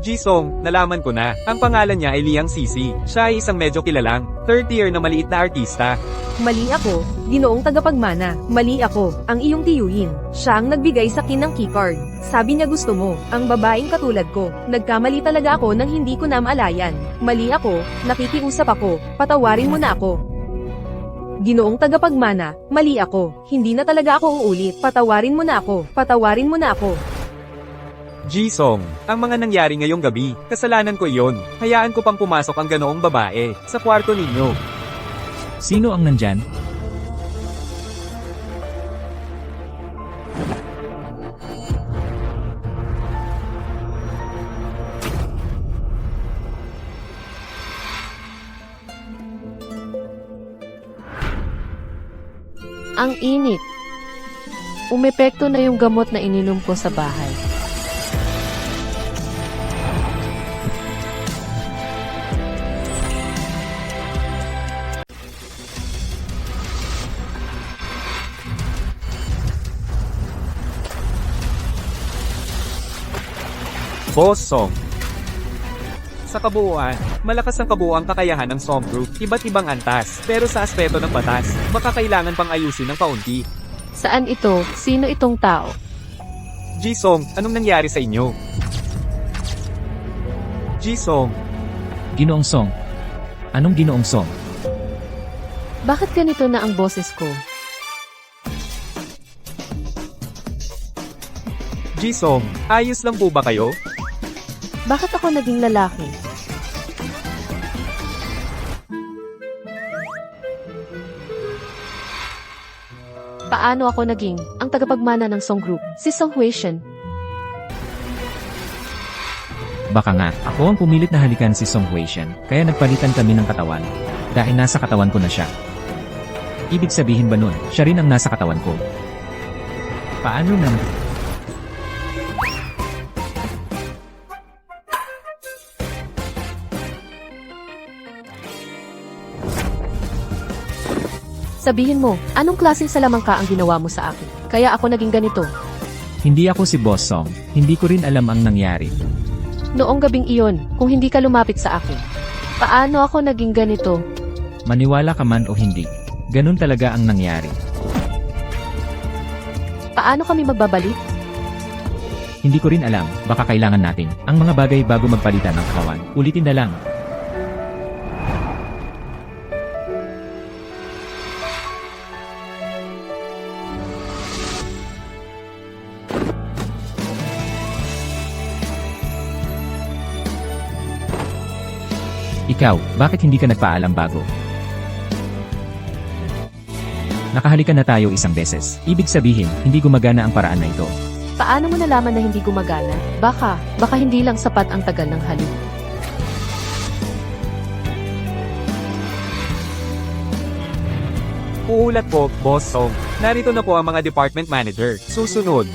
Jisung, nalaman ko na. Ang pangalan niya ay Liang Sisi. Siya ay isang medyo kilalang, third tier na maliit na artista. Mali ako, ginoong tagapagmana. Mali ako, ang iyong tiyuhin. Siya ang nagbigay sa akin ng keycard. Sabi niya gusto mo, ang babaeng katulad ko. Nagkamali talaga ako nang hindi ko na maalayan. Mali ako, nakikiusap ako, patawarin mo na ako. Ginoong tagapagmana, mali ako. Hindi na talaga ako uulit. Patawarin mo na ako. Patawarin mo na ako. Jisung, ang mga nangyari ngayong gabi, kasalanan ko iyon. Hayaan ko pang pumasok ang ganoong babae sa kwarto ninyo. Sino ang nandyan? Ang init. Umepekto na yung gamot na ininom ko sa bahay. Boss Song. Sa kabuuan, malakas ang kabuuang kakayahan ng Song Group, iba't ibang antas, pero sa aspeto ng batas, baka kailangan pang ayusin ng kaunti. Saan ito? Sino itong tao? Jisung, anong nangyari sa inyo? Jisung, Ginoong Song. Anong Ginoong Song? Bakit ganito na ang boses ko? Jisung, ayos lang po ba kayo? Bakit ako naging lalaki? Paano ako naging ang tagapagmana ng Song Group, si Song Huishen? Baka nga, ako ang pumilit na halikan si Song Huishen, kaya nagpalitan kami ng katawan. Dahil nasa katawan ko na siya. Ibig sabihin ba nun, siya rin ang nasa katawan ko? Paano na? Sabihin mo, anong klaseng salamangka ang ginawa mo sa akin? Kaya ako naging ganito. Hindi ako si Boss Song, hindi ko rin alam ang nangyari. Noong gabing iyon, kung hindi ka lumapit sa akin. Paano ako naging ganito? Maniwala ka man o hindi, ganun talaga ang nangyari. Paano kami magbabalik? Hindi ko rin alam, baka kailangan natin ang mga bagay bago magpalitan ng katawan. Ulitin na lang. Ikaw, bakit hindi ka nagpaalam bago? Nakahalikan na tayo isang beses. Ibig sabihin, hindi gumagana ang paraan na ito. Paano mo nalaman na hindi gumagana? Baka hindi lang sapat ang tagal ng halik. Uulat po, Boss Song. Narito na po ang mga department manager. Susunod.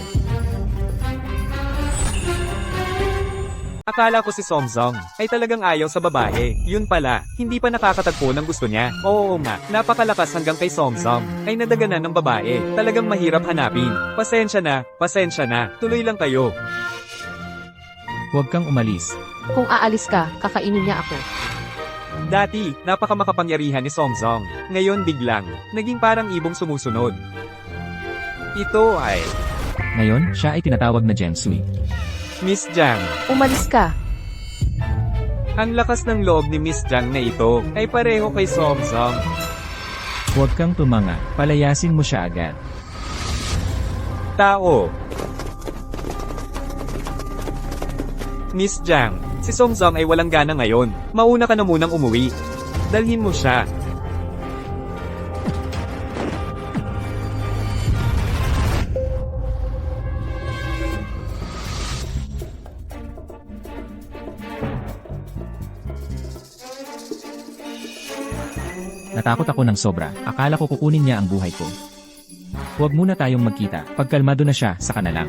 Akala ko si Somzong ay talagang ayaw sa babae. Yun pala, hindi pa nakakatagpo ng gusto niya. Oo nga, napakalakas hanggang kay Somzong ay nadaganan ng babae. Talagang mahirap hanapin. Pasensya na. Tuloy lang kayo. Huwag kang umalis. Kung aalis ka, kakainin niya ako. Dati, napakamakapangyarihan ni Somzong. Ngayon biglang, naging parang ibong sumusunod. Ito ay Ngayon, siya ay tinatawag na Jensui. Miss Jiang. Umalis ka. Ang lakas ng loob ni Miss Jiang na ito ay pareho kay Somzong. Huwag kang tumanga, palayasin mo siya agad. Tao. Miss Jiang, si Somzong ay walang gana ngayon. Mauna ka na munang umuwi. Dalhin mo siya. Natakot ako ng sobra, akala ko kukunin niya ang buhay ko. Huwag muna tayong magkita, pagkalmado na siya, saka na lang.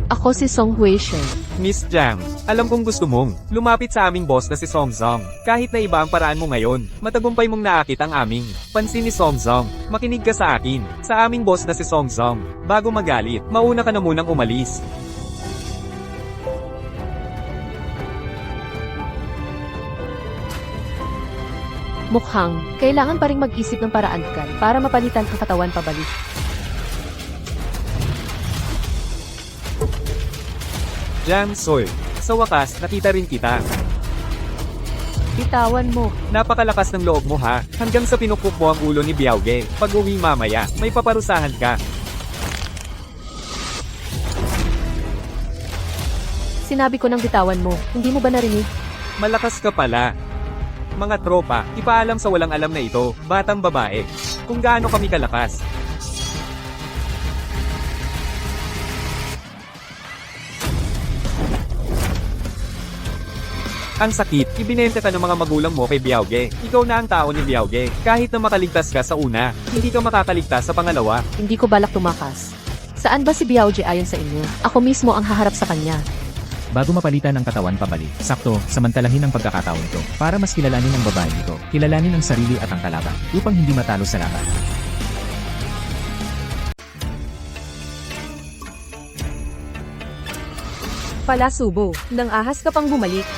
Ako si Song Huishen. Miss Jang, alam kong gusto mong lumapit sa aming boss na si Songzong. Kahit na iba ang paraan mo ngayon, matagumpay mong naakit ang aming pansin ni Songzong. Makinig ka sa akin, sa aming boss na si Songzong. Bago magalit, mauna ka na munang umalis. Mukhang, kailangan pa rin mag-isip ng paraan ka para mapalitan ang katawan pabalik. Jang Soy, sa wakas, nakita rin kita. Bitawan mo. Napakalakas ng loob mo ha, hanggang sa pinukpok mo ang ulo ni Biaoge. Pag uwi mamaya, may paparusahan ka. Sinabi ko ng bitawan mo, hindi mo ba narinig? Malakas ka pala. Mga tropa, ipaalam sa walang alam na ito, batang babae, kung gaano kami kalakas. Ang sakit, ibinenta ka ng mga magulang mo kay Biaoge. Ikaw na ang tao ni Biaoge. Kahit na makaligtas ka sa una, hindi ka makakaligtas sa pangalawa. Hindi ko balak tumakas. Saan ba si Biaoji ayon sa inyo? Ako mismo ang haharap sa kanya. Bago mapalitan ang katawan pabalik, sakto, samantalahin ang pagkakataon ito para mas kilalanin ang babae ito, kilalanin ang sarili at ang kalaban, upang hindi matalo sa laban. Palasubo, nang ahas ka pang bumalik.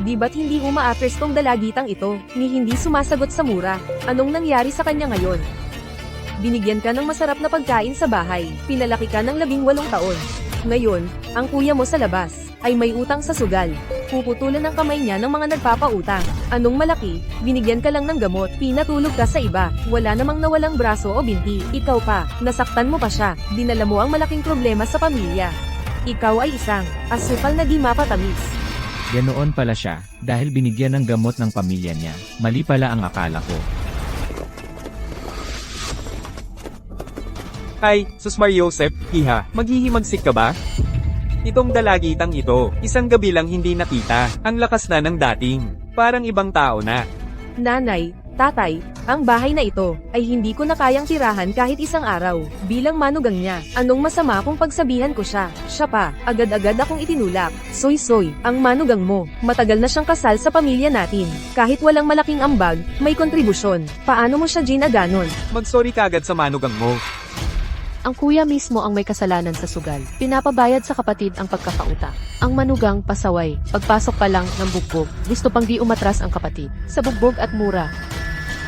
Di ba't hindi umaatres tong dalagitang ito, ni hindi sumasagot sa mura? Anong nangyari sa kanya ngayon? Binigyan ka ng masarap na pagkain sa bahay, pinalaki ka ng 18 taon. Ngayon, ang kuya mo sa labas, ay may utang sa sugal. Puputulan ang kamay niya ng mga nagpapautang. Anong malaki, binigyan ka lang ng gamot, pinatulog ka sa iba, wala namang nawalang braso o binti. Ikaw pa, nasaktan mo pa siya, dinala mo ang malaking problema sa pamilya. Ikaw ay isang asukal na di mapatamis. Ganoon pala siya, dahil binigyan ng gamot ng pamilya niya, mali pala ang akala ko. Ay, Susmar Yosef, iha, maghihimagsik ka ba? Itong dalagitang ito, isang gabi lang hindi nakita, ang lakas na ng dating, parang ibang tao na. Nanay, tatay, ang bahay na ito, ay hindi ko na kayang tirahan kahit isang araw. Bilang manugang niya, anong masama kung pagsabihan ko siya? Siya pa, agad-agad akong itinulak. Soy, ang manugang mo, matagal na siyang kasal sa pamilya natin. Kahit walang malaking ambag, may kontribusyon. Paano mo siya ginaganon? Magsorry kagad sa manugang mo. Ang kuya mismo ang may kasalanan sa sugal. Pinapabayad sa kapatid ang pagkakautak. Ang manugang pasaway. Pagpasok pa lang ng bugbog, gusto pang di umatras ang kapatid. Sa bugbog at mura.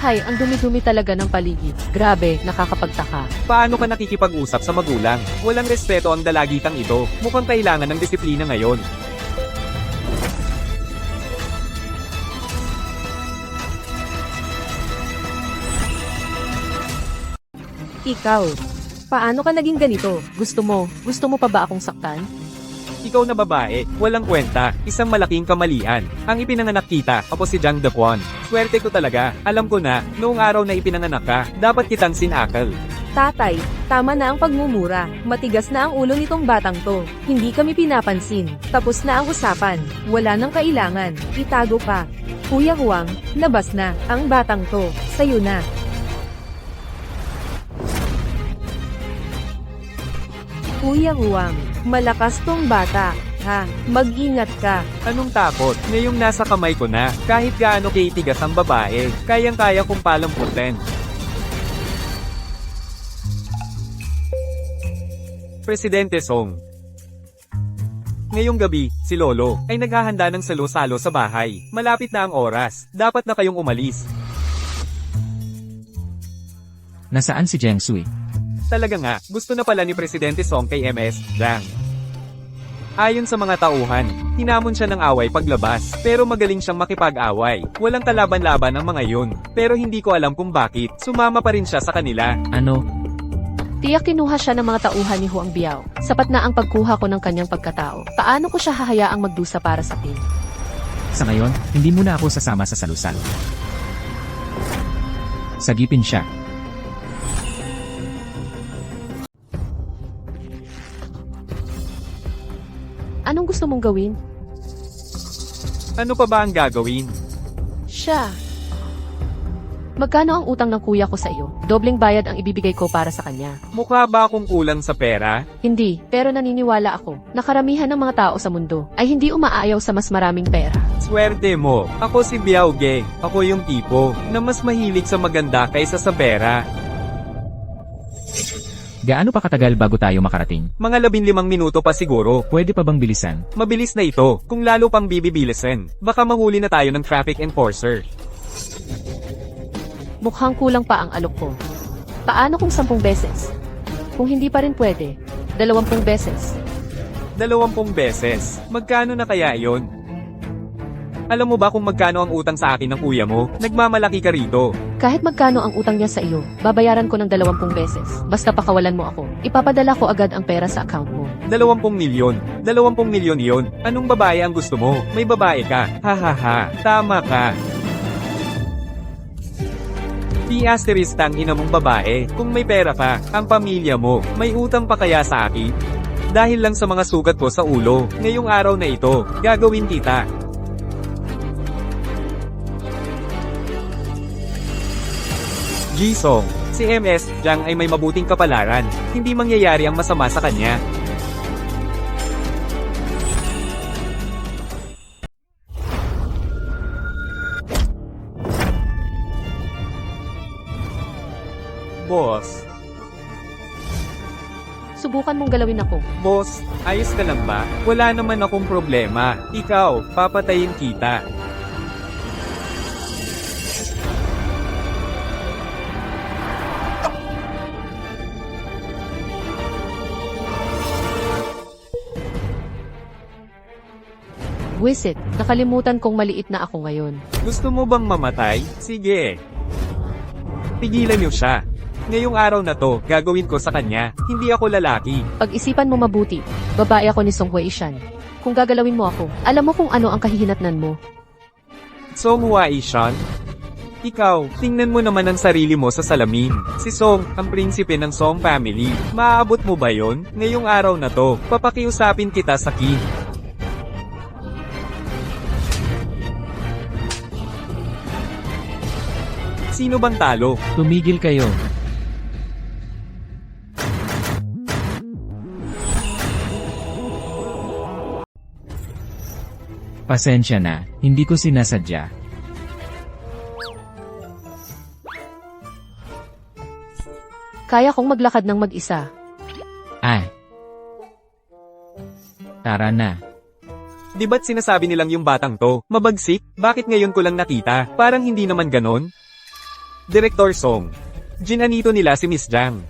Hay, ang dumi-dumi talaga ng paligid. Grabe, nakakapagtaka. Paano ka nakikipag-usap sa magulang? Walang respeto ang dalagitang ito, mukhang kailangan ng disiplina ngayon. Ikaw, paano ka naging ganito? Gusto mo pa ba akong saktan? Ikaw na babae, walang kwenta, isang malaking kamalian. Ang ipinanganak kita, ako si Jang Dequan. Swerte ko talaga, alam ko na, noong araw na ipinanganak ka, dapat kitang sinakal. Tatay, tama na ang pagmumura. Matigas na ang ulo nitong batang to. Hindi kami pinapansin. Tapos na ang usapan. Wala nang kailangan. Itago pa. Kuya Huang, labas na. Ang batang to. Sa'yo na. Kuya Huang, malakas tong bata. Ha, mag-ingat ka. Anong takot? Ngayong nasa kamay ko na, kahit gaano kitigas ang babae, kayang-kaya kong palamputin. Presidente Song. Ngayong gabi, si Lolo, ay naghahanda ng salo-salo sa bahay. Malapit na ang oras, dapat na kayong umalis. Nasaan si Jiang Sui? Talaga nga, gusto na pala ni Presidente Song kay MS, Jang. Ayon sa mga tauhan, hinamon siya ng away paglabas, pero magaling siyang makipag-away. Walang kalaban-laban ang mga yun, pero hindi ko alam kung bakit, sumama pa rin siya sa kanila. Ano? Tiyak kinuha siya ng mga tauhan ni Huang Biao. Sapat na ang pagkuha ko ng kanyang pagkatao. Paano ko siya hahayaang magdusa para sa akin? Sa ngayon, hindi muna ako sasama sa salusal. Sagipin siya. Anong gusto mong gawin? Ano pa ba ang gagawin? Siya. Magkano ang utang ng kuya ko sa iyo? Dobleng bayad ang ibibigay ko para sa kanya. Mukha ba akong kulang sa pera? Hindi, pero naniniwala ako na karamihan ng mga tao sa mundo ay hindi umaayaw sa mas maraming pera. Swerte mo. Ako si Biao Geng. Ako yung tipo na mas mahilig sa maganda kaysa sa pera. Gaano pa katagal bago tayo makarating? Mga 15 minuto pa siguro. Pwede pa bang bilisan? Mabilis na ito. Kung lalo pang bibibilisin, baka mahuli na tayo ng traffic enforcer. Mukhang kulang pa ang alok ko. Paano kung 10 beses? Kung hindi pa rin pwede, 20 beses. 20 beses. Magkano na kaya yon? Alam mo ba kung magkano ang utang sa akin ng kuya mo? Nagmamalaki ka rito. Kahit magkano ang utang niya sa iyo, babayaran ko ng 20 beses. Basta pakawalan mo ako. Ipapadala ko agad ang pera sa account mo. 20 milyon. 20 milyon yon. Anong babae ang gusto mo? May babae ka. Hahaha. Tama ka. Piasterista ang ina mong babae. Kung may pera ka, ang pamilya mo, may utang pa kaya sa akin? Dahil lang sa mga sugat ko sa ulo, ngayong araw na ito, gagawin kita. Jisong, si MS Jang ay may mabuting kapalaran, hindi mangyayari ang masama sa kanya. Boss, Subukan mong galawin ako. boss, ayos ka lang ba? Wala naman akong problema. Ikaw, papatayin kita. Wisit, nakalimutan kong maliit na ako ngayon. Gusto mo bang mamatay? Sige. Pigilan niyo siya. Ngayong araw na to, gagawin ko sa kanya. Hindi ako lalaki. Pag-isipan mo mabuti, babae ako ni Song Hui Shan. Kung gagalawin mo ako, alam mo kung ano ang kahihinatnan mo. Song Wai Shan? Ikaw, tingnan mo naman ang sarili mo sa salamin. Si Song, ang prinsipe ng Song family. Maaabot mo ba yon? Ngayong araw na to, papakiusapin kita sa Ki. Sino bang talo? Tumigil kayo. Pasensya na, hindi ko sinasadya. Kaya kong maglakad ng mag-isa. Ay. Tara na. Di ba't sinasabi nilang yung batang to, mabagsik? Bakit ngayon ko lang nakita? Parang hindi naman ganon. Direktor Song. Ginanito nila si Miss Jang.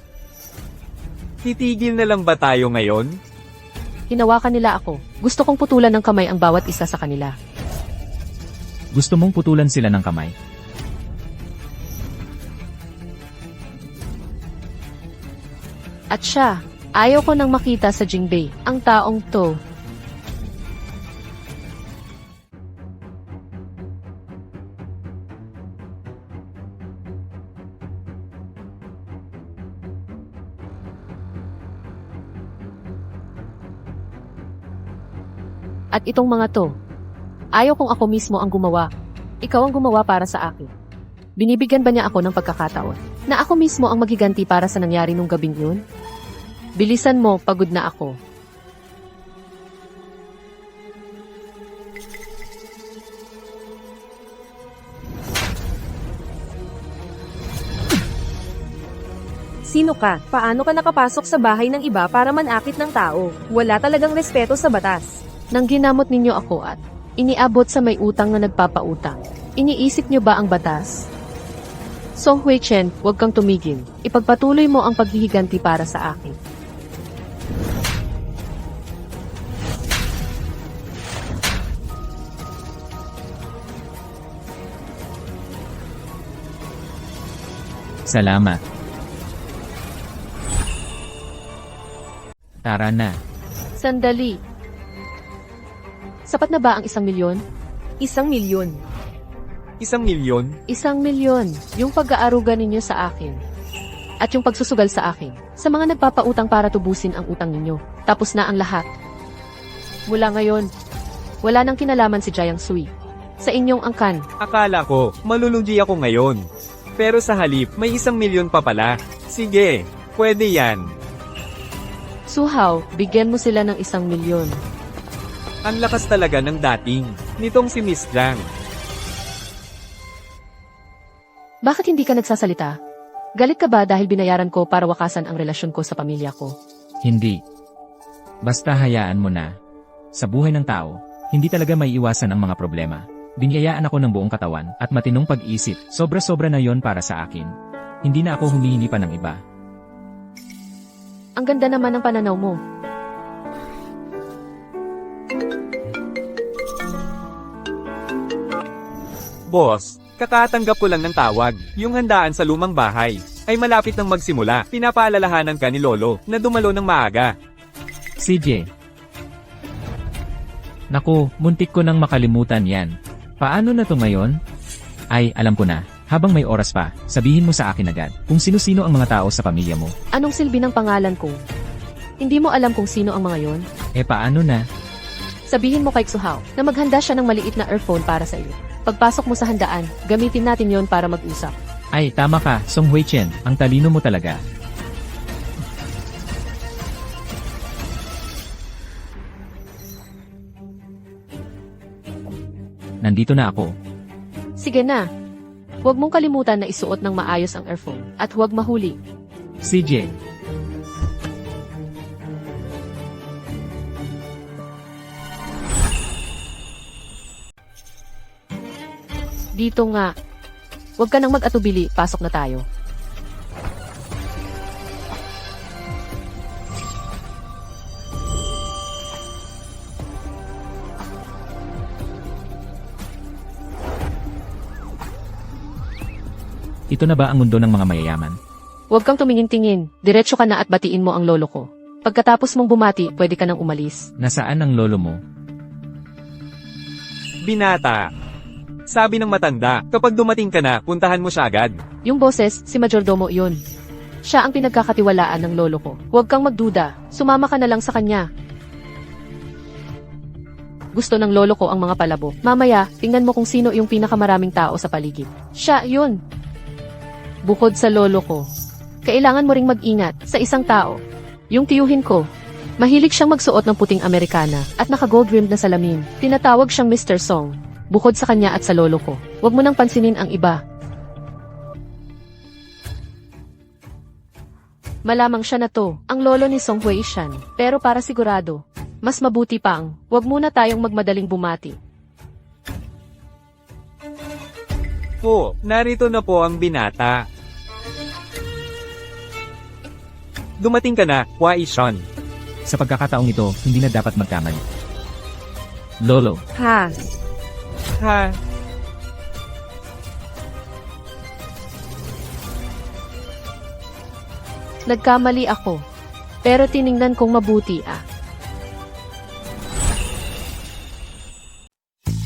Titigil na lang ba tayo ngayon? Hinawakan nila ako. Gusto kong putulan ng kamay ang bawat isa sa kanila. Gusto mong putulan sila ng kamay? At siya, ayaw ko nang makita sa Jingbei, ang taong to. At itong mga to, ayaw kong ako mismo ang gumawa. Ikaw ang gumawa para sa akin. Binibigyan ba niya ako ng pagkakataon na ako mismo ang maghiganti para sa nangyari nung gabing yun? Bilisan mo, pagod na ako. Sino ka? Paano ka nakapasok sa bahay ng iba para manakit ng tao? Wala talagang respeto sa batas. Nang ginamot ninyo ako at iniabot sa may utang na nagpapautang, iniisip niyo ba ang batas? Song Hui Chen, huwag kang tumigil. Ipagpatuloy mo ang paghihiganti para sa akin. Salamat. Tara na. Sandali. Sapat na ba ang 1 milyon? 1 milyon. 1 milyon? 1 milyon. Yung pag-aaruga ninyo sa akin. At yung pagsusugal sa akin. Sa mga nagpapautang para tubusin ang utang ninyo. Tapos na ang lahat. Mula ngayon, wala nang kinalaman si Jiang Sui sa inyong angkan. Akala ko, malulugi ako ngayon. Pero sa halip, may 1,000,000 pa pala. Sige, pwede yan. Suhaw, bigyan mo sila ng 1,000,000. Ang lakas talaga ng dating nitong si Miss Jang. Bakit hindi ka nagsasalita? Galit ka ba dahil binayaran ko para wakasan ang relasyon ko sa pamilya ko? Hindi. Basta hayaan mo na. Sa buhay ng tao, hindi talaga may iwasan ang mga problema. Binyayaan ako ng buong katawan at matinong pag-isip. Sobra-sobra na yon para sa akin. Hindi na ako humihingi pa ng iba. Ang ganda naman ng pananaw mo. Boss, kakatanggap ko lang ng tawag. Yung handaan sa lumang bahay ay malapit nang magsimula. Pinapaalalahanan ka ni Lolo na dumalo ng maaga. CJ. Naku, muntik ko nang makalimutan yan. Paano na to ngayon? Ay, alam ko na. Habang may oras pa, sabihin mo sa akin agad kung sino-sino ang mga tao sa pamilya mo. Anong silbi ng pangalan ko? Hindi mo alam kung sino ang mga yon? Eh paano na? Sabihin mo kay Suhaw na maghanda siya ng maliit na earphone para sa iyo. Pagpasok mo sa handaan, gamitin natin yon para mag-usap. Ay, tama ka, Song Hui Chen. Ang talino mo talaga. Nandito na ako. Sige na. Huwag mong kalimutan na isuot ng maayos ang earphone at huwag mahuli. CJ. Dito nga. Huwag ka nang mag-atubili, pasok na tayo. Ito na ba ang mundo ng mga mayayaman? Huwag kang tumingin-tingin, diretso ka na at batiin mo ang lolo ko. Pagkatapos mong bumati, pwede ka nang umalis. Nasaan ang lolo mo? Binata. Sabi ng matanda, kapag dumating ka na, puntahan mo siya agad. Yung boses, si Majordomo yun. Siya ang pinagkakatiwalaan ng lolo ko. Huwag kang magduda, sumama ka na lang sa kanya. Gusto ng lolo ko ang mga palabo. Mamaya, tingnan mo kung sino yung pinakamaraming tao sa paligid. Siya, yun. Bukod sa lolo ko, kailangan mo ring mag-ingat sa isang tao. Yung tiyuhin ko. Mahilig siyang magsuot ng puting Amerikana at naka-gold-rimmed na salamin. Tinatawag siyang Mr. Song. Bukod sa kanya at sa lolo ko, huwag mo nang pansinin ang iba. Malamang siya na to, ang lolo ni Song Hui Shan. Pero para sigurado, mas mabuti pang, huwag muna tayong magmadaling bumati. Po, narito na po ang binata. Dumating ka na, Wai Shan. Sa pagkakataong ito, hindi na dapat magkamali. Lolo. Ha? Ha? Nagkamali ako. Pero tiningnan kong mabuti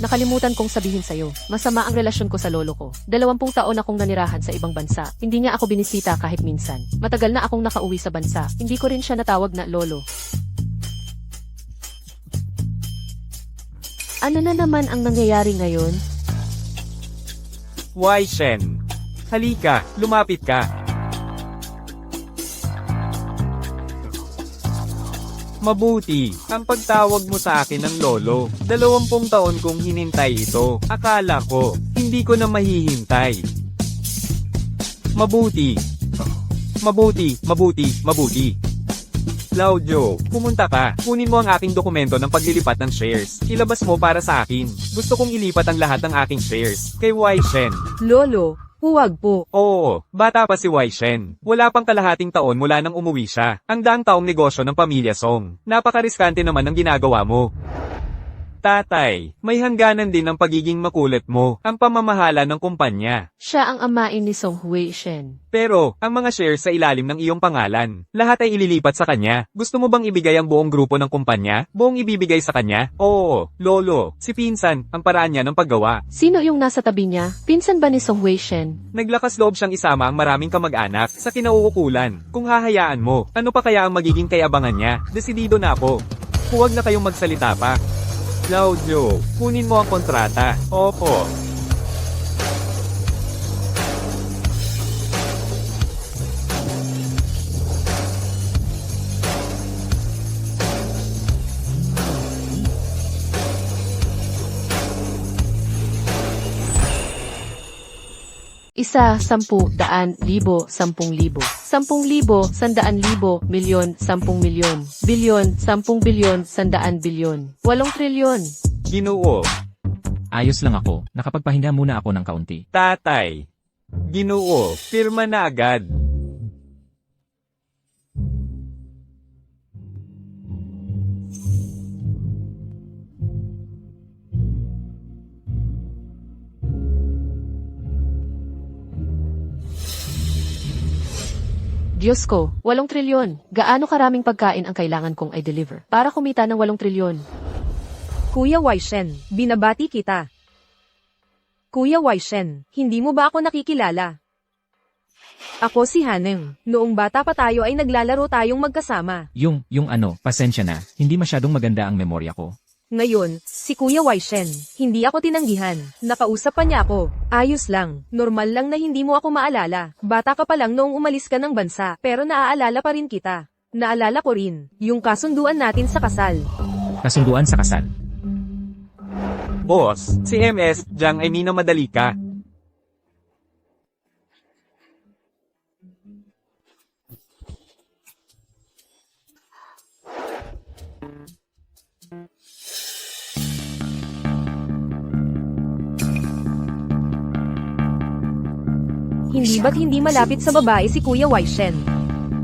Nakalimutan kong sabihin sa'yo, masama ang relasyon ko sa lolo ko. 20 taon akong nanirahan sa ibang bansa. Hindi niya ako binisita kahit minsan. Matagal na akong nakauwi sa bansa. Hindi ko rin siya natawag na lolo. Ano na naman ang nangyayari ngayon? Wai Shen. Halika, lumapit ka. Mabuti, ang pagtawag mo sa akin ng lolo. 20 taon kong hinintay ito. Akala ko, hindi ko na mahihintay. Mabuti. Mabuti, mabuti, mabuti. Laujo, pumunta ka. Kunin mo ang aking dokumento ng paglilipat ng shares. Ilabas mo para sa akin. Gusto kong ilipat ang lahat ng aking shares. Kay Wai Shen. Lolo, huwag po. Oo, bata pa si Wai Shen. Wala pang kalahating taon mula nang umuwi siya. Ang daang taong negosyo ng pamilya Song. Napakariskante naman ang ginagawa mo. Tatay, may hangganan din ang pagiging makulit mo, ang pamamahala ng kumpanya. Siya ang amain ni Song Hui Shen. Pero, ang mga shares sa ilalim ng iyong pangalan, lahat ay ililipat sa kanya. Gusto mo bang ibigay ang buong grupo ng kumpanya? Buong ibibigay sa kanya? Oo, lolo, si Pinsan, ang paraan niya ng paggawa. Sino yung nasa tabi niya? Pinsan ba ni Song Hui Shen? Naglakas loob siyang isama ang maraming kamag-anak sa kinauukulan. Kung hahayaan mo, ano pa kaya ang magiging kayabangan niya? Desidido na ako. Huwag na kayong magsalita pa. Laujo, kunin mo ang kontrata. Opo. Isa, 10, daan, libo, 10,000. 10,000, 100,000, milyon, 10 milyon. Bilyon, 10 bilyon, 100 bilyon. 8 trilyon. Ginoo. Ayos lang ako, nakapagpahinga muna ako ng kaunti. Tatay. Ginoo. Pirma na agad. Diyos ko, 8 trilyon. Gaano karaming pagkain ang kailangan kong i-deliver para kumita ng 8 trilyon? Kuya Waishen, binabati kita. Kuya Waishen, hindi mo ba ako nakikilala? Ako si Haneng. Noong bata pa tayo ay naglalaro tayong magkasama. Yung pasensya na, hindi masyadong maganda ang memorya ko. Ngayon, si Kuya Waishen, hindi ako tinanggihan. Nakausap pa niya ako. Ayos lang, normal lang na hindi mo ako maalala. Bata ka pa lang noong umalis ka ng bansa, pero naaalala pa rin kita. Naalala ko rin, yung kasunduan natin sa kasal. Kasunduan sa kasal. Boss, si MS, Jang ay minamadali ka. Hindi ba't hindi malapit sa babae si Kuya Waishen?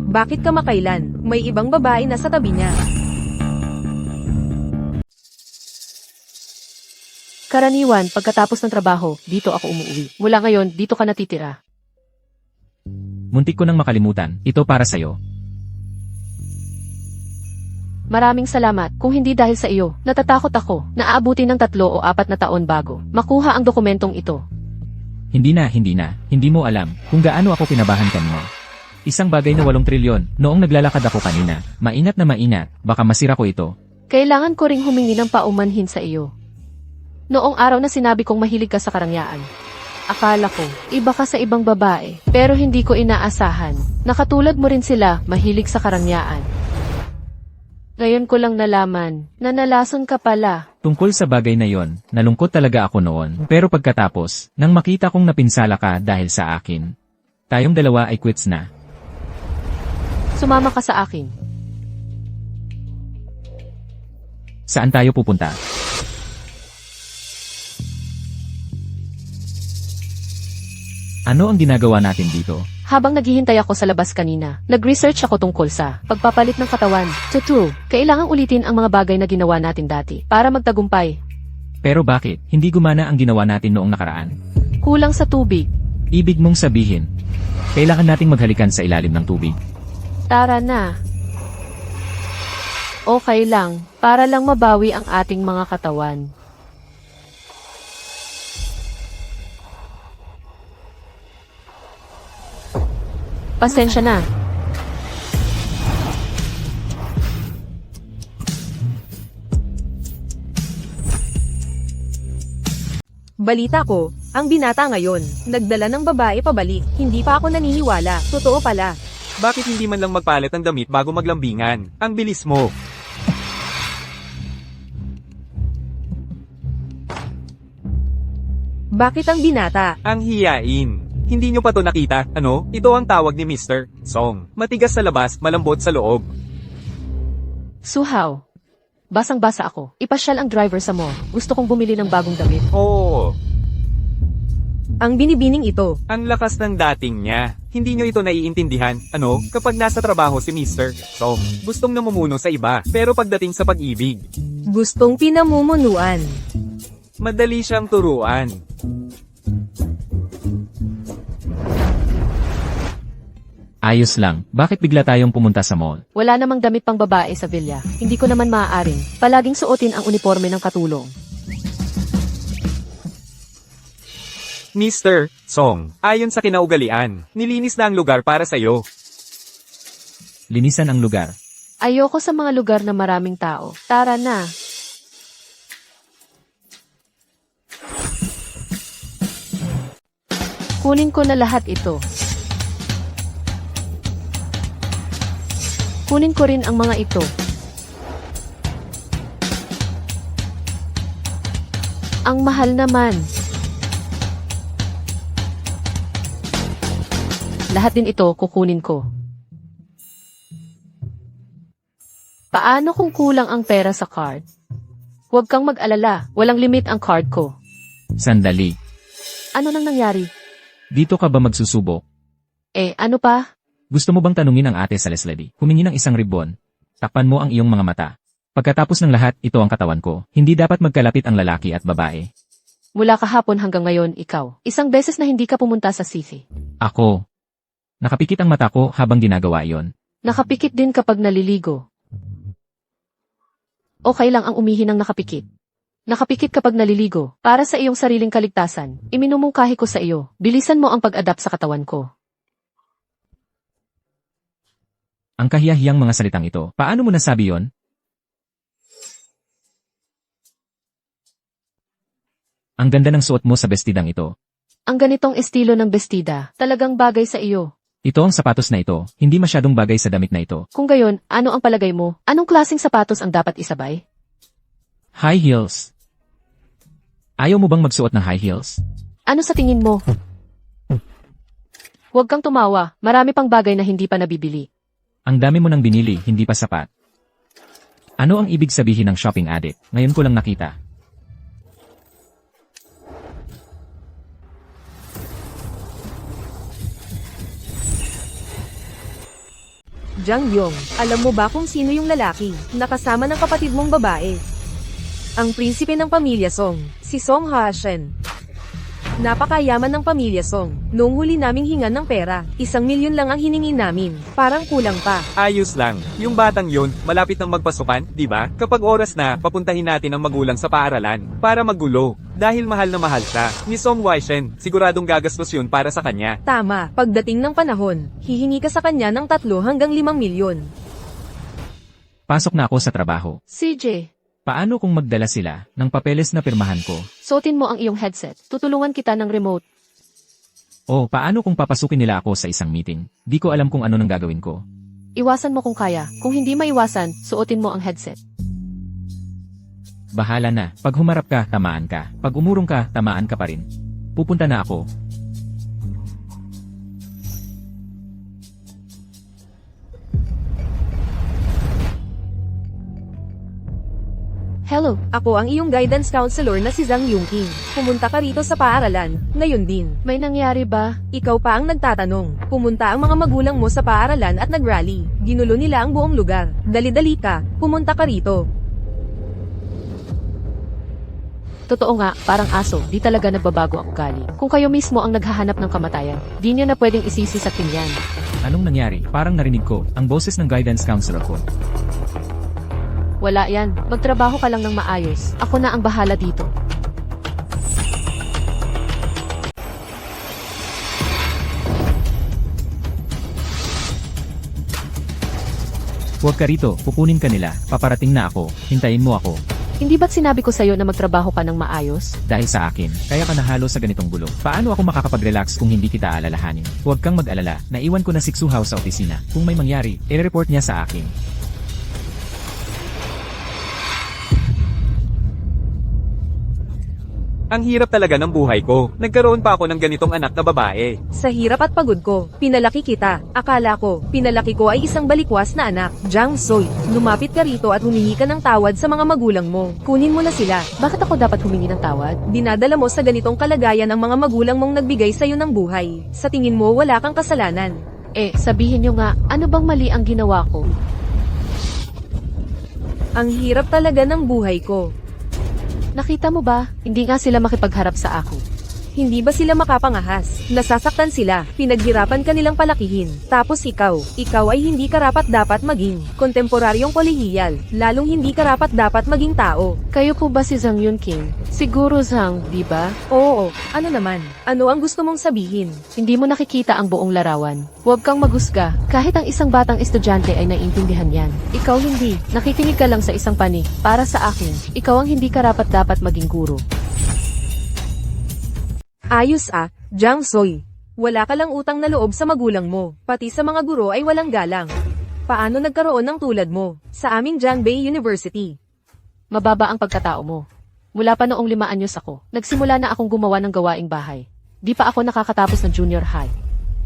Bakit kamakailan, may ibang babae na sa tabi niya? Karaniwan, pagkatapos ng trabaho, dito ako umuwi. Mula ngayon, dito ka natitira. Muntik ko nang makalimutan, ito para sa'yo. Maraming salamat. Kung hindi dahil sa iyo, natatakot ako na aabutin ng 3 o 4 na taon bago makuha ang dokumentong ito. Hindi na, hindi mo alam kung gaano ako kinabahan kanina. Isang bagay na 8 trilyon, noong naglalakad ako kanina, mainat na mainat, baka masira ko ito. Kailangan ko ring humingi ng paumanhin sa iyo. Noong araw na sinabi kong mahilig ka sa karangyaan, akala ko, iba ka sa ibang babae, pero hindi ko inaasahan, na katulad mo rin sila, mahilig sa karangyaan. Ngayon ko lang nalaman, na nalason ka pala. Tungkol sa bagay na yon, nalungkot talaga ako noon, pero pagkatapos, nang makita kong napinsala ka dahil sa akin, tayong dalawa ay quits na. Sumama ka sa akin. Saan tayo pupunta? Ano ang ginagawa natin dito? Habang naghihintay ako sa labas kanina, nag-research ako tungkol sa pagpapalit ng katawan. Tutu, kailangang ulitin ang mga bagay na ginawa natin dati para magtagumpay. Pero bakit, hindi gumana ang ginawa natin noong nakaraan? Kulang sa tubig. Ibig mong sabihin, kailangan nating maghalikan sa ilalim ng tubig. Tara na. Okay lang, para lang mabawi ang ating mga katawan. Pasensya na. Balita ko, ang binata ngayon, nagdala ng babae pabalik. Hindi pa ako naniniwala. Totoo pala. Bakit hindi man lang magpalit ng damit bago maglambingan? Ang bilis mo. Bakit ang binata? Ang hiyain. Hindi nyo pa to nakita, ano? Ito ang tawag ni Mr. Song. Matigas sa labas, malambot sa loob. Suhaw. Basang-basa ako. Ipasyal ang driver sa mall. Gusto kong bumili ng bagong damit. Oo, Ang binibining ito. ang lakas ng dating niya. Hindi nyo ito naiintindihan, ano? Kapag nasa trabaho si Mr. Song, gustong namumuno sa iba. Pero pagdating sa pag-ibig, Gustong pinamumunuan. madali siyang turuan. Ayos lang, bakit bigla tayong pumunta sa mall? Wala namang damit pang babae sa villa. Hindi ko naman maaaring palaging suotin ang uniforme ng katulong. Mr. Song, ayon sa kinaugalian, nilinis na ang lugar para sa'yo. Linisan ang lugar. Ayoko sa mga lugar na maraming tao. Tara na. Kunin ko na lahat ito. Kunin ko rin ang mga ito. Ang mahal naman. lahat din ito kukunin ko. Paano kung kulang ang pera sa card? Huwag kang mag-alala, walang limit ang card ko. Sandali. Ano nang nangyari? Dito ka ba magsusubok? Ano pa? Gusto mo bang tanungin ang ate sa Leslie? Humingi ng isang ribbon. Takpan mo ang iyong mga mata. Pagkatapos ng lahat, ito ang katawan ko. Hindi dapat magkalapit ang lalaki at babae. Mula kahapon hanggang ngayon, ikaw. Isang beses na hindi ka pumunta sa Sifi. Ako. Nakapikit ang mata ko habang ginagawa iyon. Nakapikit din kapag naliligo. Okay lang ang umihi ng nakapikit. Nakapikit kapag naliligo. Para sa iyong sariling kaligtasan, iminumungkahi ko sa iyo. Bilisan mo ang pag-adapt sa katawan ko. Ang kahiyahiyang mga salitang ito. Paano mo nasabi yon? Ang ganda ng suot mo sa bestidang ito. Ang ganitong estilo ng bestida, talagang bagay sa iyo. Ito ang sapatos na ito. Hindi masyadong bagay sa damit na ito. Kung gayon, ano ang palagay mo? Anong klaseng sapatos ang dapat isabay? High heels. Ayaw mo bang magsuot ng high heels? Ano sa tingin mo? Huwag kang tumawa, marami pang bagay na hindi pa nabibili. Ang dami mo nang binili, hindi pa sapat. Ano ang ibig sabihin ng shopping addict? Ngayon ko lang nakita. Jang Yong, alam mo ba kung sino yung lalaki na kasama ng kapatid mong babae? Ang prinsipe ng pamilya Song, si Song Ha-shen. Napakayaman ng pamilya Song. Noong huli naming hingan ng pera, 1 milyon lang ang hiningi namin. Parang kulang pa. Ayos lang. Yung batang yun, malapit ng magpasukan, di ba? Kapag oras na, papuntahin natin ang magulang sa paaralan. Para magulo. Dahil mahal na mahal siya. Ni Song Waishen, siguradong gagastos yun para sa kanya. Tama, pagdating ng panahon, hihingi ka sa kanya ng 3 hanggang 5 milyon. Pasok na ako sa trabaho. CJ, Paano kung magdala sila ng papeles na pirmahan ko? suotin mo ang iyong headset. Tutulungan kita ng remote. O paano kung papasukin nila ako sa isang meeting? Di ko alam kung ano nang gagawin ko. Iwasan mo kung kaya. Kung hindi maiwasan, suotin mo ang headset. Bahala na. Pag humarap ka, tamaan ka. Pag umurong ka, tamaan ka pa rin. Pupunta na ako. Hello, Ako ang iyong guidance counselor na si Zhang Yongqing. Pumunta ka rito sa paaralan, ngayon din. may nangyari ba? Ikaw pa ang nagtatanong. Pumunta ang mga magulang mo sa paaralan at nagrally. Ginulo nila ang buong lugar. Dali-dali ka, pumunta ka rito. Totoo nga, parang aso, di talaga nagbabago ang ugali. Kung kayo mismo ang naghahanap ng kamatayan, di nyo na pwedeng isisi sa akin yan. Anong nangyari? Parang narinig ko ang boses ng guidance counselor ko. Wala yan, magtrabaho ka lang ng maayos. Ako na ang bahala dito. Huwag ka rito, kukunin ka nila. Paparating na ako. Hintayin mo ako. Hindi ba't sinabi ko sa'yo na magtrabaho ka ng maayos? Dahil sa akin, kaya ka nahalo sa ganitong gulo. Paano ako makakapag-relax kung hindi kita alalahanin? Huwag kang mag-alala. Naiwan ko na si Xu Hao sa opisina. Kung may mangyari, i-report niya sa akin. Ang hirap talaga ng buhay ko. Nagkaroon pa ako ng ganitong anak na babae. Sa hirap at pagod ko, pinalaki kita. Akala ko, pinalaki ko ay isang balikwas na anak. Jang Soy, lumapit ka rito at humingi ka ng tawad sa mga magulang mo. Kunin mo na sila. Bakit ako dapat humingi ng tawad? Dinadala mo sa ganitong kalagayan ang mga magulang mong nagbigay sa'yo ng buhay. Sa tingin mo wala kang kasalanan. Sabihin nyo nga, ano bang mali ang ginawa ko? Ang hirap talaga ng buhay ko. Nakita mo ba? Hindi nga sila makipagharap sa ako. Hindi ba sila makapangahas? Nasasaktan sila, pinaghirapan ka nilang palakihin. Tapos ikaw ay hindi karapat-dapat maging kontemporaryong kolehiyal, lalong hindi karapat-dapat maging tao. Kayo po ba si Zhang Yunqing? Siguro Zhang, di ba? Oo, ano naman? Ano ang gusto mong sabihin? Hindi mo nakikita ang buong larawan. Huwag kang maghusga. Kahit ang isang batang estudyante ay naiintindihan yan. Ikaw hindi. Nakikinig ka lang sa isang panig. Para sa akin, ikaw ang hindi karapat-dapat maging guro. Ayos Jang Soy. Wala ka lang utang na loob sa magulang mo, pati sa mga guro ay walang galang. Paano nagkaroon ng tulad mo sa aming Jiangbei University? Mababa ang pagkatao mo. Mula pa noong 5 anyos ako, nagsimula na akong gumawa ng gawaing bahay. Di pa ako nakakatapos ng junior high.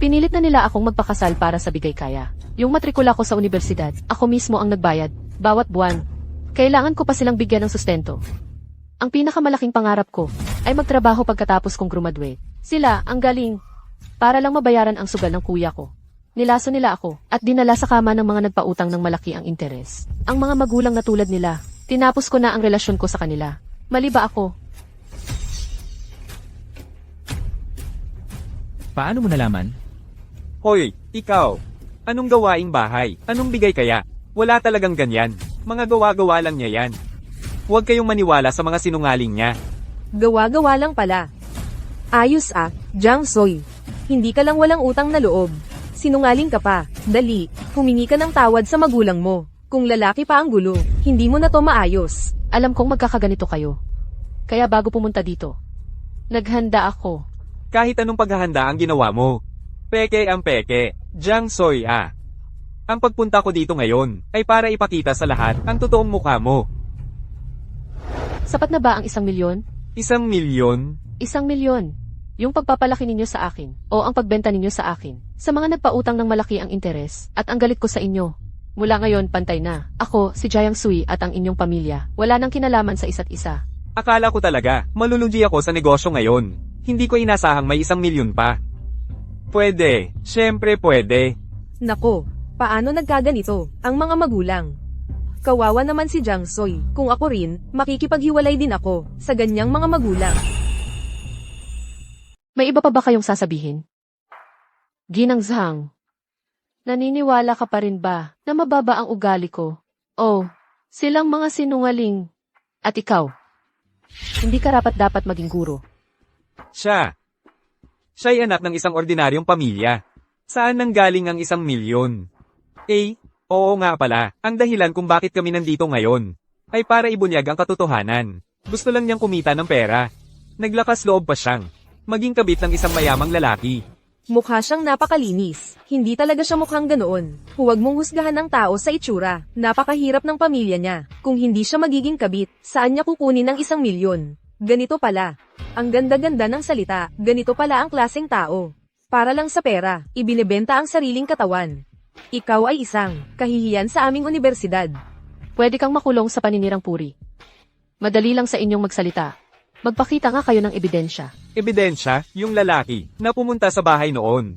Pinilit na nila akong magpakasal para sa bigay kaya. Yung matrikula ko sa universidad, ako mismo ang nagbayad, bawat buwan. Kailangan ko pa silang bigyan ng sustento. Ang pinakamalaking pangarap ko ay magtrabaho pagkatapos kong graduate. Sila, ang galing. Para lang mabayaran ang sugal ng kuya ko. Nilaso nila ako at dinala sa kama ng mga nagpautang ng malaki ang interes. Ang mga magulang na tulad nila, tinapos ko na ang relasyon ko sa kanila. Mali ba ako? Paano mo nalaman? Hoy, ikaw. Anong gawaing bahay? Anong bigay kaya? Wala talagang ganyan. Mga gawa-gawa lang niya yan. Huwag kayong maniwala sa mga sinungaling niya. Gawa-gawa lang pala. Ayos Jiang Soy. Hindi ka lang walang utang na loob. Sinungaling ka pa. Dali, humingi ka ng tawad sa magulang mo. Kung lalaki pa ang gulo, hindi mo na to maayos. Alam kong magkakaganito kayo. Kaya bago pumunta dito, naghanda ako. Kahit anong paghahanda ang ginawa mo. Peke ang peke. Jiang Soy Ang pagpunta ko dito ngayon ay para ipakita sa lahat ang totoong mukha mo. Sapat na ba ang 1 milyon? 1 milyon? 1 milyon. Yung pagpapalaki ninyo sa akin, o ang pagbenta ninyo sa akin, sa mga nagpautang ng malaki ang interes, at ang galit ko sa inyo. Mula ngayon, pantay na. Ako, si Jiang Sui at ang inyong pamilya, wala nang kinalaman sa isa't isa. Akala ko talaga, malulugi ako sa negosyo ngayon. Hindi ko inasahang may 1 milyon pa. Pwede, syempre pwede. Nako, paano nagkaganito ang mga magulang? Kawawa naman si Jiang Soy. Kung ako rin, makikipaghiwalay din ako sa ganyang mga magulang. May iba pa ba kayong sasabihin? Ginang Zhang, naniniwala ka pa rin ba na mababa ang ugali ko? Oh, silang mga sinungaling. At ikaw, hindi ka dapat maging guro. Siya'y anak ng isang ordinaryong pamilya. Saan nanggaling ang 1 milyon? Oo nga pala, ang dahilan kung bakit kami nandito ngayon ay para ibunyag ang katotohanan. Gusto lang niyang kumita ng pera. Naglakas loob pa siyang maging kabit ng isang mayamang lalaki. Mukha siyang napakalinis. Hindi talaga siya mukhang ganoon. Huwag mong husgahan ng tao sa itsura. Napakahirap ng pamilya niya. Kung hindi siya magiging kabit, saan niya kukunin ang 1 milyon? Ganito pala. Ang ganda-ganda ng salita. Ganito pala ang klaseng tao. Para lang sa pera, ibinebenta ang sariling katawan. Ikaw ay isang kahihiyan sa aming universidad. Pwede kang makulong sa paninirang puri. Madali lang sa inyong magsalita. Magpakita nga kayo ng ebidensya. Ebidensya, yung lalaki na pumunta sa bahay noon.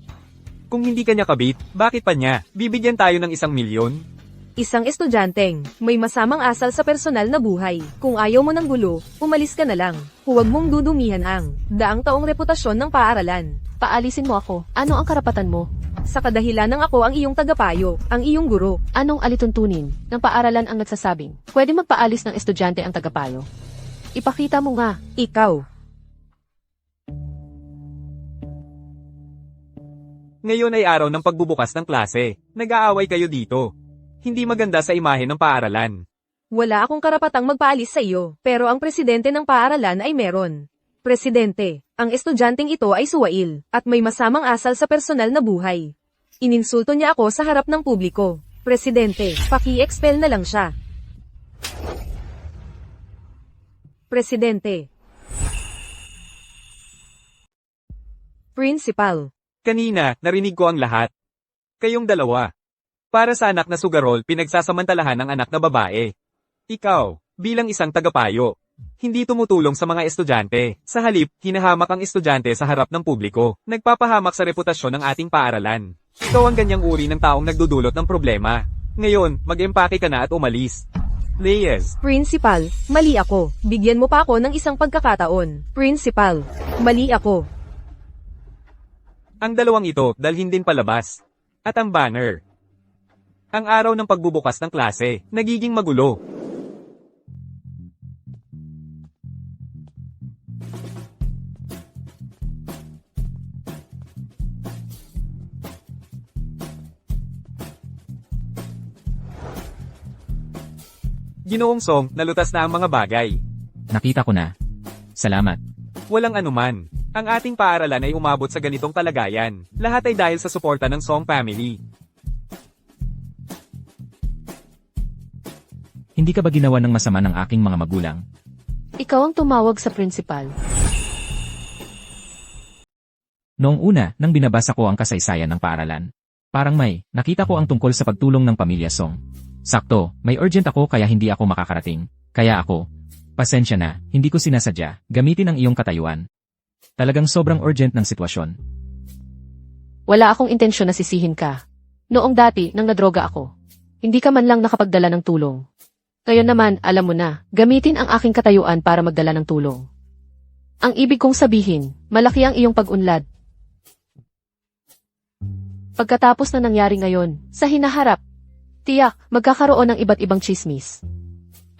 Kung hindi kanya kabit, bakit pa niya bibigyan tayo ng 1 milyon? Isang estudyanteng may masamang asal sa personal na buhay. Kung ayaw mo ng gulo, umalis ka na lang. Huwag mong dudumihan ang daang taong reputasyon ng paaralan. Paalisin mo ako. Ano ang karapatan mo? Sa kadahilan ng ako ang iyong tagapayo, ang iyong guro. Anong alituntunin ng paaralan ang nagsasabing pwede magpaalis ng estudyante ang tagapayo? Ipakita mo nga. Ikaw. Ngayon ay araw ng pagbubukas ng klase. Nag-aaway kayo dito. Hindi maganda sa imahe ng paaralan. Wala akong karapatang magpaalis sa iyo, pero ang presidente ng paaralan ay meron. Presidente, ang estudyanteng ito ay suwail, at may masamang asal sa personal na buhay. Ininsulto niya ako sa harap ng publiko. Presidente, paki-expel na lang siya. Presidente. Principal. Kanina, narinig ko ang lahat. Kayong dalawa. Para sa anak na sugarol, pinagsasamantalahan ng anak na babae. Ikaw, bilang isang tagapayo, hindi tumutulong sa mga estudyante. Sa halip, hinahamak ang estudyante sa harap ng publiko. Nagpapahamak sa reputasyon ng ating paaralan. Ikaw ang ganyang uri ng taong nagdudulot ng problema. Ngayon, mag-empake ka na at umalis. Reyes. Principal, mali ako. Bigyan mo pa ako ng isang pagkakataon. Principal, mali ako. Ang dalawang ito, dalhin din palabas. At ang banner. Ang araw ng pagbubukas ng klase, nagiging magulo. Ginoong Song, nalutas na ang mga bagay. Nakita ko na. Salamat. Walang anuman. Ang ating paaralan ay umabot sa ganitong kalagayan. Lahat ay dahil sa suporta ng Song family. Hindi ka ba ginawa ng masama ng aking mga magulang? Ikaw ang tumawag sa principal. Noong una, nang binabasa ko ang kasaysayan ng paaralan, parang nakita ko ang tungkol sa pagtulong ng pamilya Song. Sakto, may urgent ako kaya hindi ako makakarating. Kaya ako, pasensya na, hindi ko sinasadya, gamitin ang iyong katayuan. Talagang sobrang urgent ng sitwasyon. Wala akong intensyon na sisihin ka. Noong dati, nang nadroga ako, hindi ka man lang nakapagdala ng tulong. Ngayon naman, alam mo na, gamitin ang aking katayuan para magdala ng tulong. Ang ibig kong sabihin, malaki ang iyong pag-unlad. Pagkatapos na nangyari ngayon, sa hinaharap, tiyak, magkakaroon ng iba't ibang chismis.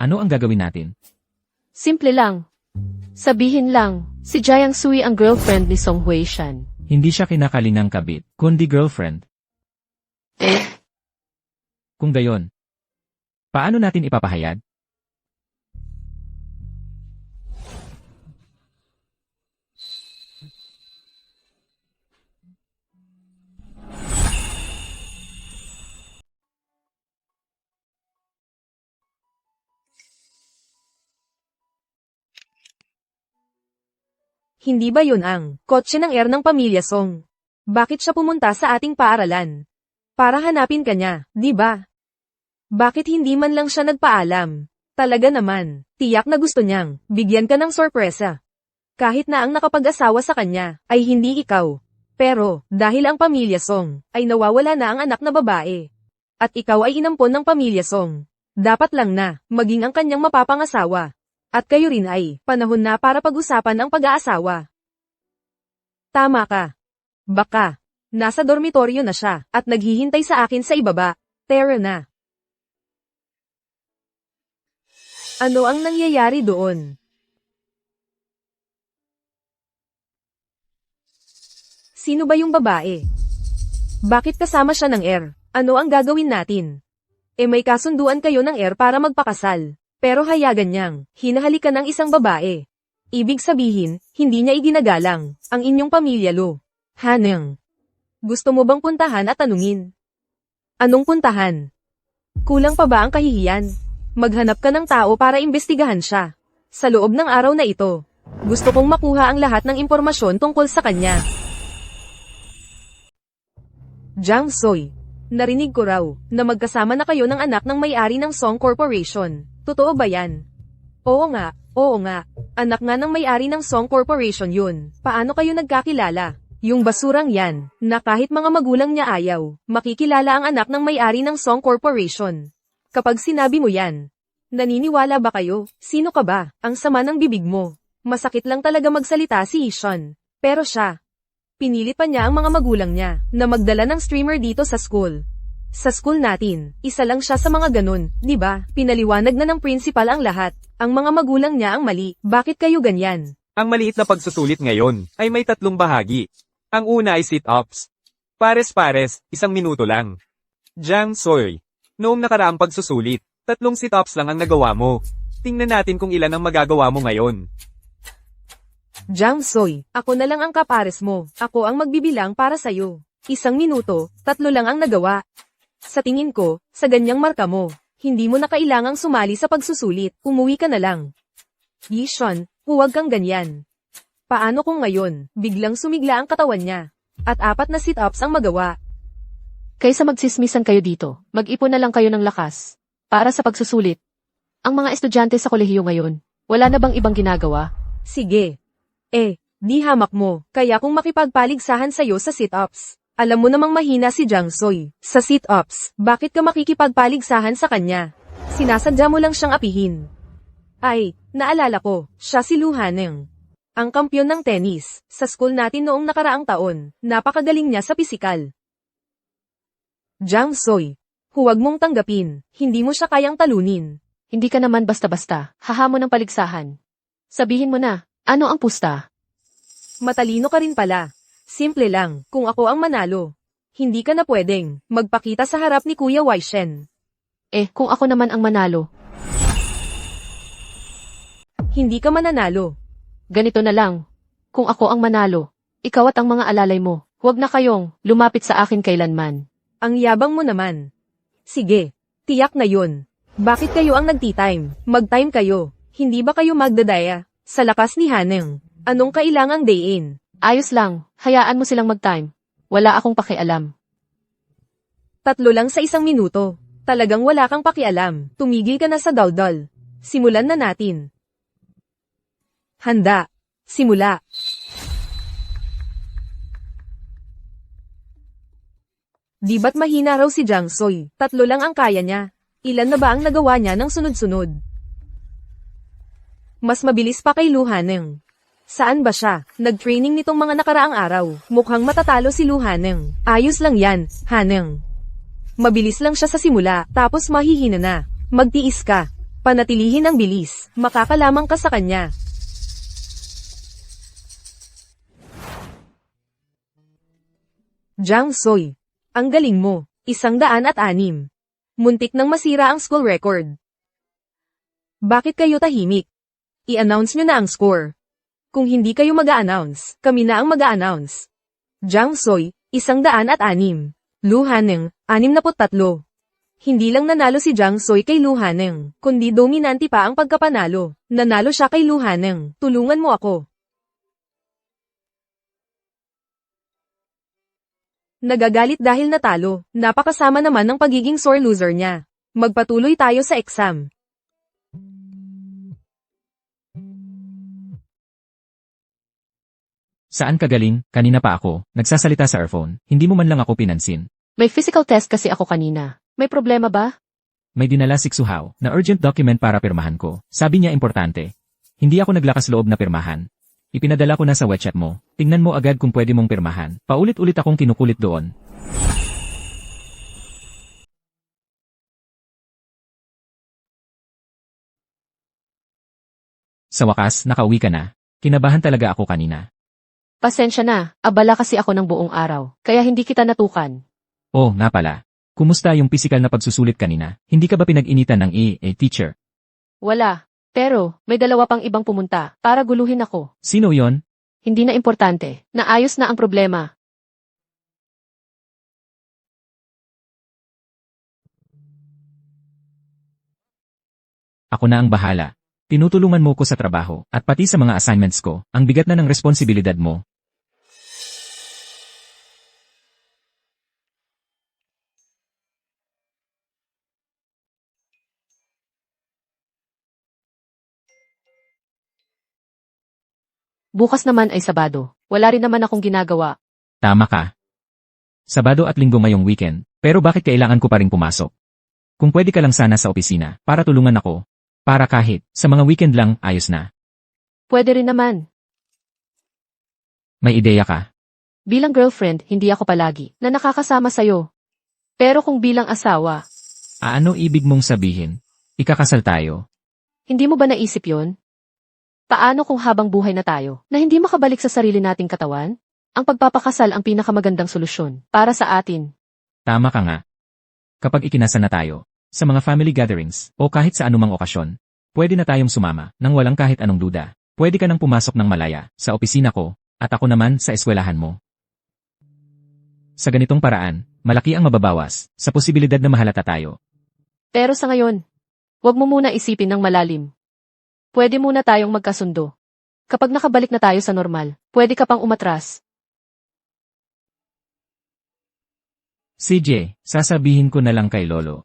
Ano ang gagawin natin? Simple lang. Sabihin lang, si Jiang Sui ang girlfriend ni Song Huishan. Hindi siya kinakalingang kabit, kundi girlfriend. Kung gayon, paano natin ipapahayag? Hindi ba yun ang kotse ng ng pamilya Song? Bakit siya pumunta sa ating paaralan? Para hanapin ka niya, di ba? Bakit hindi man lang siya nagpaalam? Talaga naman, tiyak na gusto niyang bigyan ka ng sorpresa. Kahit na ang nakapag-asawa sa kanya ay hindi ikaw. Pero, dahil ang pamilya Song ay nawawala na ang anak na babae. At ikaw ay inampon ng pamilya Song. Dapat lang na maging ang kanyang mapapangasawa. At kayo rin ay panahon na para pag-usapan ang pag-aasawa. Tama ka. Baka, nasa dormitoryo na siya at naghihintay sa akin sa ibaba. Tara na. Ano ang nangyayari doon? Sino ba yung babae? Bakit kasama siya ng Ano ang gagawin natin? May kasunduan kayo ng para magpakasal. Pero hayagan niyang hinahalikan ng isang babae. Ibig sabihin, hindi niya iginagalang ang inyong pamilya Lo. Haneng. Gusto mo bang puntahan at tanungin? Anong puntahan? Kulang pa ba ang kahihiyan? Maghanap ka ng tao para imbestigahan siya. Sa loob ng araw na ito, gusto kong makuha ang lahat ng impormasyon tungkol sa kanya. Jiang Soy, narinig ko raw na magkasama na kayo ng anak ng may-ari ng Song Corporation. Totoo ba yan? Oo nga. Anak nga ng may-ari ng Song Corporation yun. Paano kayo nagkakilala? Yung basurang yan, na kahit mga magulang niya ayaw, makikilala ang anak ng may-ari ng Song Corporation. Kapag sinabi mo yan, naniniwala ba kayo? Sino ka ba? Ang sama ng bibig mo. Masakit lang talaga magsalita si Ishan. Pero siya, pinilit pa niya ang mga magulang niya na magdala ng streamer dito sa school. Sa school natin, isa lang siya sa mga ganun, di ba? Pinaliwanag na ng principal ang lahat. Ang mga magulang niya ang mali. Bakit kayo ganyan? Ang maliit na pagsusulit ngayon ay may 3 bahagi. Ang una ay sit-ups. Pares-pares, 1 minuto lang. Jiang Soy, noong nakaraang pagsusulit, 3 sit-ups lang ang nagawa mo. Tingnan natin kung ilan ang magagawa mo ngayon. Jiang Soy, ako na lang ang kapares mo. Ako ang magbibilang para sa'yo. 1 minuto, 3 lang ang nagawa. Sa tingin ko, sa ganyang marka mo, hindi mo na kailangang sumali sa pagsusulit, umuwi ka na lang. Yishan, huwag kang ganyan. Paano kung ngayon, biglang sumigla ang katawan niya, at 4 na sit-ups ang magawa? Kaysa magsismisan kayo dito, mag-ipon na lang kayo ng lakas. Para sa pagsusulit. Ang mga estudyante sa kolehiyo ngayon, wala na bang ibang ginagawa? Sige. Di hamak mo, kaya kung makipagpaligsahan sa'yo sa sit-ups. Alam mo namang mahina si Jiang Soy. Sa sit-ups, bakit ka makikipagpaligsahan sa kanya? Sinasadya mo lang siyang apihin. Ay, naalala ko, siya si Lu Haneng. Ang kampyon ng tennis, sa school natin noong nakaraang taon, napakagaling niya sa pisikal. Jiang Soy, huwag mong tanggapin, hindi mo siya kayang talunin. Hindi ka naman basta-basta, hahamon ng paligsahan. Sabihin mo na, ano ang pusta? Matalino ka rin pala. Simple lang, kung ako ang manalo. Hindi ka na pwedeng magpakita sa harap ni Kuya Waishen. Kung ako naman ang manalo. Hindi ka mananalo. Ganito na lang. Kung ako ang manalo, ikaw at ang mga alalay mo, huwag na kayong lumapit sa akin kailanman. Ang yabang mo naman. Sige, tiyak na yun. Bakit kayo ang nagti-time? Mag-time kayo. Hindi ba kayo magdadaya? Sa lakas ni Haneng. Anong kailangang day-in? Ayos lang, hayaan mo silang mag-time. Wala akong pakialam. 3 lang sa 1 minuto. Talagang wala kang pakialam. Tumigil ka na sa daldal. Simulan na natin. Handa. Simula. Di ba't mahina raw si Jang Soy? 3 lang ang kaya niya. Ilan na ba ang nagawa niya ng sunod-sunod? Mas mabilis pa kay Lu Haneng. Saan ba siya? Nag-training nitong mga nakaraang araw. Mukhang matatalo si Lu Haneng. Ayos lang yan, Haneng. Mabilis lang siya sa simula, tapos mahihina na. Magtiis ka. Panatilihin ang bilis. Makakalamang ka sa kanya. Jang Soy. Ang galing mo. 106. Muntik nang masira ang school record. Bakit kayo tahimik? I-announce nyo na ang score. Kung hindi kayo mag-a-announce, kami na ang mag-a-announce. Jang Soy, 106. Lu Haneng, 63. Hindi lang nanalo si Jang Soy kay Lu Haneng, kundi dominante pa ang pagkapanalo. Nanalo siya kay Lu Haneng. Tulungan mo ako. Nagagalit dahil natalo. Napakasama naman ng pagiging sore loser niya. Magpatuloy tayo sa exam. Saan ka galing? Kanina pa ako. Nagsasalita sa earphone. Hindi mo man lang ako pinansin. May physical test kasi ako kanina. May problema ba? May dinala si Xuhao na urgent document para pirmahan ko. Sabi niya importante. Hindi ako naglakas loob na pirmahan. Ipinadala ko na sa WeChat mo. Tingnan mo agad kung pwede mong pirmahan. Paulit-ulit akong kinukulit doon. Sa wakas, nakauwi ka na. Kinabahan talaga ako kanina. Pasensya na, abala kasi ako ng buong araw, kaya hindi kita natukan. Oh, nga pala. Kumusta yung physical na pagsusulit kanina? Hindi ka ba pinag-initan ng teacher? Wala. Pero, may 2 pang ibang pumunta, para guluhin ako. Sino yon? Hindi na importante. Naayos na ang problema. Ako na ang bahala. Tinutulungan mo ko sa trabaho, at pati sa mga assignments ko. Ang bigat na ng responsibilidad mo. Bukas naman ay Sabado. Wala rin naman akong ginagawa. Tama ka. Sabado at Linggo ngayong weekend, pero bakit kailangan ko pa rin pumasok? Kung pwede ka lang sana sa opisina, para tulungan ako. Para kahit, sa mga weekend lang, ayos na. Pwede rin naman. May ideya ka? Bilang girlfriend, hindi ako palagi na nakakasama sayo. Pero kung bilang asawa, Ano ibig mong sabihin? Ikakasal tayo. hindi mo ba naisip yon? Paano kung habang buhay na tayo, na hindi makabalik sa sarili nating katawan? Ang pagpapakasal ang pinakamagandang solusyon para sa atin. Tama ka nga. Kapag ikinasal na tayo, sa mga family gatherings, o kahit sa anumang okasyon, pwede na tayong sumama, nang walang kahit anong duda. Pwede ka nang pumasok ng malaya, sa opisina ko, at ako naman sa eskwelahan mo. Sa ganitong paraan, malaki ang mababawas, sa posibilidad na mahalata tayo. Pero sa ngayon, huwag mo muna isipin ng malalim. Pwede muna tayong magkasundo. Kapag nakabalik na tayo sa normal, pwede ka pang umatras. CJ, sasabihin ko na lang kay Lolo.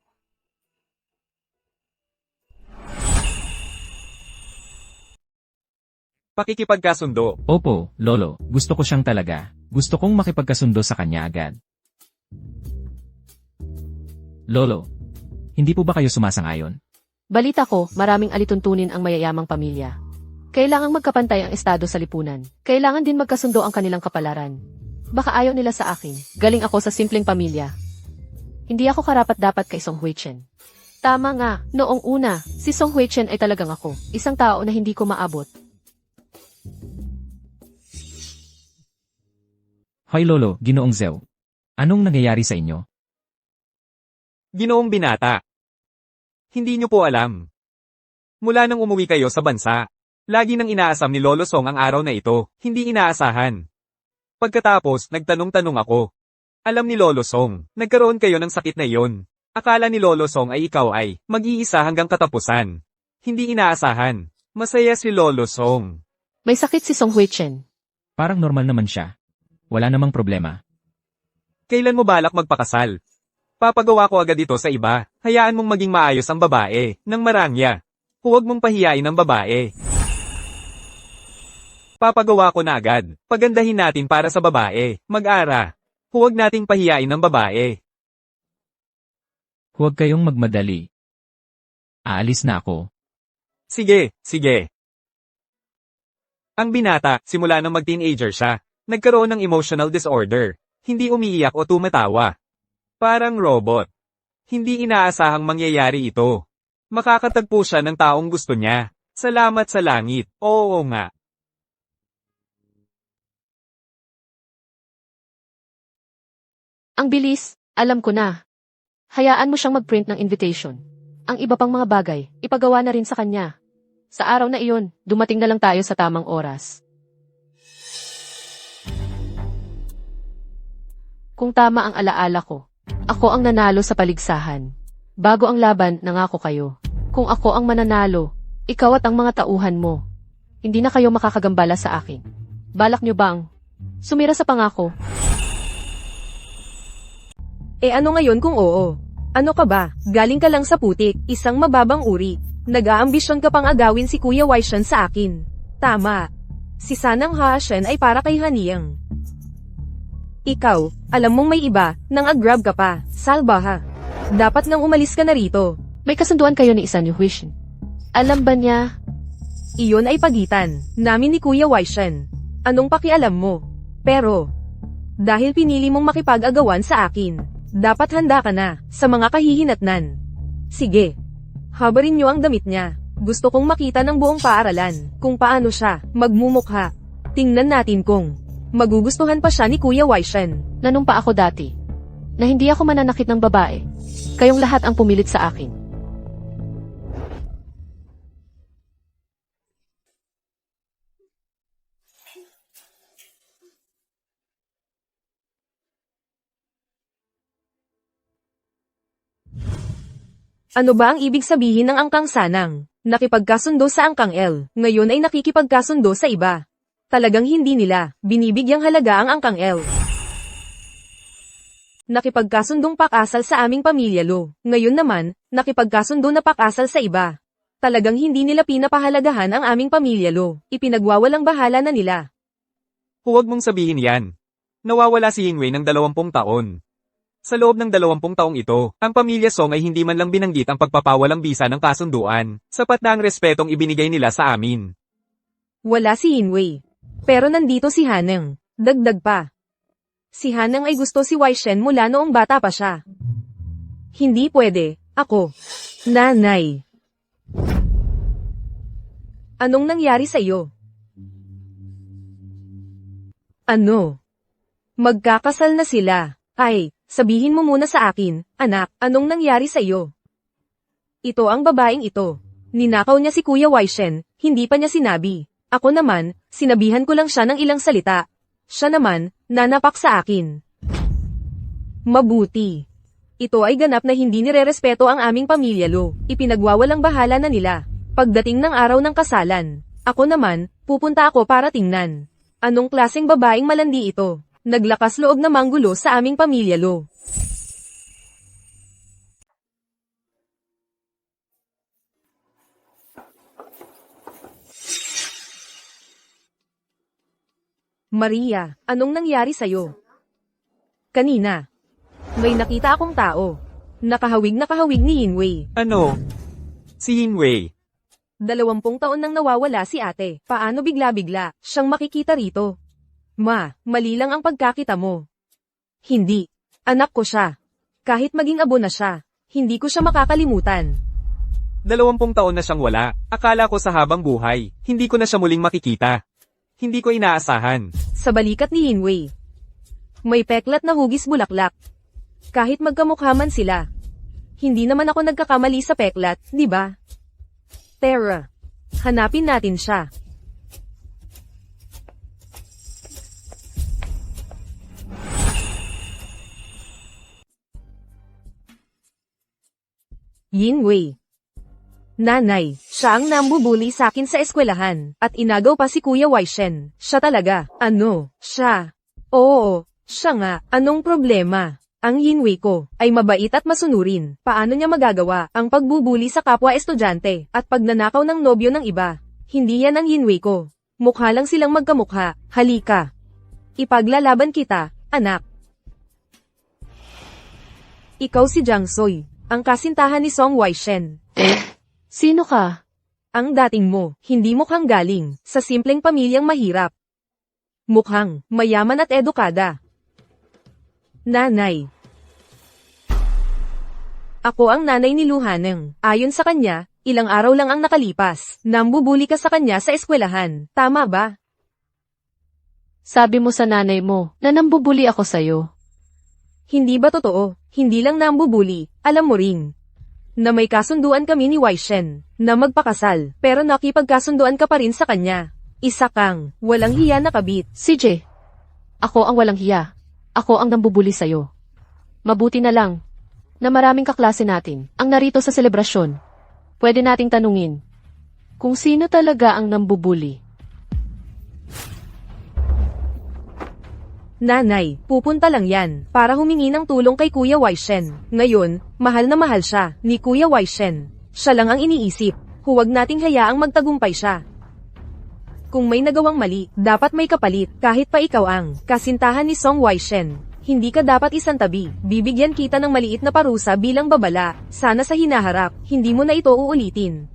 Pakikipagkasundo. Opo, Lolo, gusto ko siyang talaga. Gusto kong makipagkasundo sa kanya agad. Lolo, hindi po ba kayo sumasang-ayon? Balita ko, maraming alituntunin ang mayayamang pamilya. Kailangang magkapantay ang estado sa lipunan. Kailangan din magkasundo ang kanilang kapalaran. Baka ayaw nila sa akin. Galing ako sa simpleng pamilya. Hindi ako karapat-dapat kay Song Hui-chen. Tama nga, noong una, si Song Hui-chen ay talagang ako. Isang tao na hindi ko maabot. Hoy Lolo, Ginoong Zhao. Anong nangyayari sa inyo? Ginoong binata. Hindi niyo po alam. Mula nang umuwi kayo sa bansa, lagi nang inaasam ni Lolo Song ang araw na ito, hindi inaasahan. Pagkatapos, nagtanong-tanong ako. Alam ni Lolo Song, nagkaroon kayo ng sakit na iyon. Akala ni Lolo Song ay ikaw ay mag-iisa hanggang katapusan. Hindi inaasahan. Masaya si Lolo Song. May sakit si Song Hui-chen. Parang normal naman siya. Wala namang problema. Kailan mo balak magpakasal? Papagawa ko agad ito sa iba. Hayaan mong maging maayos ang babae, ng marangya. Huwag mong pahiyain ang babae. Papagawa ko na agad. Pagandahin natin para sa babae. Mag-ara. Huwag nating pahiyain ang babae. Huwag kayong magmadali. Aalis na ako. Sige, sige. Ang binata, simula nang mag-teenager siya, nagkaroon ng emotional disorder. Hindi umiiyak o tumatawa. Parang robot. Hindi inaasahang mangyayari ito. Makakatagpo siya ng taong gusto niya. Salamat sa langit. Oo nga. Ang bilis, alam ko na. Hayaan mo siyang mag-print ng invitation. Ang iba pang mga bagay, ipagawa na rin sa kanya. Sa araw na iyon, dumating na lang tayo sa tamang oras. Kung tama ang alaala ko, ako ang nanalo sa paligsahan. Bago ang laban, nangako kayo. Kung ako ang mananalo, ikaw at ang mga tauhan mo. Hindi na kayo makakagambala sa akin. Balak nyo bang sumira sa pangako? Ano ngayon kung oo? Ano ka ba? Galing ka lang sa putik, isang mababang uri. Nag-aambisyon ka pang agawin si Kuya Waishan sa akin. Tama. Si Sanang Haashen ay para kay Haniyang. Ikaw, alam mong may iba, nang ag-grab ka pa, salbaha. Dapat nang umalis ka na rito. May kasunduan kayo ni Isan Yuhuishin. Alam ba niya? Iyon ay pagitan, namin ni Kuya Waishan. Anong pakialam mo? Pero, dahil pinili mong makipag-agawan sa akin, dapat handa ka na, sa mga kahihinatnan. Sige. Habarin niyo ang damit niya. Gusto kong makita ng buong paaralan, kung paano siya, magmumukha. Tingnan natin kung magugustuhan pa siya ni Kuya Waishan. Nanumpa ako dati, na hindi ako mananakit ng babae. Kayong lahat ang pumilit sa akin. Ano ba ang ibig sabihin ng angkang Sanang? Nakipagkasundo sa angkang L, ngayon ay nakikipagkasundo sa iba. Talagang hindi nila binibigyang halaga ang angkang L. Nakipagkasundong pakasal sa aming pamilya Lo, ngayon naman, nakipagkasundo na pakasal sa iba. Talagang hindi nila pinapahalagahan ang aming pamilya Lo, ipinagwawalang bahala na nila. Huwag mong sabihin yan. Nawawala si Yingwei ng 20 taon. Sa loob ng 20 taong ito, ang pamilya Song ay hindi man lang binanggit ang pagpapawalang bisa ng kasunduan. Sapat na ang respetong ibinigay nila sa amin. Wala si Yinwei. Pero nandito si Haneng. Dagdag pa. Si Haneng ay gusto si Waishen mula noong bata pa siya. Hindi pwede. Ako. Nanay. Anong nangyari sa iyo? Ano? Magkakasal na sila. Ay, sabihin mo muna sa akin, anak, anong nangyari sa iyo? Ito ang babaeng ito. Ninakaw niya si Kuya Waishen, hindi pa niya sinabi. Ako naman, sinabihan ko lang siya ng ilang salita. Siya naman, nanapak sa akin. Mabuti. Ito ay ganap na hindi nirerespeto ang aming pamilya Lo. Ipinagwawalang bahala na nila. Pagdating ng araw ng kasalan, ako naman, pupunta ako para tingnan. Anong klaseng babaeng malandi ito? Naglakas loob na manggulo sa aming pamilya Lo. Maria, anong nangyari sa'yo? Kanina. May nakita akong tao. Nakahawig ni Yinwei. Ano? Si Yingwei. 20 taon nang nawawala si ate. Paano bigla-bigla siyang makikita rito? Ma, mali lang ang pagkakita mo. Hindi. Anak ko siya. Kahit maging abo na siya, hindi ko siya makakalimutan. 20 taon na siyang wala. Akala ko sa habang buhay, hindi ko na siya muling makikita. Hindi ko inaasahan. Sa balikat ni Yinwei. May peklat na hugis bulaklak. Kahit magkamukha man sila. Hindi naman ako nagkakamali sa peklat, di ba? Tara. Hanapin natin siya. Yinwei. Nanay, siya ang nambubuli sa akin sa eskwelahan, at inagaw pa si Kuya Waishen. Siya talaga. Ano? Siya. Oo, siya nga. Anong problema? Ang Yinwei ko ay mabait at masunurin. Paano niya magagawa ang pagbubuli sa kapwa estudyante at pagnanakaw ng nobyo ng iba? Hindi yan ang Yinwei ko. Mukha lang silang magkamukha. Halika. Ipaglalaban kita, anak. Ikaw si Jiang Soy, ang kasintahan ni Song Waishen. Sino ka? Ang dating mo, hindi mukhang galing sa simpleng pamilyang mahirap. Mukhang mayaman at edukada. Nanay. Ako ang nanay ni Lu Haneng. Ayon sa kanya, ilang araw lang ang nakalipas. Nambubuli ka sa kanya sa eskwelahan. Tama ba? Sabi mo sa nanay mo na nambubuli ako sa'yo. Hindi ba totoo? Hindi lang nambubuli, alam mo ring. Na may kasunduan kami ni Waishen, na magpakasal, pero nakipagkasunduan ka pa rin sa kanya. Isa kang, walang hiya na kabit. CJ, ako ang walang hiya. Ako ang nambubuli sa'yo. Mabuti na lang na maraming kaklase natin ang narito sa selebrasyon. Pwede nating tanungin kung sino talaga ang nambubuli. Nanay, pupunta lang yan, para humingi ng tulong kay Kuya Waishen. Ngayon, mahal na mahal siya, ni Kuya Waishen. Siya lang ang iniisip, huwag nating hayaang magtagumpay siya. Kung may nagawang mali, dapat may kapalit, kahit pa ikaw ang kasintahan ni Song Waishen. Hindi ka dapat isantabi, bibigyan kita ng maliit na parusa bilang babala, sana sa hinaharap, hindi mo na ito uulitin.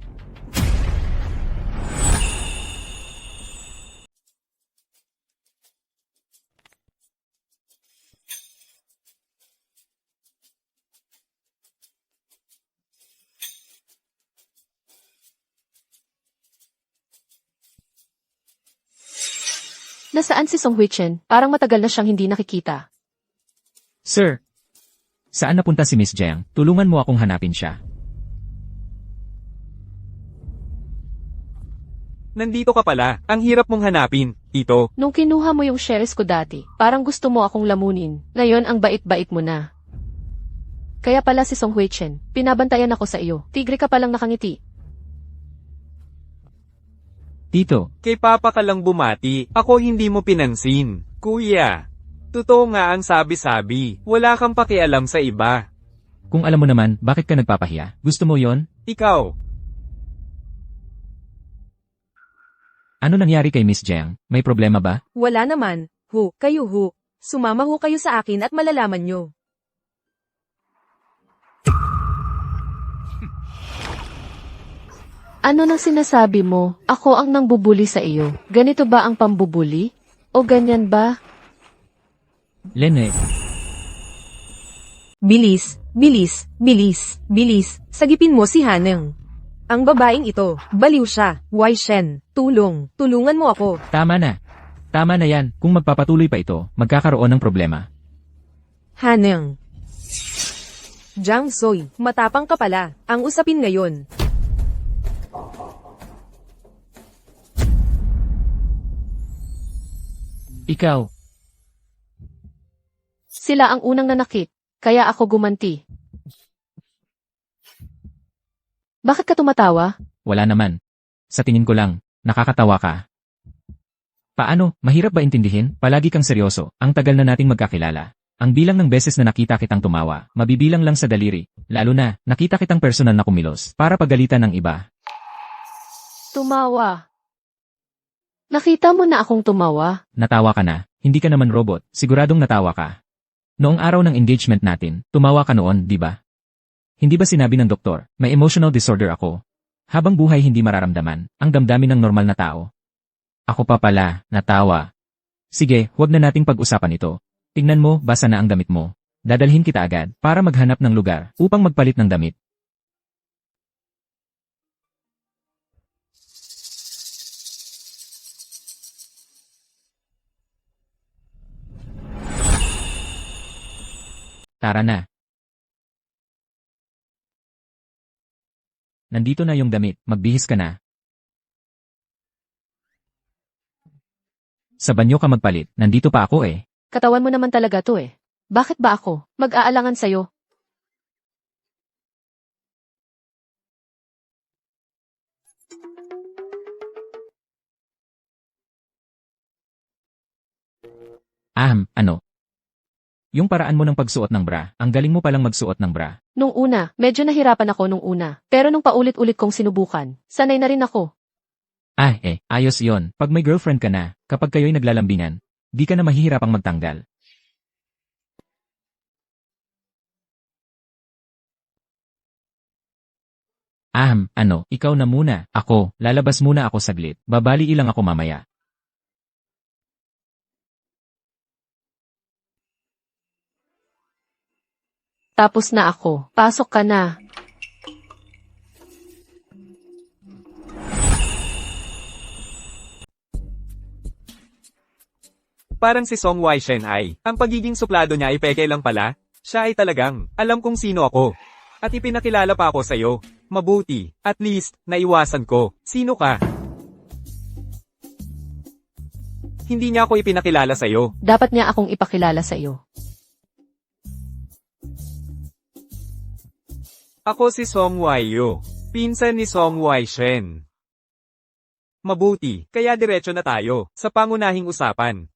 Nasaan si Song Huichen? Parang matagal na siyang hindi nakikita. Sir, saan napunta si Miss Jiang? Tulungan mo akong hanapin siya. Nandito ka pala. Ang hirap mong hanapin, Tito. Nung kinuha mo yung shares ko dati, parang gusto mo akong lamunin. Ngayon ang bait-bait mo na. Kaya pala si Song Huichen, pinabantayan ako sa iyo. Tigre ka palang nakangiti. Tito, Kay Papa ka lang bumati, ako hindi mo pinansin. Kuya, totoo nga ang sabi-sabi, wala kang pakialam sa iba. kung alam mo naman, bakit ka nagpapahiya? Gusto mo yon? Ikaw, Ano nangyari kay Miss Jiang? May problema ba? Wala naman, kayo Sumama kayo sa akin at malalaman nyo. Ano nang sinasabi mo? Ako ang nangbubuli sa iyo. Ganito ba ang pambubuli? O ganyan ba? Lene, Bilis, bilis, bilis, bilis, sagipin mo si Haneng. Ang babaeng ito, baliw siya, Waishen, tulungan mo ako. tama na. Tama na yan. Kung magpapatuloy pa ito, magkakaroon ng problema. Haneng. Jiang Soy, matapang ka pala, ang usapin ngayon. Ikaw, Sila ang unang nanakit, kaya ako gumanti. Bakit ka tumatawa? wala naman. Sa tingin ko lang, nakakatawa ka. Paano, mahirap ba intindihin? Palagi kang seryoso, ang tagal na nating magkakilala. Ang bilang ng beses na nakita kitang tumawa, mabibilang lang sa daliri. Lalo na, nakita kitang personal na kumilos, para pagalitan ng iba. Tumawa. Nakita mo na akong tumawa? Natawa ka na, hindi ka naman robot, siguradong natawa ka. Noong araw ng engagement natin, tumawa ka noon, di ba? Hindi ba sinabi ng doktor, may emotional disorder ako? Habang buhay hindi mararamdaman, ang damdamin ng normal na tao. Ako pa pala, natawa. Sige, huwag na nating pag-usapan ito. Tingnan mo, basa na ang damit mo. Dadalhin kita agad, para maghanap ng lugar, upang magpalit ng damit. Tara na. Nandito na yung damit, magbihis ka na. Sa banyo ka magpalit, nandito pa ako eh. Katawan mo naman talaga to eh. Bakit ba ako mag-aalangan sa'yo? Ano? Yung paraan mo ng pagsuot ng bra, ang galing mo palang magsuot ng bra. Nung una, medyo nahirapan ako nung una. Pero nung paulit-ulit kong sinubukan, sanay na rin ako. Ayos yon. Pag may girlfriend ka na, kapag kayo'y naglalambingan, di ka na mahihirapang magtanggal. Ikaw na muna. Ako, lalabas muna ako saglit. Babali ilang ako mamaya. Tapos na ako. Pasok ka na. Parang si Song Wai Shen ay, ang pagiging suplado niya ay peke lang pala. Siya ay talagang, alam kung sino ako. At ipinakilala pa ako sa'yo. Mabuti, at least, naiwasan ko. Sino ka? Hindi niya ako ipinakilala sa'yo. Dapat niya akong ipakilala sa iyo. Ako si Song Wai Yu, pinsan ni Song Wai Shen. Mabuti, kaya diretso na tayo, sa pangunahing usapan.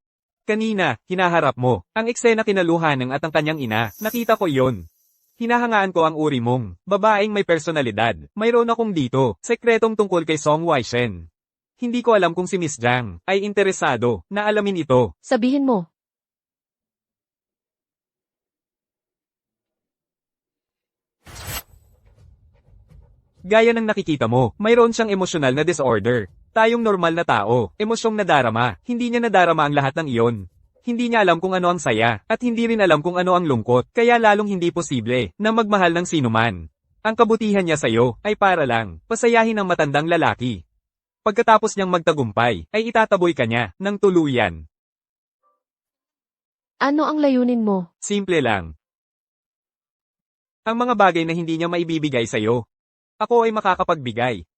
Kanina, hinaharap mo, ang eksena kinaluhanang at ang kanyang ina, nakita ko yon. Hinahangaan ko ang uri mong, babaeng may personalidad. Mayroon akong dito, sekretong tungkol kay Song Wai Shen. Hindi ko alam kung si Miss Zhang ay interesado na alamin ito. Sabihin mo. Gaya ng nakikita mo, mayroon siyang emosyonal na disorder. Tayong normal na tao, emosyong nadarama, hindi niya nadarama ang lahat ng iyon. Hindi niya alam kung ano ang saya, at hindi rin alam kung ano ang lungkot, kaya lalong hindi posible na magmahal ng sinuman. Ang kabutihan niya sa'yo ay para lang, pasayahin ang matandang lalaki. Pagkatapos niyang magtagumpay, ay itataboy ka niya ng tuluyan. Ano ang layunin mo? Simple lang. Ang mga bagay na hindi niya maibibigay sa'yo, ako ay makakapagbigay.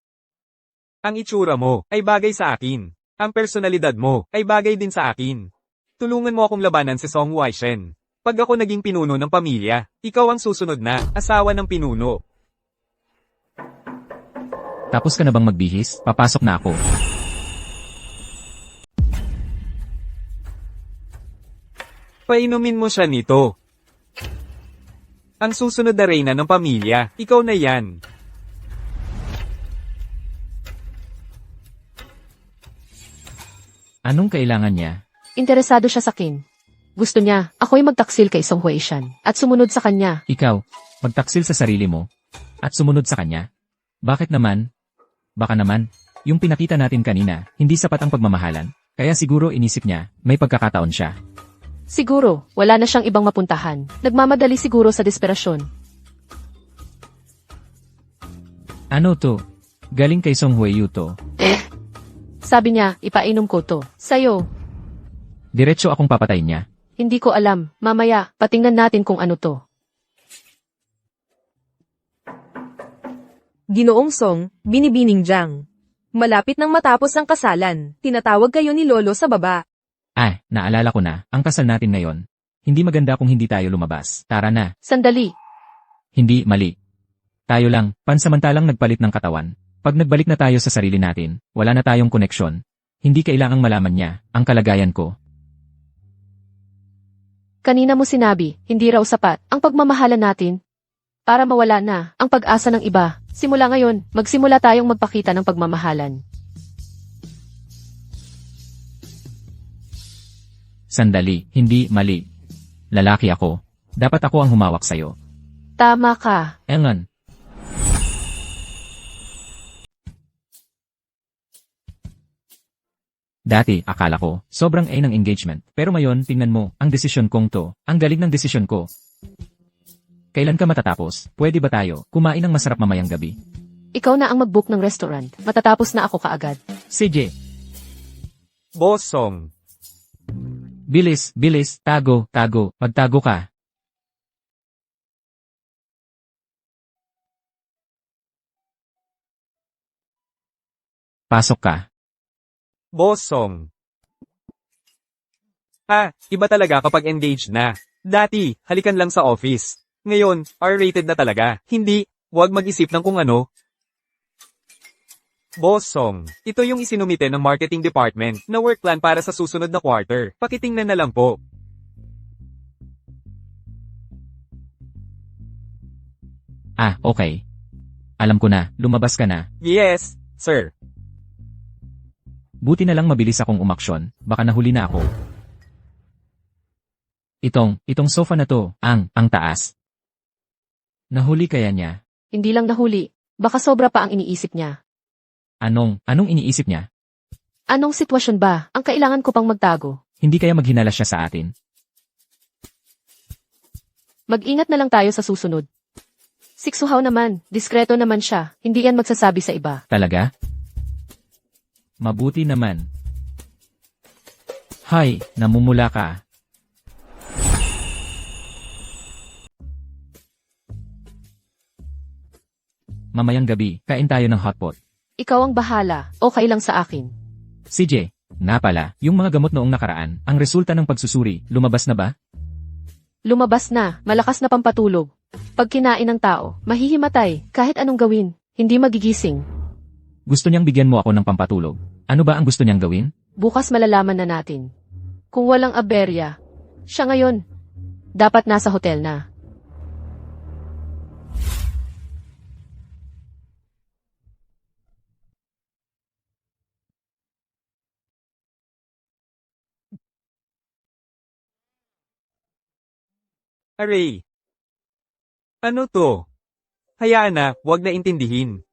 Ang itsura mo ay bagay sa akin. Ang personalidad mo ay bagay din sa akin. Tulungan mo akong labanan si Song Wai Shen. Pag ako naging pinuno ng pamilya, ikaw ang susunod na asawa ng pinuno. Tapos ka na bang magbihis? Papasok na ako. Painumin mo siya nito. Ang susunod na reyna ng pamilya, ikaw na yan. Anong kailangan niya? Interesado siya sa akin. Gusto niya, ako'y magtaksil kay Song Wei Shen at sumunod sa kanya. Ikaw, magtaksil sa sarili mo, at sumunod sa kanya? Bakit naman? Baka naman, yung pinakita natin kanina, hindi sapat ang pagmamahalan, kaya siguro inisip niya, may pagkakataon siya. Siguro, wala na siyang ibang mapuntahan. Nagmamadali siguro sa desperasyon. Ano to? Galing kay Song Hui Yu to. Sabi niya, ipainom ko to. Sa'yo. Diretso akong papatayin niya. Hindi ko alam. Mamaya, patingnan natin kung ano to. Ginoong Song, binibining Jiang. Malapit nang matapos ang kasalan, tinatawag kayo ni Lolo sa baba. Naalala ko na, ang kasal natin ngayon. Hindi maganda kung hindi tayo lumabas. Tara na. Sandali. Hindi, mali. Tayo lang, pansamantalang nagpalit ng katawan. Pag nagbalik na tayo sa sarili natin, wala na tayong koneksyon. Hindi kailangang malaman niya ang kalagayan ko. Kanina mo sinabi, hindi raw sapat ang pagmamahalan natin. Para mawala na ang pag-asa ng iba. Simula ngayon, magsimula tayong magpakita ng pagmamahalan. Sandali, hindi mali. Lalaki ako. Dapat ako ang humawak sa'yo. Tama ka. Engan. Dati, akala ko, sobrang ng engagement. Pero ngayon, tingnan mo, ang desisyon kong to. Ang galing ng desisyon ko. Kailan ka matatapos? Pwede ba tayo kumain ng masarap mamayang gabi? Ikaw na ang mag-book ng restaurant. Matatapos na ako kaagad. CJ, Boss Song. bilis, bilis, tago, magtago ka. Pasok ka. Boss Song. Iba talaga kapag engaged na. Dati, halikan lang sa office. Ngayon, R-rated na talaga. Hindi, huwag mag-isip ng kung ano. Boss Song, ito yung isinumite ng marketing department na work plan para sa susunod na quarter. Pakitingnan na lang po. Ah, okay. Alam ko na, lumabas ka na. Yes, sir. Buti na lang mabilis akong umaksyon, baka nahuli na ako. Itong sofa na to, ang taas. Nahuli kaya niya? Hindi lang nahuli. Baka sobra pa ang iniisip niya. Anong iniisip niya? Anong sitwasyon ba ang kailangan ko pang magtago? Hindi kaya maghinalas siya sa atin? Mag-ingat na lang tayo sa susunod. Siksuhaw naman, diskreto naman siya, hindi yan magsasabi sa iba. Talaga? Mabuti naman. Hay, namumula ka. Mamayang gabi, kain tayo ng hotpot. Ikaw ang bahala, okay lang sa akin. CJ, nga pala, yung mga gamot noong nakaraan, ang resulta ng pagsusuri, lumabas na ba? Lumabas na, malakas na pampatulog. Pag kinain ng tao, mahihimatay, kahit anong gawin, hindi magigising. Gusto niyang bigyan mo ako ng pampatulog. Ano ba ang gusto niyang gawin? Bukas malalaman na natin. Kung walang aberya, siya ngayon, dapat nasa hotel na. Aray. Ano to? Hayaan na, wag na intindihin.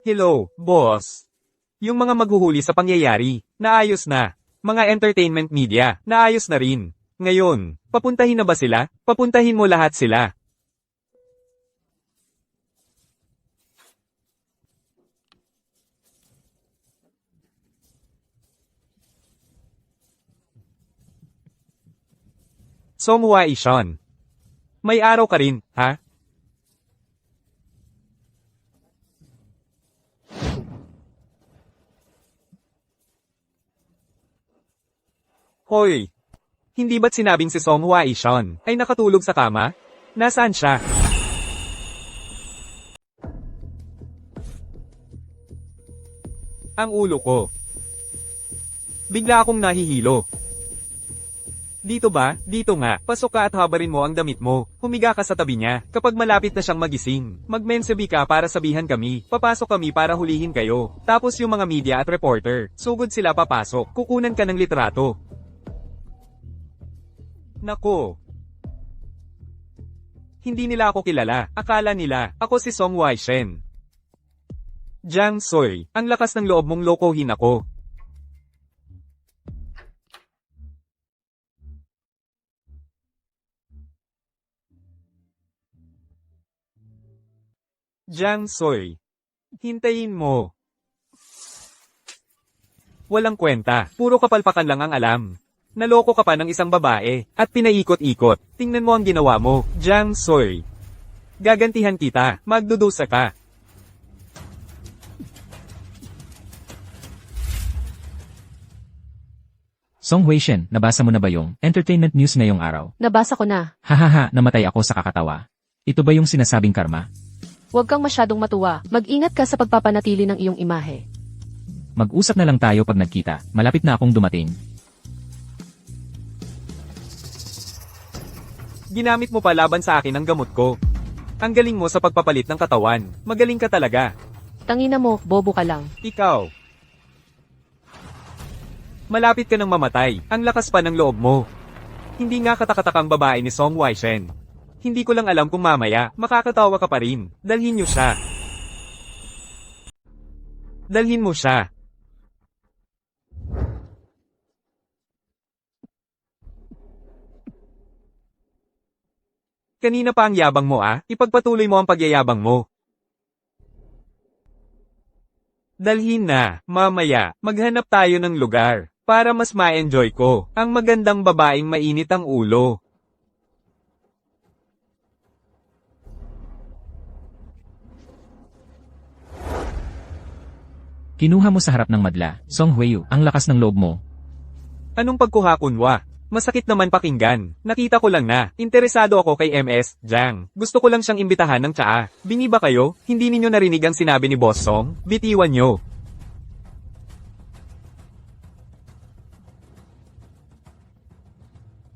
Hello, boss. Yung mga maghuhuli sa pangyayari, naayos na. Mga entertainment media, naayos na rin. Ngayon, papuntahin na ba sila? Papuntahin mo lahat sila. Somuwa Ishan. May araw ka rin, ha? Hoy! Hindi ba't sinabing si Songhua Ishan ay nakatulog sa kama? Nasaan siya? Ang ulo ko. Bigla akong nahihilo. Dito ba? Dito nga. Pasok ka at habarin mo ang damit mo. Humiga ka sa tabi niya. Kapag malapit na siyang magising, magmensabi ka para sabihan kami. Papasok kami para hulihin kayo. Tapos yung mga media at reporter, sugod sila papasok. Kukunan ka ng litrato. Nako. Hindi nila ako kilala. Akala nila, ako si Song Waishen. Jiang Soy, ang lakas ng loob mong lokohin ako. Jiang Soy. Hintayin mo. Walang kwenta, puro kapalpakan lang ang alam. Naloko ka pa ng isang babae, at pinaikot-ikot. Tingnan mo ang ginawa mo, Jiang Soy. Gagantihan kita, magdudusa ka. Song Huishen, nabasa mo na ba yung entertainment news ngayong araw? Nabasa ko na, Hahaha, namatay ako sa kakatawa. Ito ba yung sinasabing karma? huwag kang masyadong matuwa, mag-ingat ka sa pagpapanatili ng iyong imahe. Mag-usap na lang tayo pag nagkita, malapit na akong dumating. Ginamit mo pa laban sa akin ang gamot ko. Ang galing mo sa pagpapalit ng katawan. Magaling ka talaga. Tangina mo, bobo ka lang. Ikaw. Malapit ka ng mamatay. Ang lakas pa ng loob mo. Hindi nga katakatakang babae ni Song Waishen. Hindi ko lang alam kung mamaya, makakatawa ka pa rin. Dalhin niyo siya. Dalhin mo siya. Kanina pa ang yabang mo ipagpatuloy mo ang pagyayabang mo. Dalhin na, mamaya, maghanap tayo ng lugar, para mas ma-enjoy ko, ang magandang babaeng mainit ang ulo. Kinuha mo sa harap ng madla, Song Huiyu, ang lakas ng loob mo. Anong pagkuhakunwa? Masakit naman pakinggan. Nakita ko lang na, interesado ako kay MS, Jiang. Gusto ko lang siyang imbitahan ng tsaa. Bingi ba kayo? Hindi ninyo narinig ang sinabi ni Boss Song? Bitiwan nyo.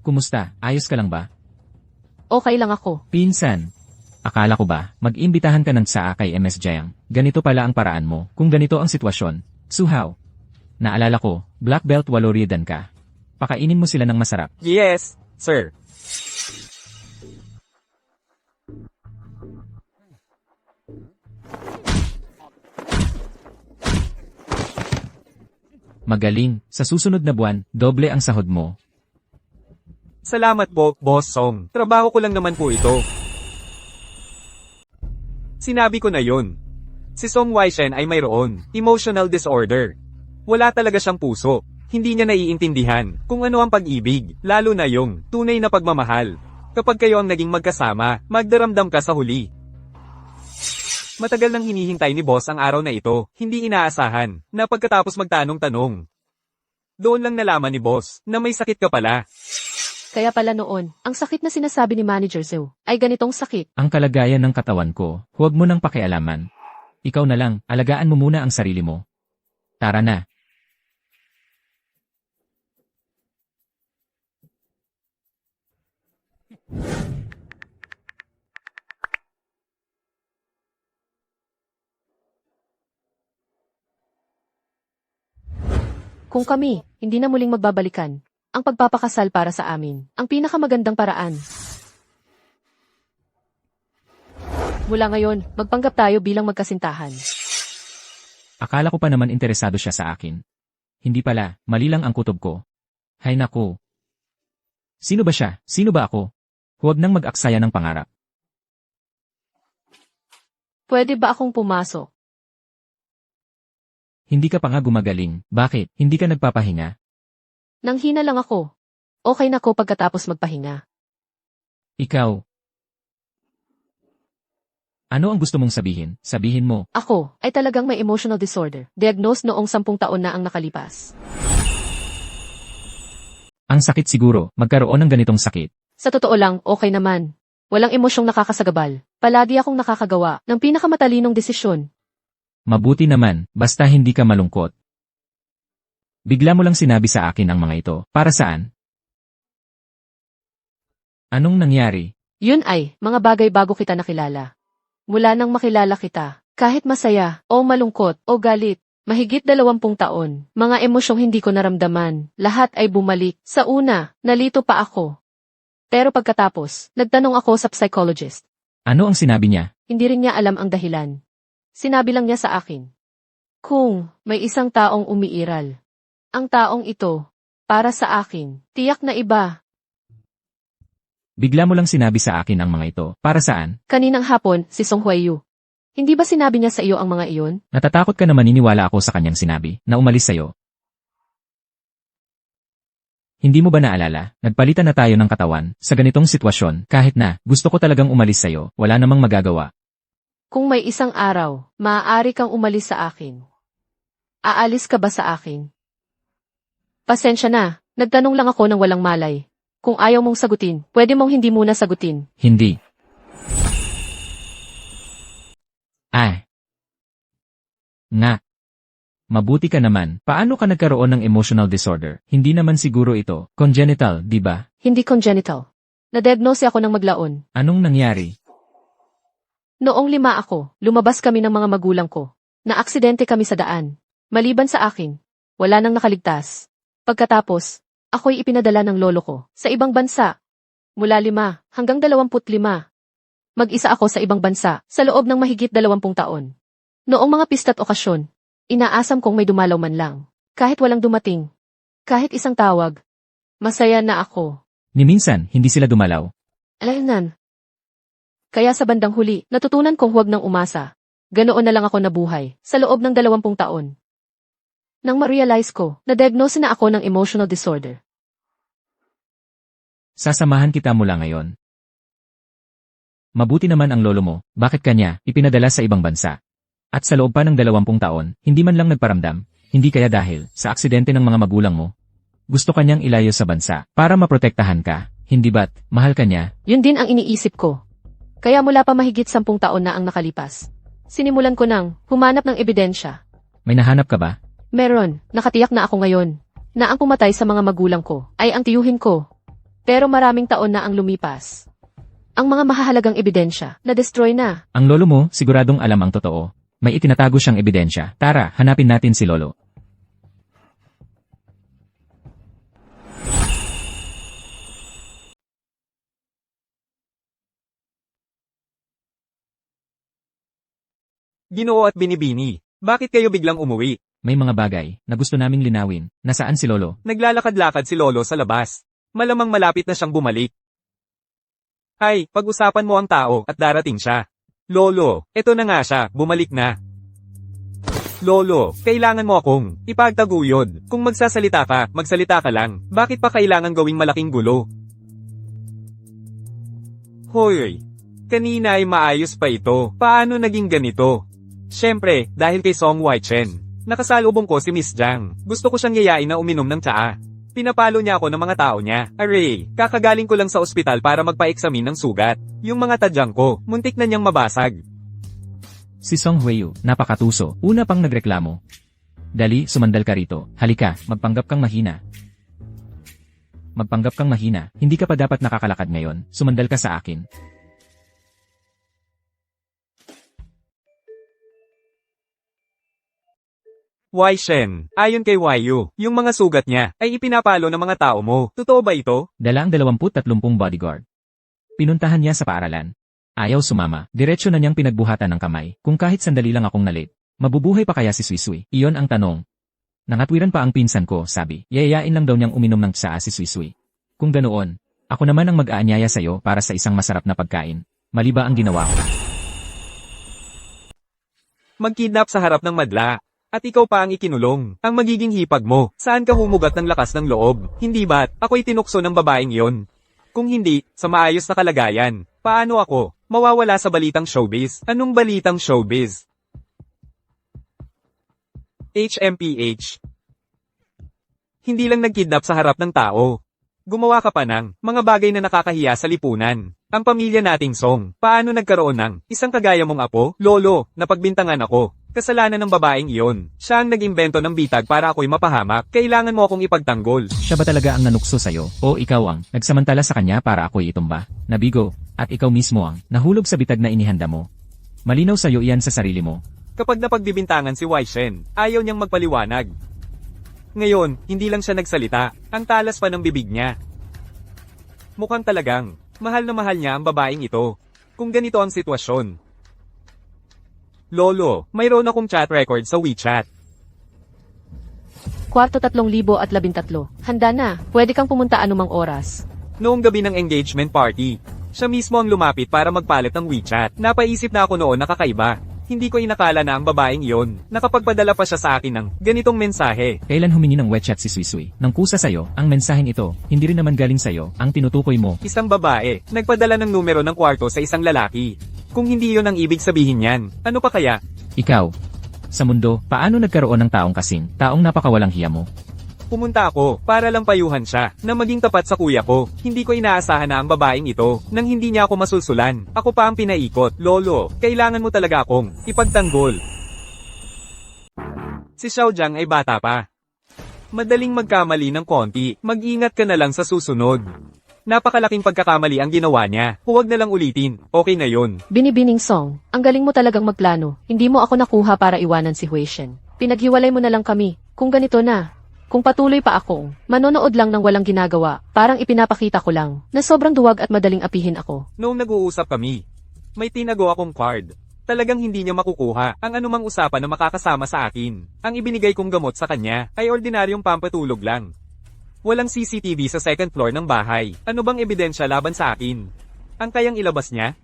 Kumusta, ayos ka lang ba? okay lang ako. Pinsan, akala ko ba, mag-imbitahan ka ng tsaa kay MS Jayang. Ganito pala ang paraan mo, kung ganito ang sitwasyon. Suhaw. Naalala ko, Black Belt 8 Riedan ka. Pakainin mo sila ng masarap. Yes, sir. Magaling, sa susunod na buwan, doble ang sahod mo. Salamat po, Boss Song. Trabaho ko lang naman po ito. Sinabi ko na yun. Si Song Waishen ay mayroon emotional disorder. Wala talaga siyang puso. Hindi niya naiintindihan kung ano ang pag-ibig, lalo na yung tunay na pagmamahal. Kapag kayo ang naging magkasama, magdaramdam ka sa huli. Matagal nang hinihintay ni boss ang araw na ito, hindi inaasahan, na pagkatapos magtanong-tanong. Doon lang nalaman ni boss, na may sakit ka pala. Kaya pala noon, ang sakit na sinasabi ni Manager Zhou, ay ganitong sakit. Ang kalagayan ng katawan ko, huwag mo nang pakialaman. Ikaw na lang, alagaan mo muna ang sarili mo. Tara na. Kung kami, hindi na muling magbabalikan, ang pagpapakasal para sa amin, ang pinakamagandang paraan. Mula ngayon, magpanggap tayo bilang magkasintahan. Akala ko pa naman interesado siya sa akin. Hindi pala, mali lang ang kutob ko. Hay naku. Sino ba siya? Sino ba ako? Huwag nang mag-aksaya ng pangarap. Pwede ba akong pumasok? Hindi ka pa nga gumagaling. Bakit? Hindi ka nagpapahinga? Nanghina lang ako. Okay na ko pagkatapos magpahinga. Ikaw. Ano ang gusto mong sabihin? Sabihin mo. Ako, ay talagang may emotional disorder. Diagnosed noong 10 taon na ang nakalipas. Ang sakit siguro, magkaroon ng ganitong sakit. Sa totoo lang, okay naman. Walang emosyong nakakasagabal. Palagi akong nakakagawa ng pinakamatalinong desisyon. Mabuti naman, basta hindi ka malungkot. Bigla mo lang sinabi sa akin ang mga ito. Para saan? Anong nangyari? Yun ay, mga bagay bago kita nakilala. Mula nang makilala kita, kahit masaya, o malungkot, o galit, mahigit 20 taon, mga emosyong hindi ko naramdaman, lahat ay bumalik. Sa una, nalito pa ako. Pero pagkatapos, nagtanong ako sa psychologist. Ano ang sinabi niya? Hindi rin niya alam ang dahilan. Sinabi lang niya sa akin. Kung may isang taong umiiral, ang taong ito, para sa akin, tiyak na iba. Bigla mo lang sinabi sa akin ang mga ito. Para saan? Kaninang hapon, si Song Huayu. Hindi ba sinabi niya sa iyo ang mga iyon? Natatakot ka na maniniwala ako sa kanyang sinabi, na umalis sa'yo. Hindi mo ba naalala, nagpalitan na tayo ng katawan, sa ganitong sitwasyon, kahit na, gusto ko talagang umalis sa'yo, wala namang magagawa. Kung may isang araw, maaari kang umalis sa akin. Aalis ka ba sa akin? Pasensya na, nagtanong lang ako ng walang malay. Kung ayaw mong sagutin, pwede mong hindi muna sagutin. Hindi. Ay. Nga. Mabuti ka naman. Paano ka nagkaroon ng emotional disorder? Hindi naman siguro ito congenital, di ba? Hindi congenital. Nadiagnose ako ng maglaon. Anong nangyari? Noong 5 ako, lumabas kami ng mga magulang ko. Naaksidente kami sa daan. Maliban sa akin, wala nang nakaligtas. Pagkatapos, ako'y ipinadala ng lolo ko sa ibang bansa. Mula 5 hanggang 25. Mag-isa ako sa ibang bansa sa loob ng mahigit 20 taon. Noong mga pista't okasyon, inaasam kong may dumalaw man lang. Kahit walang dumating. Kahit isang tawag. Masaya na ako. Ni minsan, hindi sila dumalaw. Alaynan. Kaya sa bandang huli, natutunan kong huwag nang umasa. Ganoon na lang ako nabuhay sa loob ng 20 taon. Nang ma-realize ko, na-diagnose na ako ng emotional disorder. Sasamahan kita mula ngayon. Mabuti naman ang lolo mo, bakit kanya ipinadala sa ibang bansa? At sa loob pa ng 20 taon, hindi man lang nagparamdam, hindi kaya dahil sa aksidente ng mga magulang mo. Gusto kanyang ilayo sa bansa para maprotektahan ka, hindi ba't mahal kanya? Yun din ang iniisip ko. Kaya mula pa mahigit 10 taon na ang nakalipas. Sinimulan ko nang humanap ng ebidensya. May nahanap ka ba? Meron, nakatiyak na ako ngayon, na ang pumatay sa mga magulang ko ay ang tiyuhin ko. Pero maraming taon na ang lumipas. Ang mga mahahalagang ebidensya, na-destroy na. Ang lolo mo, siguradong alam ang totoo. May itinatago siyang ebidensya. Tara, hanapin natin si lolo. Ginoo at Binibini, bakit kayo biglang umuwi? May mga bagay na gusto naming linawin. Nasaan si lolo? Naglalakad-lakad si Lolo sa labas. Malamang malapit na siyang bumalik. Ay, pag-usapan mo ang tao at darating siya. Lolo, eto na nga siya, bumalik na. Lolo, kailangan mo akong ipagtaguyod. Kung magsasalita ka lang. Bakit pa kailangan gawing malaking gulo? Hoy, kanina ay maayos pa ito. Paano naging ganito? Siyempre, dahil kay Song Wai-chen. Nakasalubong ko si Miss Jiang. Gusto ko siyang yayain na uminom ng tsaa. Pinapalo niya ako ng mga tao niya. Aray, kakagaling ko lang sa ospital para magpa-eksamin ng sugat. Yung mga tadyang ko, muntik na niyang mabasag. Si Song Huiyu, napakatuso. Una pang nagreklamo. Dali, sumandal ka rito. Halika, magpanggap kang mahina. Magpanggap kang mahina. Hindi ka pa dapat nakakalakad ngayon. Sumandal ka sa akin. Wai Shen, ayon kay Waiyu, yung mga sugat niya ay ipinapalo ng mga tao mo. Totoo ba ito? Dala ang 20-30 bodyguard. Pinuntahan niya sa paaralan. Ayaw sumama. Diretso na niyang pinagbuhatan ng kamay. Kung kahit sandali lang akong nalit, mabubuhay pa kaya si Suisui? Iyon ang tanong. Nangatwiran pa ang pinsan ko, sabi. Yayayain lang daw niyang uminom ng tsaa si Suisui. Kung ganoon, ako naman ang mag-aanyaya sa'yo para sa isang masarap na pagkain. Mali ba ang ginawa ko? Magkidnap sa harap ng madla. At ikaw pa ang ikinulong. Ang magiging hipag mo. Saan ka humugat ng lakas ng loob? Hindi ba't ako'y tinukso ng babaeng yon? Kung hindi, sa maayos na kalagayan. Paano ako mawawala sa balitang showbiz? Anong balitang showbiz? HMPH. Hindi lang nagkidnap sa harap ng tao. Gumawa ka pa ng mga bagay na nakakahiya sa lipunan. Ang pamilya nating Song, paano nagkaroon ng isang kagaya mong apo? Lolo, napagbintangan ako. Kasalanan ng babaeng iyon. Siya ang nag-imbento ng bitag para ako'y mapahamak. Kailangan mo akong ipagtanggol. Siya ba talaga ang nanukso sa'yo? O ikaw ang nagsamantala sa kanya para ako'y itumba? Nabigo, at ikaw mismo ang nahulog sa bitag na inihanda mo. Malinaw sa'yo iyan sa sarili mo. Kapag napagbibintangan si Wai Shen, ayaw niyang magpaliwanag. Ngayon, hindi lang siya nagsalita. Ang talas pa ng bibig niya. Mukhang talagang mahal na mahal niya ang babaeng ito. Kung ganito ang sitwasyon. Lolo, mayroon akong chat record sa WeChat. Kwarto 3013. Handa na, pwede kang pumunta anumang oras. Noong gabi ng engagement party, siya mismo ang lumapit para magpalit ng WeChat. Napaisip na ako noon na kakaiba. Hindi ko inakala na ang babaeng iyon, nakapagpadala pa siya sa akin ng ganitong mensahe. Kailan humingi ng WeChat si Suisui? Nang kusa sa'yo, ang mensaheng ito, hindi rin naman galing sa'yo, ang tinutukoy mo. Isang babae, nagpadala ng numero ng kwarto sa isang lalaki. Kung hindi yon ang ibig sabihin niyan, ano pa kaya? Ikaw, sa mundo, paano nagkaroon ng taong kasing, taong napakawalang hiya mo? Pumunta ako, para lang payuhan siya, na maging tapat sa kuya ko. Hindi ko inaasahan na ang babaeng ito, nang hindi niya ako masulsulan. Ako pa ang pinaikot. Lolo, kailangan mo talaga akong ipagtanggol. Si Xiao Jiang ay bata pa. Madaling magkamali ng konti, mag-ingat ka na lang sa susunod. Napakalaking pagkakamali ang ginawa niya. Huwag na lang ulitin, okay na yon. Binibining Song, ang galing mo talagang magplano. Hindi mo ako nakuha para iwanan si Hui Shen. Pinaghiwalay mo na lang kami. Kung ganito na, kung patuloy pa akong manonood lang ng walang ginagawa, parang ipinapakita ko lang na sobrang duwag at madaling apihin ako. Noong nag-uusap kami, may tinago akong card. Talagang hindi niya makukuha ang anumang usapan na makakasama sa akin. Ang ibinigay kong gamot sa kanya ay ordinaryong pampatulog lang. Walang CCTV sa second floor ng bahay. Ano bang ebidensya laban sa akin? Ang kayang ilabas niya?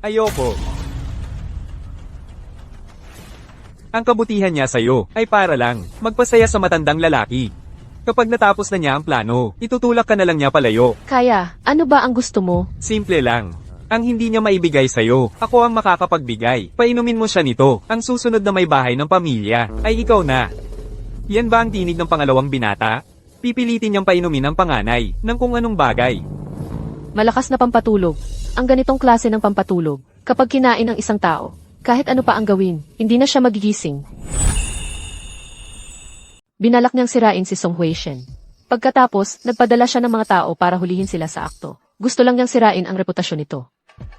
Ayoko. Ang kabutihan niya sa'yo ay para lang magpasaya sa matandang lalaki. Kapag natapos na niya ang plano, itutulak ka na lang niya palayo. Kaya, ano ba ang gusto mo? Simple lang. Ang hindi niya maibigay sa'yo, ako ang makakapagbigay. Painumin mo siya nito. Ang susunod na may bahay ng pamilya ay ikaw na. Yan ba ang tinig ng pangalawang binata? Pipilitin niyang painumin ang panganay ng kung anong bagay. Malakas na pampatulog. Ang ganitong klase ng pampatulog, kapag kinain ng isang tao, kahit ano pa ang gawin, hindi na siya magigising. Binalak niyang sirain si Song Hui Shen. Pagkatapos, nagpadala siya ng mga tao para hulihin sila sa akto. Gusto lang niyang sirain ang reputasyon nito.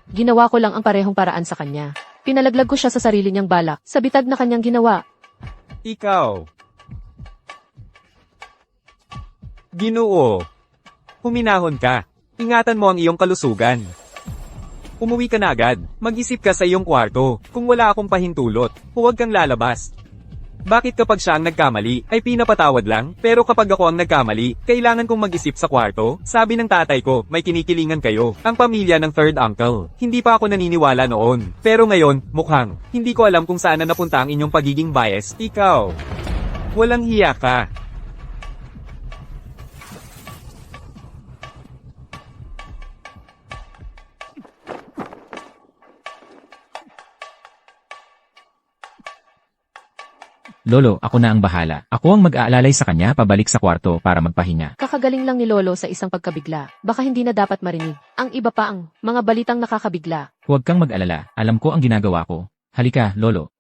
Ginawa ko lang ang parehong paraan sa kanya. Pinalaglag ko siya sa sarili niyang balak, sa bitag na kanyang ginawa. Ikaw. Ginoo. Huminahon ka. Ingatan mo ang iyong kalusugan. Umuwi ka na agad. Mag-isip ka sa iyong kwarto. Kung wala akong pahintulot, huwag kang lalabas. Bakit kapag siya ang nagkamali, ay pinapatawad lang? Pero kapag ako ang nagkamali, kailangan kong mag-isip sa kwarto? Sabi ng tatay ko, may kinikilingan kayo. Ang pamilya ng third uncle. Hindi pa ako naniniwala noon. Pero ngayon, mukhang, hindi ko alam kung saan na napunta ang inyong pagiging bias. Ikaw. Walang hiya ka. Lolo, ako na ang bahala. Ako ang mag-aalalay sa kanya pabalik sa kwarto para magpahinga. Kakagaling lang ni Lolo sa isang pagkabigla. Baka hindi na dapat marinig. Ang iba pa ang mga balitang nakakabigla. Huwag kang mag-alala. Alam ko ang ginagawa ko. Halika, Lolo.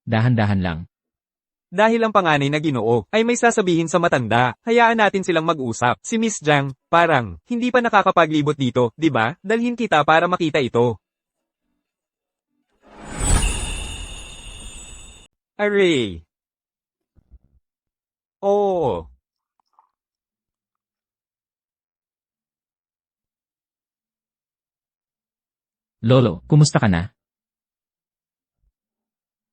Dahan-dahan lang. Dahil ang panganay na Ginoo ay may sasabihin sa matanda, hayaan natin silang mag-usap. Si Miss Jiang, parang, hindi pa nakakapaglibot dito, di ba? Dalhin kita para makita ito. Array. Oo. Lolo, kumusta ka na?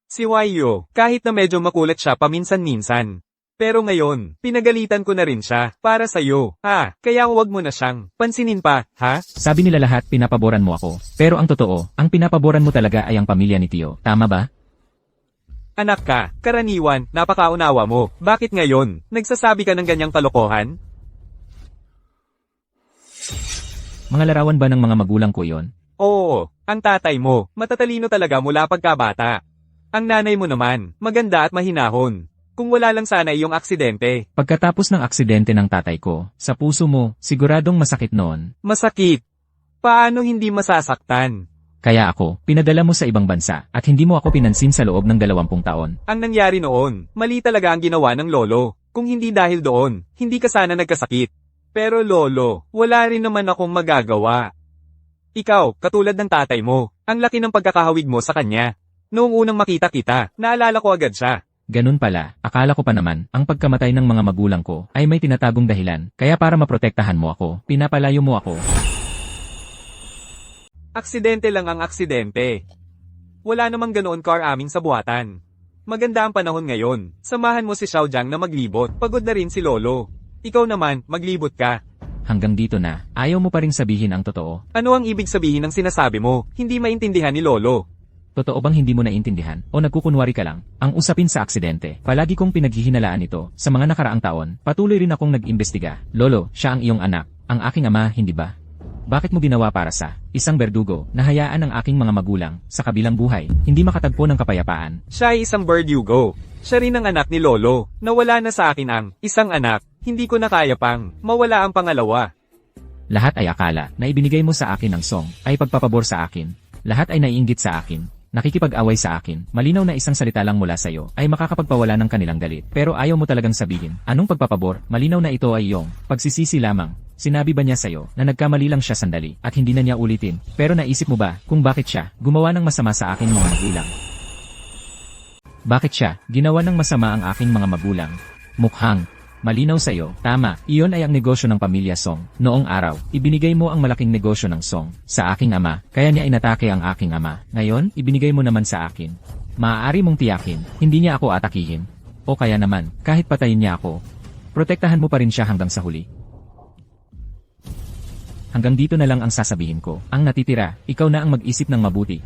Si Wayo, kahit na medyo makulat siya paminsan-minsan. Pero ngayon, pinagalitan ko na rin siya, para sa'yo. Kaya huwag mo na siyang pansinin pa, ha? Sabi nila lahat pinapaboran mo ako. Pero ang totoo, ang pinapaboran mo talaga ay ang pamilya ni Tio. Tama ba? Anak ka, karaniwan, napakaunawa mo. Bakit ngayon, nagsasabi ka ng ganyang kalokohan? Mga larawan ba ng mga magulang ko yon? Oo, ang tatay mo, matatalino talaga mula pagkabata. Ang nanay mo naman, maganda at mahinahon. Kung wala lang sana iyong aksidente. Pagkatapos ng aksidente ng tatay ko, sa puso mo, siguradong masakit noon. Masakit. Paano hindi masasaktan? Kaya ako, pinadala mo sa ibang bansa, at hindi mo ako pinansin sa loob ng 20 taon. Ang nangyari noon, mali talaga ang ginawa ng lolo. Kung hindi dahil doon, hindi ka sana nagkasakit. Pero lolo, wala rin naman akong magagawa. Ikaw, katulad ng tatay mo, ang laki ng pagkakahawig mo sa kanya. Noong unang makita kita, naalala ko agad siya. Ganun pala, akala ko pa naman, ang pagkamatay ng mga magulang ko ay may tinatagong dahilan, kaya para maprotektahan mo ako, pinapalayo mo ako. Aksidente lang ang aksidente. Wala namang ganoon car aming sa buhatan. Maganda ang panahon ngayon. Samahan mo si Xiao Jiang na maglibot. Pagod na rin si Lolo. Ikaw naman, maglibot ka. Hanggang dito na, ayaw mo pa ring sabihin ang totoo. Ano ang ibig sabihin ng sinasabi mo? Hindi maintindihan ni Lolo. Totoo bang hindi mo naintindihan, o nagkukunwari ka lang? Ang usapin sa aksidente, palagi kong pinaghihinalaan ito, sa mga nakaraang taon, patuloy rin akong nag-imbestiga. Lolo, siya ang iyong anak, ang aking ama, hindi ba? Bakit mo ginawa para sa isang berdugo na hayaan ang aking mga magulang sa kabilang buhay, hindi makatagpo ng kapayapaan? Siya ay isang berdugo. Siya rin ang anak ni Lolo. Nawala na sa akin ang isang anak. Hindi ko na kaya pang mawala ang pangalawa. Lahat ay akala na ibinigay mo sa akin ng song ay pagpapabor sa akin. Lahat ay naiinggit sa akin. Nakikipag-away sa akin, malinaw na isang salita lang mula sa'yo ay makakapagpawala ng kanilang galit. Pero ayaw mo talagang sabihin, anong pagpapabor, malinaw na ito ay iyong pagsisisi lamang. Sinabi ba niya sa'yo na nagkamali lang siya sandali at hindi na niya ulitin? Pero naisip mo ba kung bakit siya gumawa ng masama sa aking mga magulang? Bakit siya ginawa ng masama ang aking mga magulang? Mukhang malinaw sa'yo, tama, iyon ay ang negosyo ng pamilya Song. Noong araw, ibinigay mo ang malaking negosyo ng Song sa aking ama, kaya niya inatake ang aking ama. Ngayon, ibinigay mo naman sa akin. Maaari mong tiyakin, hindi niya ako atakihin. O kaya naman, kahit patayin niya ako, protektahan mo pa rin siya hanggang sa huli. Hanggang dito na lang ang sasabihin ko. Ang natitira, ikaw na ang mag-isip ng mabuti.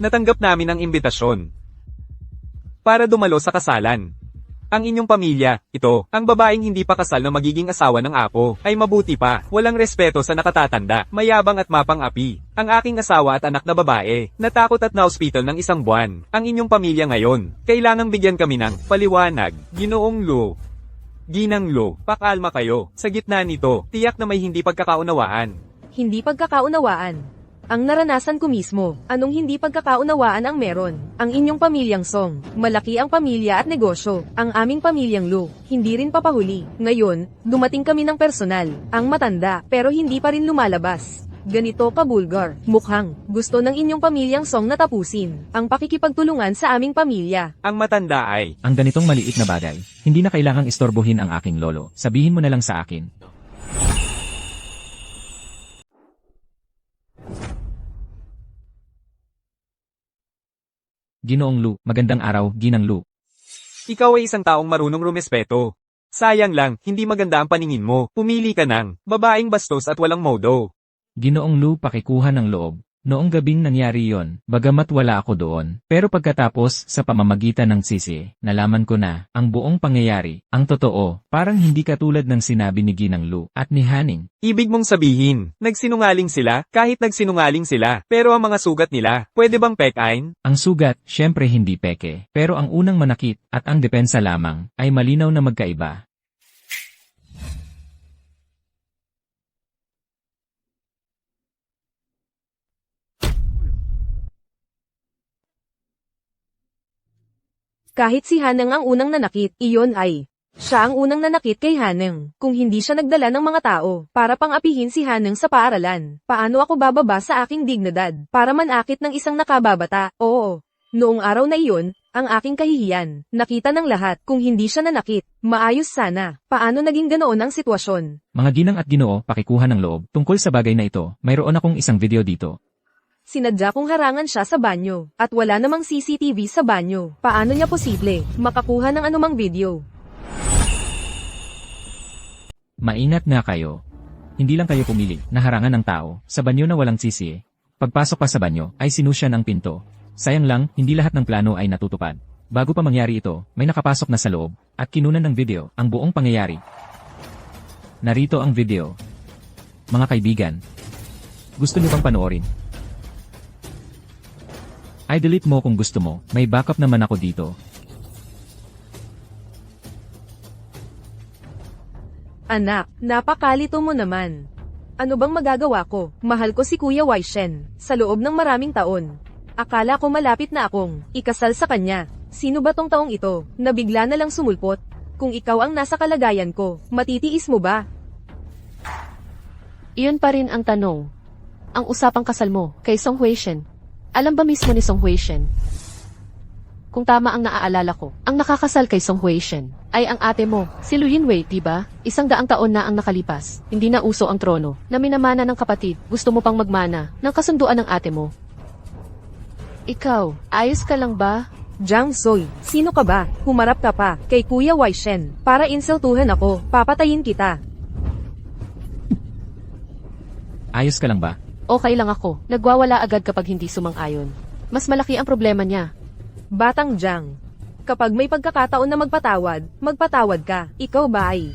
Natanggap namin ang imbitasyon para dumalo sa kasalan. Ang inyong pamilya, ito, ang babaeng hindi pa kasal na magiging asawa ng apo, ay mabuti pa, walang respeto sa nakatatanda, mayabang at mapang-api. Ang aking asawa at anak na babae, natakot at na-hospital ng 1 buwan. Ang inyong pamilya ngayon, kailangang bigyan kami ng paliwanag. Ginoong Lo, Ginang Lo, pakalma kayo. Sa gitna nito, tiyak na may hindi pagkakaunawaan. Hindi pagkakaunawaan. Ang naranasan ko mismo, anong hindi pagkakaunawaan ang meron. Ang inyong pamilyang Song, malaki ang pamilya at negosyo. Ang aming pamilyang Lu, hindi rin papahuli. Ngayon, dumating kami ng personal, ang matanda, pero hindi pa rin lumalabas. Ganito kabulgar, mukhang gusto ng inyong pamilyang Song na tapusin ang pakikipagtulungan sa aming pamilya. Ang matanda ay, Ang ganitong maliit na bagay, hindi na kailangang istorbohin ang aking lolo. Sabihin mo na lang sa akin. Ginoong Lu, magandang araw, Ginang Lu. ikaw ay isang taong marunong rumespeto. Sayang lang, hindi maganda ang paningin mo. Pumili ka ng babaeng bastos at walang modo. Ginoong Lu, pakikuha ng loob. Noong gabing nangyari yon, bagamat wala ako doon, pero pagkatapos sa pamamagitan ng sisi, nalaman ko na, ang buong pangyayari, ang totoo, parang hindi katulad ng sinabi ni Ginang Lu at ni Haning. Ibig mong sabihin, nagsinungaling sila, kahit nagsinungaling sila, pero ang mga sugat nila, pwede bang pekain? Ang sugat, syempre hindi peke, pero ang unang manakit, at ang depensa lamang, ay malinaw na magkaiba. Kahit si Haneng ang unang nanakit, iyon ay siya ang unang nanakit kay Haneng. Kung hindi siya nagdala ng mga tao para pang-apihin si Haneng sa paaralan, paano ako bababa sa aking dignidad para manakit ng isang nakababata? Oo. Noong araw na iyon, ang aking kahihiyan, nakita ng lahat. Kung hindi siya nanakit, maayos sana. Paano naging ganoon ang sitwasyon? Mga ginang at ginoo, pakikuha ng loob. Tungkol sa bagay na ito, mayroon akong isang video dito. Sinadya kong harangan siya sa banyo, at wala namang CCTV sa banyo. Paano niya posible makakuha ng anumang video? Maingat na kayo. Hindi lang kayo pumili na harangan ng tao sa banyo na walang sisi. Pagpasok pa sa banyo ay sinusyan ang pinto. Sayang lang, hindi lahat ng plano ay natutupad. Bago pa mangyari ito, may nakapasok na sa loob at kinunan ng video ang buong pangyayari. Narito ang video. Mga kaibigan, gusto niyo bang panoorin? I-delete mo kung gusto mo, may backup naman ako dito. Anak, napakalito mo naman. Ano bang magagawa ko? Mahal ko si Kuya Waishen, sa loob ng maraming taon. Akala ko malapit na akong ikasal sa kanya. Sino ba tong taong ito, na bigla na lang sumulpot? Kung ikaw ang nasa kalagayan ko, matitiis mo ba? Iyon pa rin ang tanong. Ang usapang kasal mo, kay Song Huishen. Alam ba mismo ni Song Huishen? Kung tama ang naaalala ko, ang nakakasal kay Song Huishen ay ang ate mo, si Lu Yinwei, diba? 100 taon na ang nakalipas, hindi na uso ang trono, na minamana ng kapatid, gusto mo pang magmana, ng kasunduan ng ate mo. Ikaw, ayos ka lang ba? Jiang Soy, sino ka ba? Humarap ka pa, kay Kuya Waishen, para insultuhan ako, papatayin kita. Ayos ka lang ba? Okay lang ako, nagwawala agad kapag hindi sumang-ayon. Mas malaki ang problema niya. Batang Jiang, kapag may pagkakataon na magpatawad, magpatawad ka. Ikaw ba ay?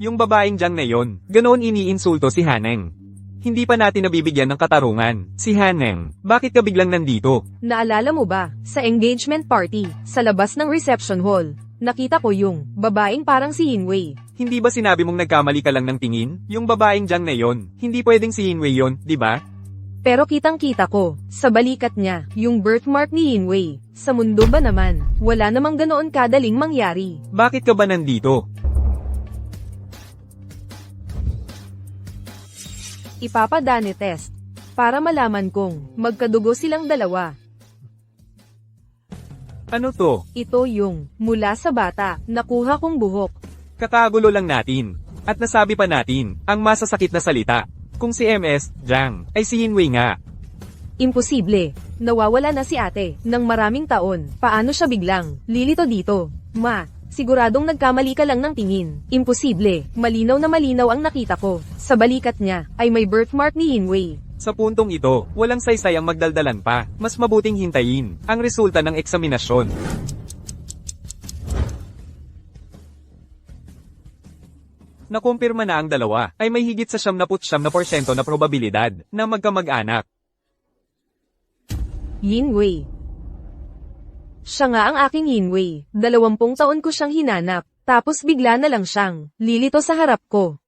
Yung babaeng Jiang na yon, ganoon iniinsulto si Haneng. Hindi pa natin nabibigyan ng katarungan. Si Haneng, bakit ka biglang nandito? Naalala mo ba, sa engagement party, sa labas ng reception hall, nakita ko yung babaeng parang si Yinwei. Hindi ba sinabi mong nagkamali ka lang ng tingin? Yung babaeng Jiang na yon, hindi pwedeng si Yinwei yon, di ba? Pero kitang-kita ko, sa balikat niya, yung birthmark ni Yinwei. Sa mundo ba naman, wala namang ganoon kadaling mangyari. Bakit ka ba nandito? Ipapadane test, para malaman kung magkadugo silang dalawa. Ano to? Ito yung, mula sa bata, nakuha kong buhok. Kakagulo lang natin. At nasabi pa natin, ang masasakit na salita. Kung si MS, Jiang, ay si Yinwei nga. Imposible. Nawawala na si ate, ng maraming taon. Paano siya biglang lilito dito? Ma, siguradong nagkamali ka lang ng tingin. Imposible. Malinaw na malinaw ang nakita ko. Sa balikat niya, ay may birthmark ni Yinwei. Sa puntong ito, walang saysay ang magdaldalan pa. Mas mabuting hintayin ang resulta ng eksaminasyon. Nakumpirma na ang dalawa ay may higit sa 79% na probabilidad na magkamag-anak. Yinwei. Siya nga ang aking Yinwei. 20 taon ko siyang hinanap. Tapos bigla na lang siyang lilito sa harap ko.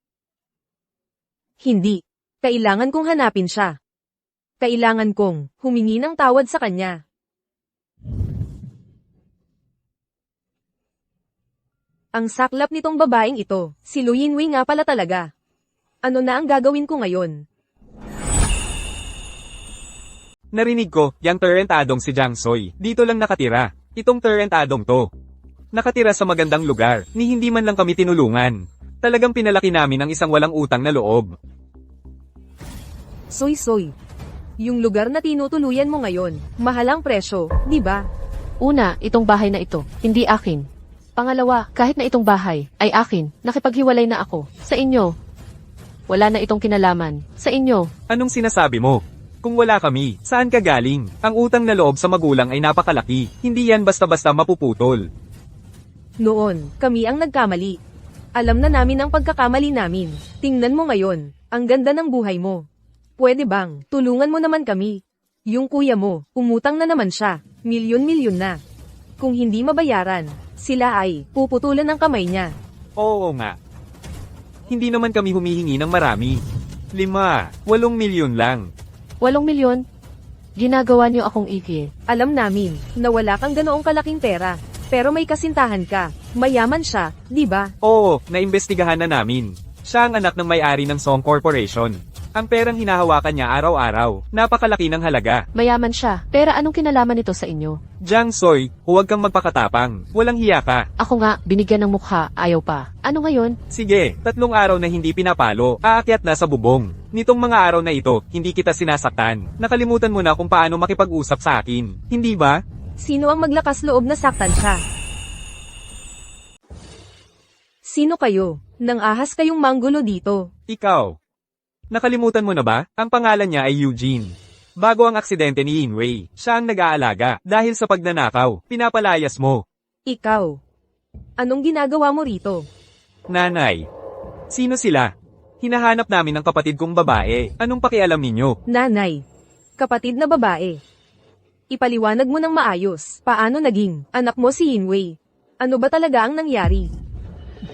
Hindi. Kailangan kong hanapin siya. Kailangan kong humingi ng tawad sa kanya. Ang saklap nitong babaeng ito, si Lu Yinwei nga pala talaga. Ano na ang gagawin ko ngayon? Narinig ko, yang Torrentadong si Jiang Soy, dito lang nakatira. Itong Torrentadong to. Nakatira sa magandang lugar, ni hindi man lang kami tinulungan. Talagang pinalaki namin ang isang walang utang na loob. Soy. Yung lugar na tinutuluyan mo ngayon, mahal ang presyo, di ba? Una, itong bahay na ito, hindi akin. Pangalawa, kahit na itong bahay, ay akin, nakipaghiwalay na ako. Sa inyo. Wala na itong kinalaman. Sa inyo. Anong sinasabi mo? Kung wala kami, saan ka galing? Ang utang na loob sa magulang ay napakalaki. Hindi yan basta-basta mapuputol. Noon, kami ang nagkamali. Alam na namin ang pagkakamali namin. Tingnan mo ngayon, ang ganda ng buhay mo. Pwede bang, tulungan mo naman kami? Yung kuya mo, umutang na naman siya, milyon-milyon na. Kung hindi mabayaran, sila ay puputulan ng kamay niya. Oo nga. Hindi naman kami humihingi ng marami. 5, 8 milyon lang. 8 milyon? Ginagawa niyo akong igil. Alam namin, na wala kang ganoong kalaking pera. Pero may kasintahan ka, mayaman siya, di ba? Oo, naimbestigahan na namin. Siya ang anak ng may-ari ng Song Corporation. Ang perang hinahawakan niya araw-araw, napakalaki ng halaga. Mayaman siya, pero anong kinalaman nito sa inyo? Jiang Soy, huwag kang magpakatapang. Walang hiya ka. Ako nga, binigyan ng mukha, ayaw pa. Ano ngayon? Sige, 3 araw na hindi pinapalo, aakyat na sa bubong. Nitong mga araw na ito, hindi kita sinasaktan. Nakalimutan mo na kung paano makipag-usap sa akin. Hindi ba? Sino ang maglakas loob na saktan siya? Sino kayo? Nang ahas kayong manggulo dito. Ikaw. Nakalimutan mo na ba? Ang pangalan niya ay Eugene. Bago ang aksidente ni Yinwei, siya ang nag-aalaga dahil sa pagnanakaw. Pinapalayas mo. Ikaw. Anong ginagawa mo rito? Nanay. Sino sila? Hinahanap namin ang kapatid kong babae. Anong pakialam ninyo? Nanay. Kapatid na babae. Ipaliwanag mo ng maayos. Paano naging anak mo si Yinwei? Ano ba talaga ang nangyari?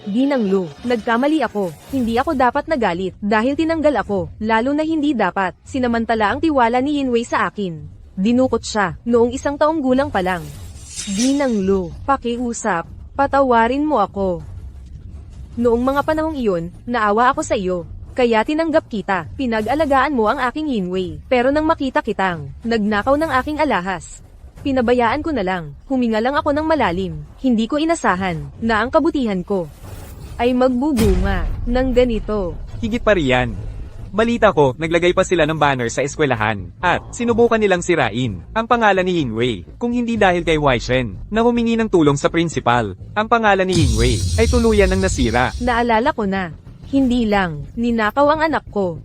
Ginang Lu, nagkamali ako. Hindi ako dapat nagalit dahil tinanggal ako, lalo na hindi dapat. Sinamantala ang tiwala ni Yinwei sa akin. Dinukot siya, noong 1 taong gulang pa lang. Ginang Lu, pakiusap, patawarin mo ako. Noong mga panahong iyon, naawa ako sa iyo. Kaya tinanggap kita, pinag-alagaan mo ang aking Yinwei. Pero nang makita kitang, nagnakaw ng aking alahas. Pinabayaan ko na lang, huminga lang ako ng malalim. Hindi ko inasahan, na ang kabutihan ko ay magbubunga ng ganito. Higit pa riyan. Balita ko, naglagay pa sila ng banner sa eskwelahan, at sinubukan nilang sirain ang pangalan ni Yinwei. Kung hindi dahil kay Wei Shen, na humingi ng tulong sa principal, ang pangalan ni Yinwei ay tuluyan ng nasira. Naalala ko na, hindi lang, ninakaw ang anak ko.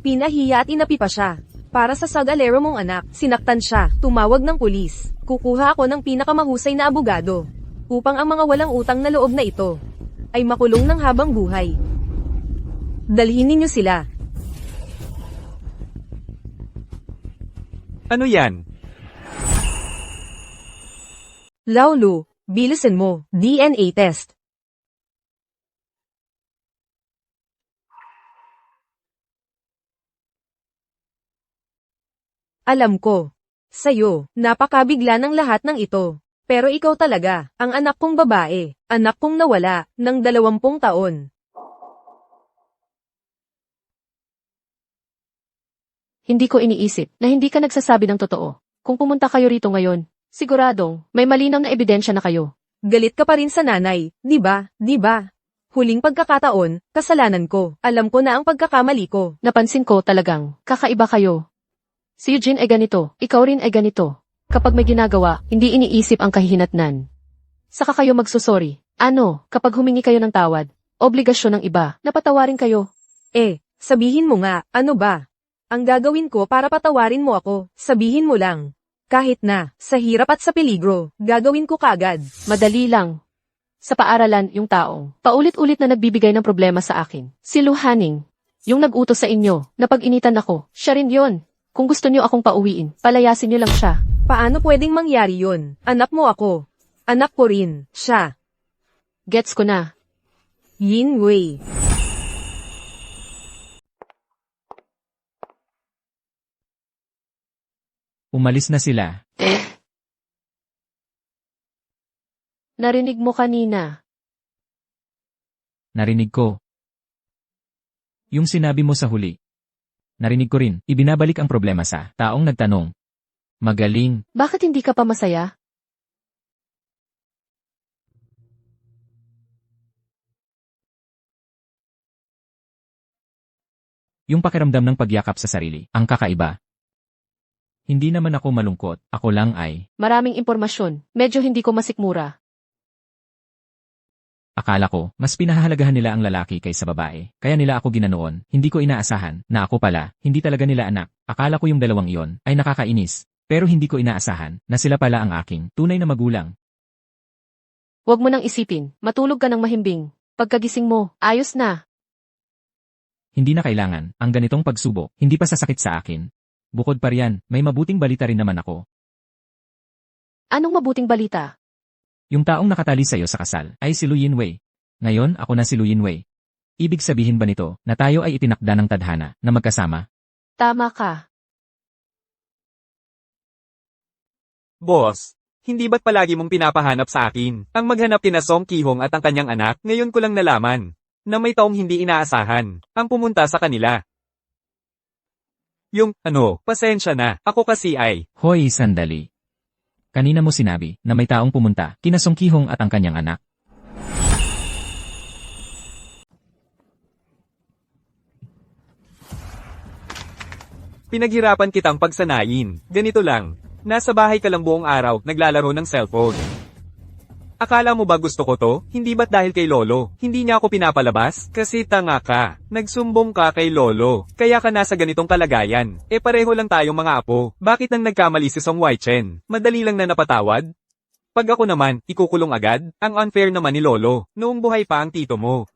Pinahiya at inapi pa siya. Para sa sagalero mong anak, sinaktan siya, tumawag ng pulis. Kukuha ako ng pinakamahusay na abogado, upang ang mga walang utang na loob na ito ay makulong ng habang buhay. Dalhin ninyo sila. Ano yan? Laulu, bilisan mo, DNA test. Alam ko. Sa'yo, napakabigla ng lahat ng ito. Pero ikaw talaga, ang anak kong babae, anak kong nawala, ng 20 taon. Hindi ko iniisip na hindi ka nagsasabi ng totoo. Kung pumunta kayo rito ngayon, siguradong may malinaw na ebidensya na kayo. Galit ka pa rin sa nanay, di ba? Di ba? Huling pagkakataon, kasalanan ko. Alam ko na ang pagkakamali ko. Napansin ko talagang, kakaiba kayo. Si Eugene ay ganito, ikaw rin ay ganito. Kapag may ginagawa, hindi iniisip ang kahihinatnan. Saka kayo magsusori. Ano, kapag humingi kayo ng tawad, obligasyon ng iba, napatawarin kayo. Sabihin mo nga, ano ba? Ang gagawin ko para patawarin mo ako, sabihin mo lang. Kahit na, sa hirap at sa peligro, gagawin ko kagad. Madali lang. Sa paaralan, yung taong, paulit-ulit na nagbibigay ng problema sa akin. Si Lu Hanning, yung nag-utos sa inyo, napag-initan ako, siya rin yon. Kung gusto niyo akong pauwiin, palayasin niyo lang siya. Paano pwedeng mangyari yon? Anak mo ako. Anak ko rin, siya. Gets ko na. Yinwei. Umalis na sila. Narinig mo kanina. Narinig ko. Yung sinabi mo sa huli. Narinig ko rin, ibinabalik ang problema sa taong nagtanong. Magaling. Bakit hindi ka pa masaya? Yung pakiramdam ng pagyakap sa sarili, ang kakaiba. Hindi naman ako malungkot, ako lang ay, Maraming impormasyon. Medyo hindi ko masikmura. akala ko, mas pinahahalagahan nila ang lalaki kaysa babae. Kaya nila ako ginanoon, hindi ko inaasahan, na ako pala, hindi talaga nila anak. Akala ko yung dalawang iyon, ay nakakainis. Pero hindi ko inaasahan, na sila pala ang aking, tunay na magulang. Huwag mo nang isipin. Matulog ka ng mahimbing. Pagkagising mo, ayos na. Hindi na kailangan, ang ganitong pagsubok, hindi pa sasakit sa akin. Bukod pa riyan, may mabuting balita rin naman ako. Anong mabuting balita? Yung taong nakatali sa'yo sa kasal, ay si Lu Yinwei. Ngayon, ako na si Lu Yinwei. Ibig sabihin ba nito, na tayo ay itinakda ng tadhana, na magkasama? Tama ka. Boss, hindi ba't palagi mong pinapahanap sa akin ang maghanap kina Song Ki-hong at ang kanyang anak? Ngayon ko lang nalaman na may taong hindi inaasahan ang pumunta sa kanila. Pasensya na, ako kasi ay, Hoy, sandali. Kanina mo sinabi, na may taong pumunta, kina Song Ki-hong at ang kanyang anak. pinaghirapan kitang pagsanayin. Ganito lang, nasa bahay ka lang buong araw, naglalaro ng cellphone. Akala mo ba gusto ko to? Hindi ba't dahil kay Lolo? Hindi niya ako pinapalabas? Kasi tanga ka. Nagsumbong ka kay Lolo. Kaya ka nasa ganitong kalagayan. Pareho lang tayong mga apo. Bakit nang nagkamali si Song Wai-chen? Madali lang na napatawad? Pag ako naman, ikukulong agad? Ang unfair naman ni Lolo. Noong buhay pa ang tito mo.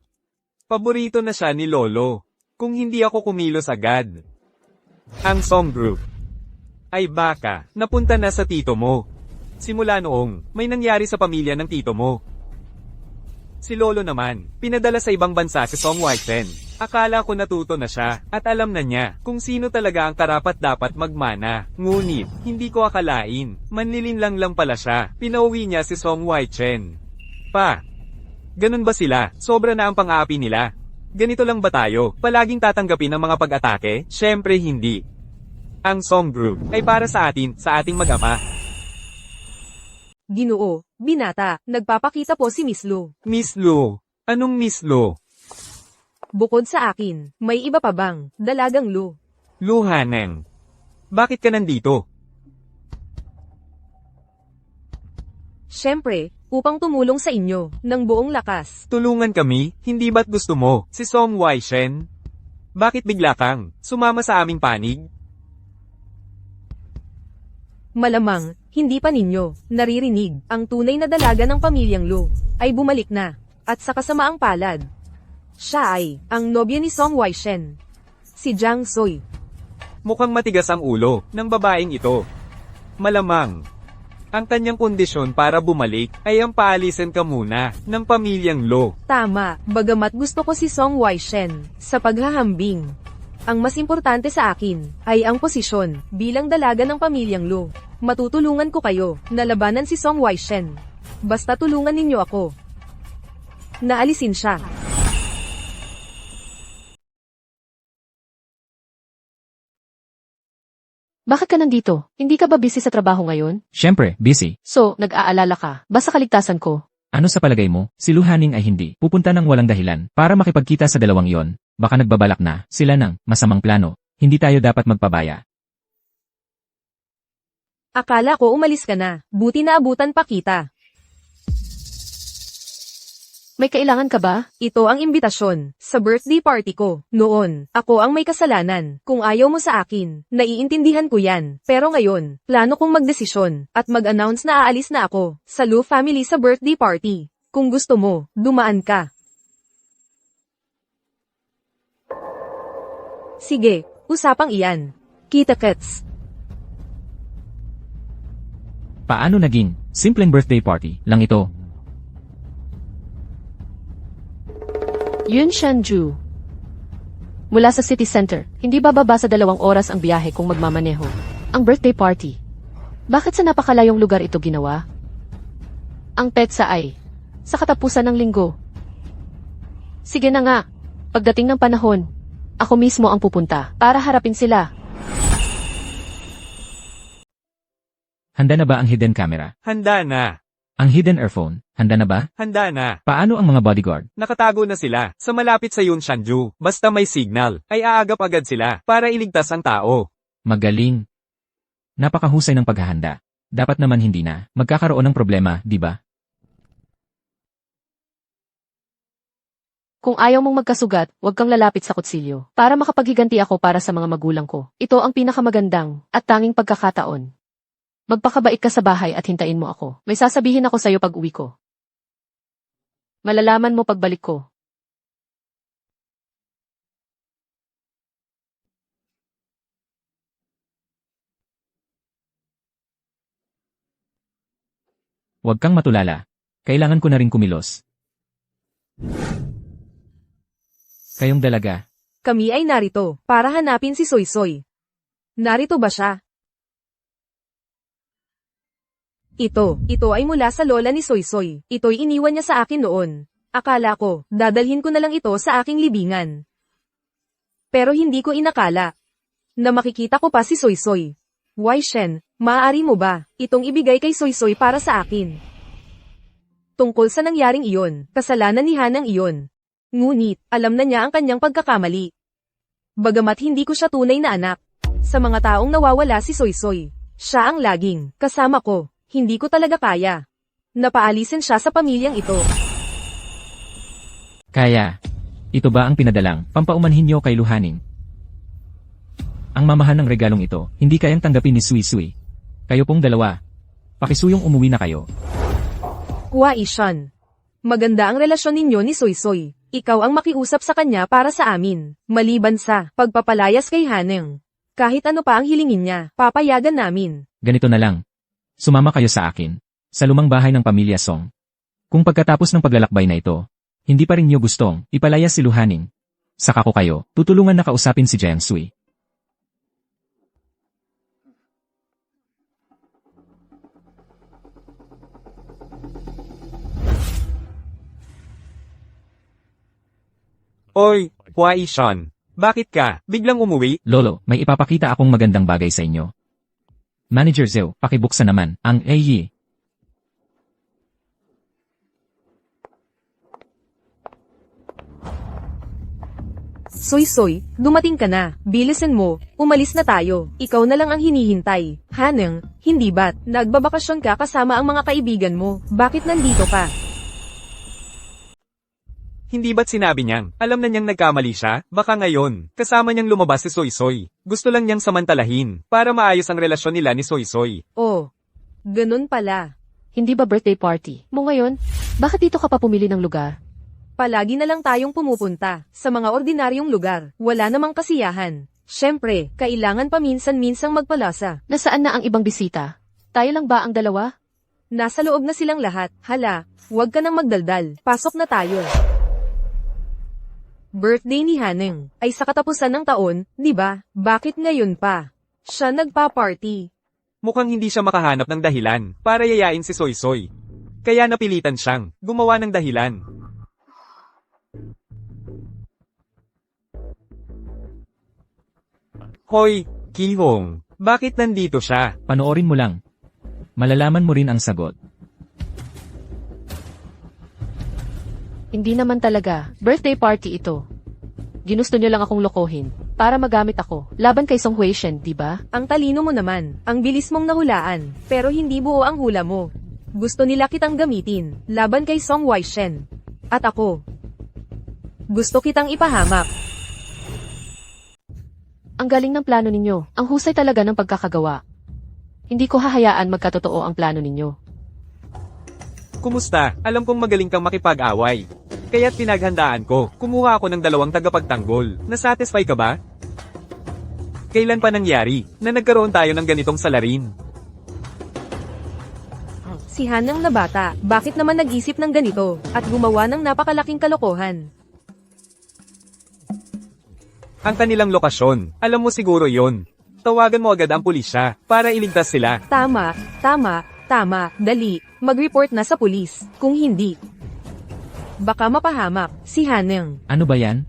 Paborito na siya ni Lolo. Kung hindi ako kumilos agad. Ang Song Group ay baka, napunta na sa tito mo. Simula noong, may nangyari sa pamilya ng tito mo. Si Lolo naman, pinadala sa ibang bansa si Song Wai-chen. Akala ko natuto na siya, at alam na niya kung sino talaga ang karapat-dapat magmana. Ngunit, hindi ko akalain, manlilinlang lang pala siya. Pinauwi niya si Song Wai-chen. Ganun ba sila? Sobra na ang pang-aapi nila. Ganito lang ba tayo? Palaging tatanggapin ang mga pag-atake? Syempre hindi. Ang Song Group ay para sa atin, sa ating mag-ama. Ginoo, binata, nagpapakita po si Miss Lu. Miss Lu. Anong Miss Lu? Bukod sa akin, may iba pa bang, dalagang Lu? Lu Haneng. Bakit ka nandito? Siyempre, upang tumulong sa inyo, ng buong lakas. Tulungan kami, hindi ba't gusto mo, si Song Wai-chen? Bakit bigla kang sumama sa aming panig? Malamang, hindi pa ninyo naririnig ang tunay na dalaga ng pamilyang Lu ay bumalik na at sa kasamaang palad. Siya ay ang nobya ni Song Wai-chen, si Jiang Soy. Mukhang matigas ang ulo ng babaeng ito. Malamang, ang kanyang kondisyon para bumalik ay ang paalisin ka muna ng pamilyang Lo. Tama, bagamat gusto ko si Song Wai-chen sa paghahambing. Ang mas importante sa akin ay ang posisyon bilang dalaga ng pamilyang Lu. Matutulungan ko kayo na labanan si Song Wai-chen. Basta tulungan ninyo ako. Naalisin siya. Bakit ka nandito? Hindi ka ba busy sa trabaho ngayon? Siyempre, busy. So, nag-aalala ka. Basta kaligtasan ko. Ano sa palagay mo, si Lu Haneng ay hindi pupunta ng walang dahilan para makipagkita sa dalawang iyon? Baka nagbabalak na sila ng masamang plano. Hindi tayo dapat magpabaya. Akala ko umalis ka na. Buti na abutan pa kita. May kailangan ka ba? Ito ang imbitasyon sa birthday party ko. Noon, ako ang may kasalanan. Kung ayaw mo sa akin, naiintindihan ko yan. Pero ngayon, plano kong magdesisyon at mag-announce na aalis na ako sa Lu family sa birthday party. Kung gusto mo, dumaan ka. Sige, usapang iyan. Kita-kits. Paano naging simpleng birthday party lang ito? Yun Shanju. Mula sa city center, hindi bababa sa 2 oras ang biyahe kung magmamaneho. Ang birthday party Bakit sa napakalayong lugar ito ginawa? Ang petsa ay sa katapusan ng linggo. Sige na nga, pagdating ng panahon, ako mismo ang pupunta para harapin sila. Handa na ba ang hidden camera? Handa na. Ang hidden earphone, handa na ba? Handa na. Paano ang mga bodyguard? Nakatago na sila sa malapit sa Yunshanju. Basta may signal, ay aagap agad sila para iligtas ang tao. Magaling. Napakahusay ng paghahanda. Dapat naman hindi na. Magkakaroon ng problema, di ba? Kung ayaw mong magkasugat, huwag kang lalapit sa kutsilyo. Para makapaghiganti ako para sa mga magulang ko. Ito ang pinakamagandang at tanging pagkakataon. Magpakabait ka sa bahay at hintayin mo ako. May sasabihin ako sa'yo pag uwi ko. Malalaman mo pagbalik ko. Huwag kang matulala. Kailangan ko na rin kumilos. Kayong dalaga. Kami ay narito para hanapin si Soy Soy. Narito ba siya? Ito ay mula sa lola ni Soy Soy. Ito'y iniwan niya sa akin noon. Akala ko, dadalhin ko na lang ito sa aking libingan. Pero hindi ko inakala na makikita ko pa si Soy Soy. Wai Shen, maaari mo ba itong ibigay kay Soy Soy para sa akin? Tungkol sa nangyaring iyon, kasalanan ni Hanang iyon. Ngunit, alam na niya ang kanyang pagkakamali. Bagamat hindi ko siya tunay na anak. Sa mga taong nawawala si Soy Soy, siya ang laging kasama ko. Hindi ko talaga kaya. Napaalisin siya sa pamilyang ito. Kaya. Ito ba ang pinadalang pampaumanhin niyo kay Luhaning? Ang mamahal ng regalong ito, hindi kayang tanggapin ni Sui Sui. Kayo pong dalawa. Pakisuyong umuwi na kayo. Wai Shen. Maganda ang relasyon ninyo ni Soy Soy. Ikaw ang makiusap sa kanya para sa amin. Maliban sa pagpapalayas kay Haneng. Kahit ano pa ang hilingin niya, papayagan namin. Ganito na lang. Sumama kayo sa akin. Sa lumang bahay ng pamilya Song. Kung pagkatapos ng paglalakbay na ito, hindi pa rin niyo gustong ipalayas si Luhaning, saka ko kayo tutulungan na kausapin si Jiang Sui. Oy, Wai Shen. Bakit ka? Biglang umuwi? Lolo, may ipapakita akong magandang bagay sa inyo. Manager Zhou, pakibuksan naman ang AE. Soy Soy, dumating ka na. Bilisan mo, umalis na tayo. Ikaw na lang ang hinihintay. Haneng, hindi ba't nagbabakasyon ka kasama ang mga kaibigan mo? Bakit nandito ka? Hindi ba't sinabi niyang, alam na niyang nagkamali siya? Baka ngayon, kasama niyang lumabas si Soy Soy. Gusto lang niyang samantalahin, para maayos ang relasyon nila ni Soy Soy. Oh, ganun pala. Hindi ba birthday party mo ngayon? Bakit dito ka pa pumili ng lugar? Palagi na lang tayong pumupunta sa mga ordinaryong lugar. Wala namang kasiyahan. Siyempre, kailangan paminsan-minsang magpalasa. Nasaan na ang ibang bisita? Tayo lang ba ang dalawa? Nasa loob na silang lahat. Hala, huwag ka nang magdaldal. Pasok na tayo. Birthday ni Haneng ay sa katapusan ng taon, di ba? Bakit ngayon pa siya nagpa-party? Mukhang hindi siya makahanap ng dahilan para yayain si Soy Soy. Kaya napilitan siyang gumawa ng dahilan. Hoy, Kihong, bakit nandito siya? Panoorin mo lang. Malalaman mo rin ang sagot. Hindi naman talaga. Birthday party ito. Ginusto niyo lang akong lokohin para magamit ako laban kay Song Huishen, di ba? Ang talino mo naman, ang bilis mong nahulaan, pero hindi buo ang hula mo. Gusto nila kitang gamitin laban kay Song Huishen. At ako, gusto kitang ipahamak. Ang galing ng plano ninyo. Ang husay talaga ng pagkakagawa. Hindi ko hahayaan magkatotoo ang plano ninyo. Kumusta? Alam kong magaling kang makipag-away. Kaya't pinaghandaan ko. Kumuha ako ng 2 tagapagtanggol. Nasatisfy ka ba? Kailan pa nangyari na nagkaroon tayo ng ganitong salarin? Si Hanang na bata, bakit naman nag-isip ng ganito at gumawa ng napakalaking kalokohan? Ang kanilang lokasyon. Alam mo siguro yon. Tawagan mo agad ang pulisya, para iligtas sila. Tama, dali, mag-report na sa pulis, kung hindi. Baka mapahamak, si Haneng. Ano ba yan?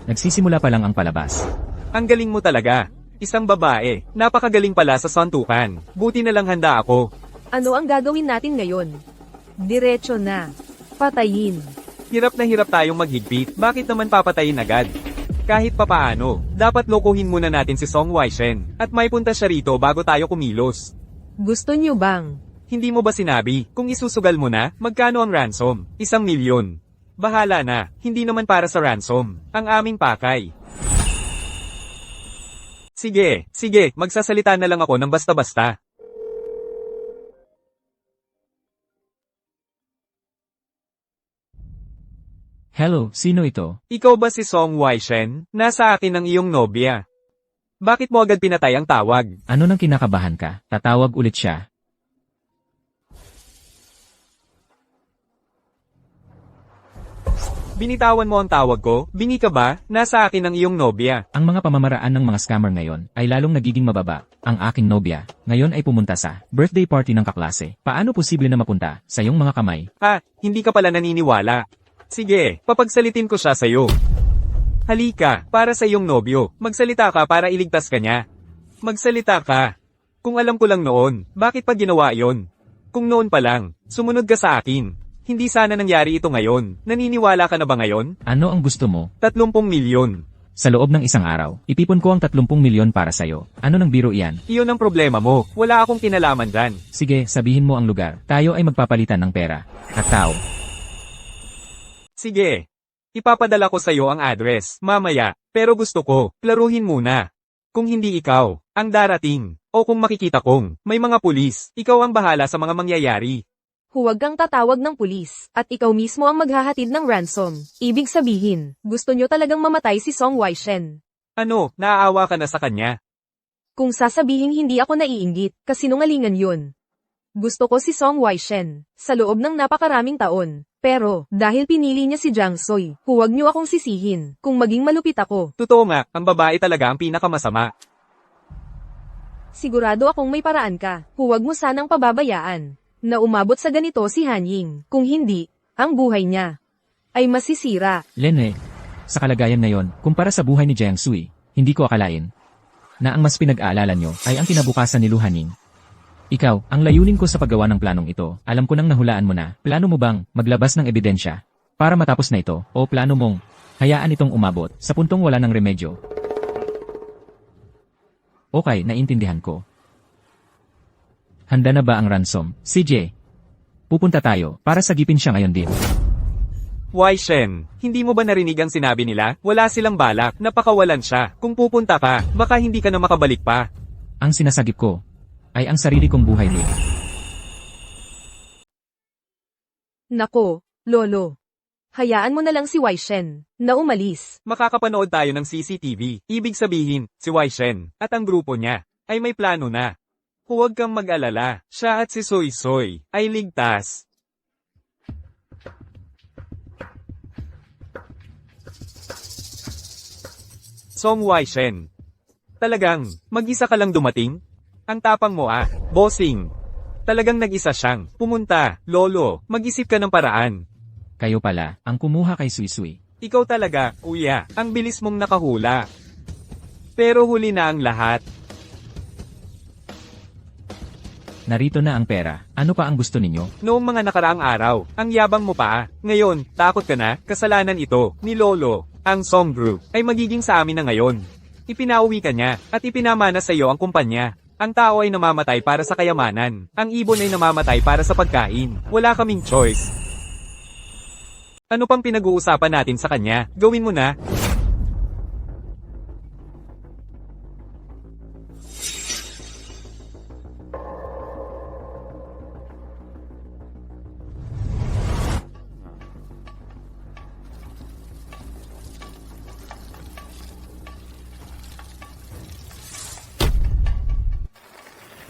Nagsisimula pa lang ang palabas. Ang galing mo talaga. Isang babae, napakagaling pala sa suntukan. Buti na lang handa ako. Ano ang gagawin natin ngayon? Diretso na. Patayin. Hirap na hirap tayong maghigpit, bakit naman papatayin agad? Kahit papaano, dapat lokohin muna natin si Song Waishen, at may punta siya rito bago tayo kumilos. Gusto niyo bang? Hindi mo ba sinabi, kung isusugal mo na, magkano ang ransom? 1,000,000. Bahala na, hindi naman para sa ransom, ang aming pakay. Sige, magsasalita na lang ako ng basta-basta. Hello, sino ito? Ikaw ba si Song Waishen? Nasa akin ang iyong nobya. Bakit mo agad pinatay ang tawag? Ano nang kinakabahan ka? Tatawag ulit siya. Binitawan mo ang tawag ko? Bingi ka ba? Nasa akin ang iyong nobya. Ang mga pamamaraan ng mga scammer ngayon ay lalong nagiging mababa. Ang aking nobya, ngayon ay pumunta sa birthday party ng kaklase. Paano posible na mapunta sa iyong mga kamay? Hindi ka pala naniniwala. Sige, papagsalitin ko siya sa'yo. Halika, para sa iyong nobyo. Magsalita ka para iligtas ka niya. Magsalita ka. Kung alam ko lang noon, bakit pa ginawa yon? Kung noon pa lang, sumunod ka sa akin. Hindi sana nangyari ito ngayon. Naniniwala ka na ba ngayon? Ano ang gusto mo? 30 milyon. Sa loob ng isang araw, ipipon ko ang 30 milyon para sa'yo. Ano nang biro iyan? Iyon ang problema mo. Wala akong kinalaman dyan. Sige, sabihin mo ang lugar. Tayo ay magpapalitan ng pera. At tao. Sige. Ipapadala ko sa'yo ang address, mamaya. Pero gusto ko, klaruhin muna. Kung hindi ikaw, ang darating. O kung makikita kong, may mga pulis, ikaw ang bahala sa mga mangyayari. Huwag kang tatawag ng pulis, at ikaw mismo ang maghahatid ng ransom. Ibig sabihin, gusto nyo talagang mamatay si Song Waishen. Ano, naaawa ka na sa kanya? Kung sasabihin hindi ako naiinggit, kasinungalingan yun. Gusto ko si Song Waishen, sa loob ng napakaraming taon. Pero, dahil pinili niya si Jiang Soy, huwag niyo akong sisihin, kung maging malupit ako. Totoo nga, ang babae talaga ang pinakamasama. Sigurado akong may paraan ka, huwag mo sanang pababayaan. Na umabot sa ganito si Han Ying, kung hindi, ang buhay niya ay masisira. Lene, sa kalagayan na yon, kumpara sa buhay ni Jiang Sui, hindi ko akalain na ang mas pinag-aalala nyo ay ang kinabukasan ni Lu Hanning. Ikaw, ang layunin ko sa paggawa ng planong ito, alam ko nang nahulaan mo na, plano mo bang maglabas ng ebidensya para matapos na ito, o plano mong hayaan itong umabot sa puntong wala ng remedyo? Okay, naintindihan ko. Handa na ba ang ransom? CJ, pupunta tayo para sagipin siya ngayon din. Waishen, hindi mo ba narinig ang sinabi nila? Wala silang balak, napakawalan siya. Kung pupunta ka, baka hindi ka na makabalik pa. Ang sinasagip ko ay ang sarili kong buhay din. Nako, Lolo. Hayaan mo na lang si Waishen, na umalis. Makakapanood tayo ng CCTV. Ibig sabihin, si Waishen, at ang grupo niya, ay may plano na. Huwag kang mag-alala, siya at si Soy Soy, ay ligtas. Song Waishen. Talagang, mag-isa ka lang dumating? Ang tapang mo bossing. Talagang nag-isa siyang pumunta, Lolo, mag-isip ka ng paraan. Kayo pala, ang kumuha kay Sui Sui. Ikaw talaga, kuya, ang bilis mong nakahula. Pero huli na ang lahat. Narito na ang pera. Ano pa ang gusto ninyo? Noong mga nakaraang araw, ang yabang mo pa. Ngayon, takot ka na, kasalanan ito, ni Lolo. Ang Song Group, ay magiging sa amin na ngayon. Ipinauwi ka niya, at ipinamana sa iyo ang kumpanya. Ang tao ay namamatay para sa kayamanan. Ang ibon ay namamatay para sa pagkain. Wala kaming choice. Ano pang pinag-uusapan natin sa kanya? Gawin mo na.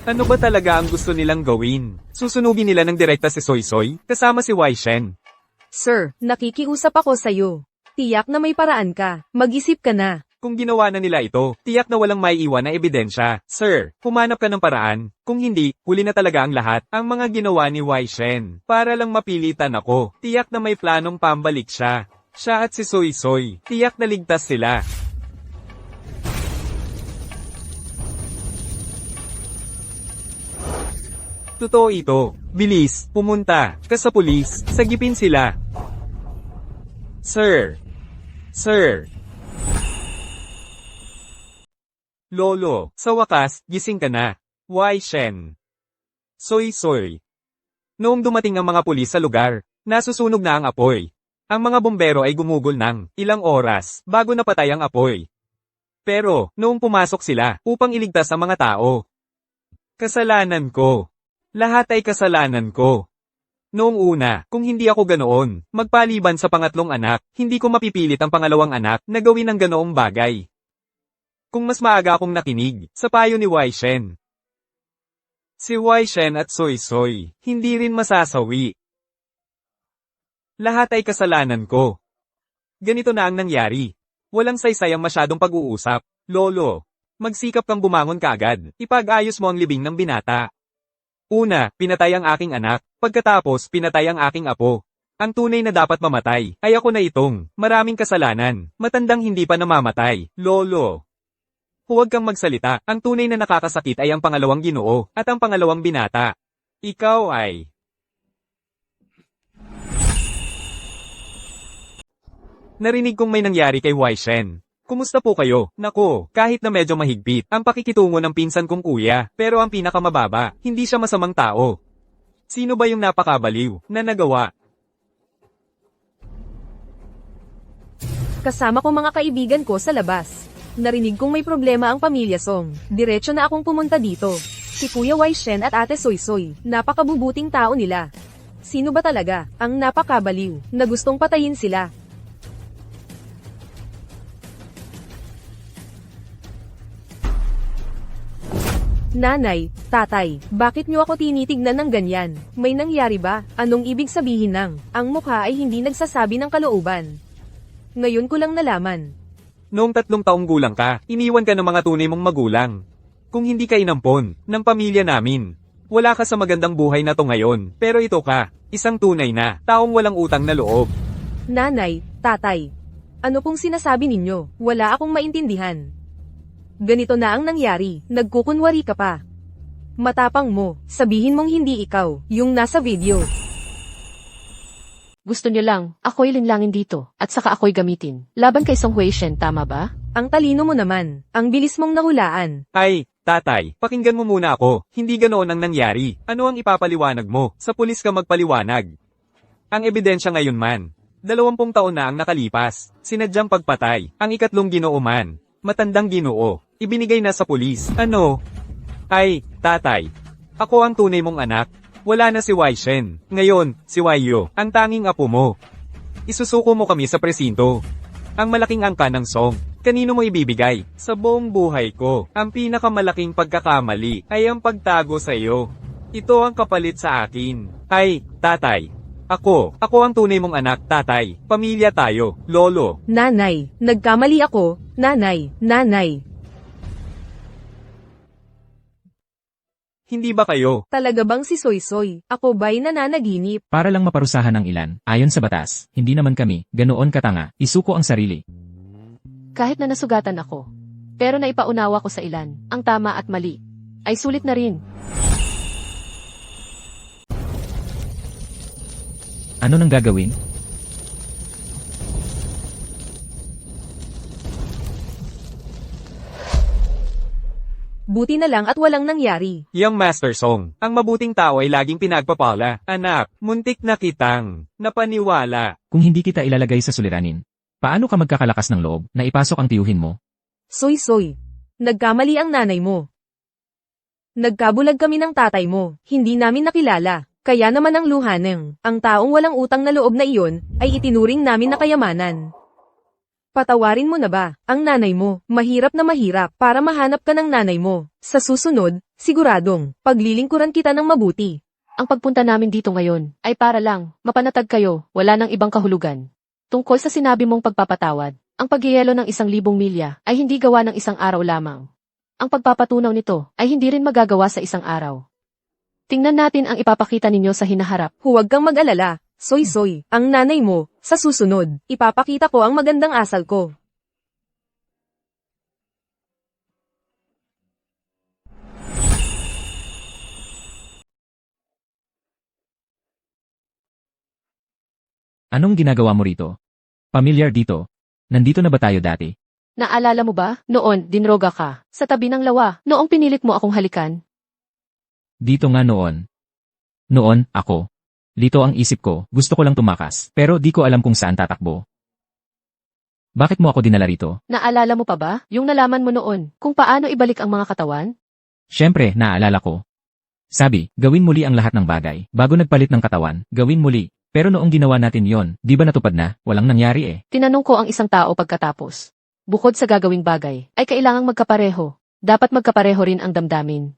Ano ba talaga ang gusto nilang gawin? Susunugin nila ng direkta si Soy Soy, kasama si Waishen. Sir, nakikiusap ako sa'yo. Tiyak na may paraan ka. Mag-isip ka na. Kung ginawa na nila ito, tiyak na walang maiiwan na ebidensya. Sir, humanap ka ng paraan. Kung hindi, huli na talaga ang lahat. Ang mga ginawa ni Wai Shen, para lang mapilitan ako. Tiyak na may planong pambalik siya. Siya at si Soy Soy, tiyak na ligtas sila. Totoo ito. Bilis, pumunta ka sa pulis, sagipin sila. Sir. Sir. Lolo, sa wakas, gising ka na. Wai Shen. Soy Soy. Noong dumating ang mga pulis sa lugar, nasusunog na ang apoy. Ang mga bombero ay gumugol ng ilang oras bago napatay ang apoy. Pero, noong pumasok sila upang iligtas ang mga tao, kasalanan ko. Lahat ay kasalanan ko. Noong una, kung hindi ako ganoon, magpaliban sa pangatlong anak, hindi ko mapipilit ang pangalawang anak na gawin ang ganoong bagay. Kung mas maaga akong nakinig sa payo ni Wai Shen. Si Wai Shen at Soy Soy, hindi rin masasawi. Lahat ay kasalanan ko. Ganito na ang nangyari. Walang saysay ang masyadong pag-uusap. Lolo, magsikap kang bumangon kaagad. Ipag-ayos mo ang libing ng binata. Una, pinatay ang aking anak. Pagkatapos, pinatay ang aking apo. Ang tunay na dapat mamatay, ay ako na itong maraming kasalanan. Matandang hindi pa namamatay. Lolo. Huwag kang magsalita. Ang tunay na nakakasakit ay ang pangalawang Ginoo, at ang pangalawang binata. Ikaw ay... Narinig kong may nangyari kay Wai Shen. Kumusta po kayo? Nako, kahit na medyo mahigpit, ang pakikitungo ng pinsan kong kuya, pero ang pinakamababa, hindi siya masamang tao. Sino ba yung napakabaliw na nagawa? Kasama ko mga kaibigan ko sa labas. Narinig kong may problema ang pamilya Song. Diretso na akong pumunta dito. Si Kuya Wai Shen at Ate Soy Soy, napakabubuting tao nila. Sino ba talaga ang napakabaliw na gustong patayin sila? Nanay, tatay, bakit niyo ako tinitignan ng ganyan? May nangyari ba? Anong ibig sabihin ng, ang mukha ay hindi nagsasabi ng kalooban? Ngayon ko lang nalaman. Noong 3 taong gulang ka, iniwan ka ng mga tunay mong magulang. Kung hindi ka inampon ng pamilya namin, wala ka sa magandang buhay na to ngayon. Pero ito ka, isang tunay na, taong walang utang na loob. Nanay, tatay, ano pong sinasabi ninyo? Wala akong maintindihan. Ganito na ang nangyari, nagkukunwari ka pa. Matapang mo, sabihin mong hindi ikaw, yung nasa video. Gusto niyo lang, ako'y linlangin dito, at saka ako'y gamitin. Laban kay Song Huaishen, tama ba? Ang talino mo naman, ang bilis mong nahulaan. Ay, tatay, pakinggan mo muna ako, hindi ganoon ang nangyari. Ano ang ipapaliwanag mo? Sa pulis ka magpaliwanag. Ang ebidensya ngayon man, 20 taon na ang nakalipas, sinadyang pagpatay, ang ikatlong Ginoo man, matandang Ginoo, ibinigay na sa pulis. Ano? Ay, tatay, ako ang tunay mong anak. Wala na si Wai Shen. Ngayon, si Wai Yu, ang tanging apo mo. Isusuko mo kami sa presinto. Ang malaking angka ng Song, kanino mo ibibigay? Sa buong buhay ko, ang pinakamalaking pagkakamali ay ang pagtago sa iyo. Ito ang kapalit sa akin. Ay, tatay. Ako ang tunay mong anak, tatay. Pamilya tayo, lolo. Nanay, nagkamali ako, nanay, nanay. Hindi ba kayo? Talaga bang si Soy Soy? Ako ba'y nananaginip? Para lang maparusahan ng ilan, ayon sa batas, hindi naman kami, ganoon katanga, isuko ang sarili. Kahit na nasugatan ako. Pero naipaunawa ko sa ilan, ang tama at mali. Ay sulit na rin. Ano nang gagawin? Buti na lang at walang nangyari. Yang Master Song, ang mabuting tao ay laging pinagpapala. Anak, muntik na kitang napaniwala. Kung hindi kita ilalagay sa suliranin, paano ka magkakalakas ng loob na ipasok ang tiyuhin mo? Soy Soy, nagkamali ang nanay mo. Nagkabulag kami ng tatay mo, hindi namin nakilala. Kaya naman ang luhaneng, ang taong walang utang na loob na iyon, ay itinuring namin na kayamanan. Patawarin mo na ba, ang nanay mo, mahirap na mahirap, para mahanap ka ng nanay mo. Sa susunod, siguradong, paglilingkuran kita ng mabuti. Ang pagpunta namin dito ngayon, ay para lang, mapanatag kayo, wala nang ibang kahulugan. Tungkol sa sinabi mong pagpapatawad, Ang pagyeyelo ng 1,000 milya ay hindi gawa ng isang araw lamang. Ang pagpapatunaw nito ay hindi rin magagawa sa isang araw. Tingnan natin ang ipapakita ninyo sa hinaharap. Huwag kang mag-alala, Soy-Soy, ang nanay mo, sa susunod, ipapakita ko ang magandang asal ko. Anong ginagawa mo rito? Pamilyar dito? Nandito na ba tayo dati? Naalala mo ba? Noon, dinroga ka. Sa tabi ng lawa, noong pinilit mo akong halikan. Dito nga noon. Noon, ako. Lito ang isip ko, gusto ko lang tumakas, pero di ko alam kung saan tatakbo. Bakit mo ako dinala rito? Naalala mo pa ba? Yung nalaman mo noon, kung paano ibalik ang mga katawan? Siyempre, naalala ko. Sabi, gawin muli ang lahat ng bagay. Bago nagpalit ng katawan, gawin muli. Pero noong ginawa natin yon, di ba natupad na? Walang nangyari eh. Tinanong ko ang isang tao pagkatapos. Bukod sa gagawing bagay, ay kailangang magkapareho. Dapat magkapareho rin ang damdamin.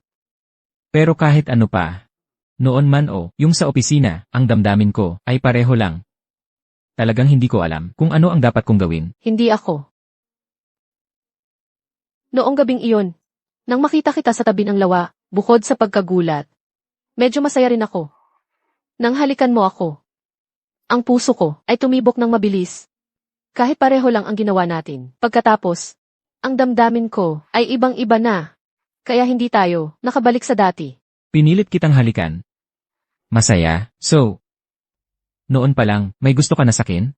Pero kahit ano pa. Noon man o, yung sa opisina, ang damdamin ko, ay pareho lang. Talagang hindi ko alam kung ano ang dapat kong gawin. Hindi ako. Noong gabing iyon, nang makita kita sa tabi ng lawa, bukod sa pagkagulat, medyo masaya rin ako. Nang halikan mo ako, ang puso ko ay tumibok ng mabilis. Kahit pareho lang ang ginawa natin. Pagkatapos, ang damdamin ko ay ibang-iba na. Kaya hindi tayo nakabalik sa dati. Pinilit kitang halikan. Masaya, so. Noon pa lang, may gusto ka na sakin?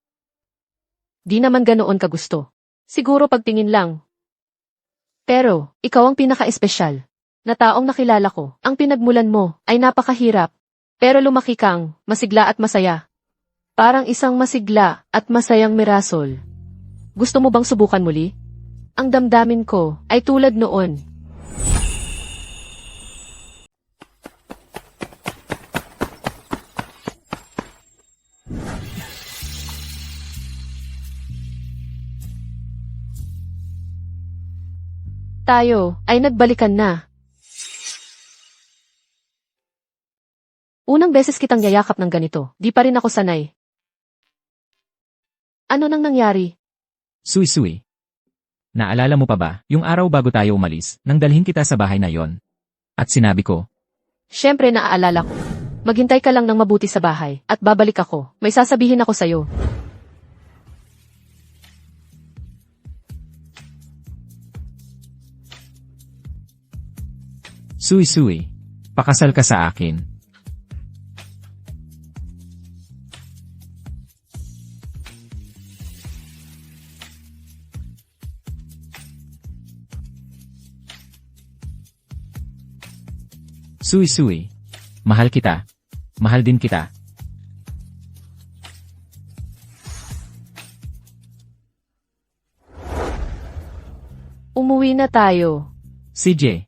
Di naman ganoon kagusto. Siguro pagtingin lang. Pero, ikaw ang pinaka-espesyal na taong nakilala ko. Ang pinagmulan mo ay napakahirap. Pero lumaki kang masigla at masaya. Parang isang masigla at masayang mirasol. Gusto mo bang subukan muli? Ang damdamin ko ay tulad noon. Tayo ay nagbalikan na. Unang beses kitang yayakap ng ganito, di pa rin ako sanay. Ano nang nangyari? Sui-sui. Naalala mo pa ba, yung araw bago tayo umalis, nang dalhin kita sa bahay na yon? At sinabi ko, Siyempre naaalala ko. Maghintay ka lang ng mabuti sa bahay, at babalik ako. May sasabihin ako sa'yo. Sui-sui. Pakasal ka sa akin. Sui-sui. Mahal kita. Mahal din kita. Umuwi na tayo. CJ.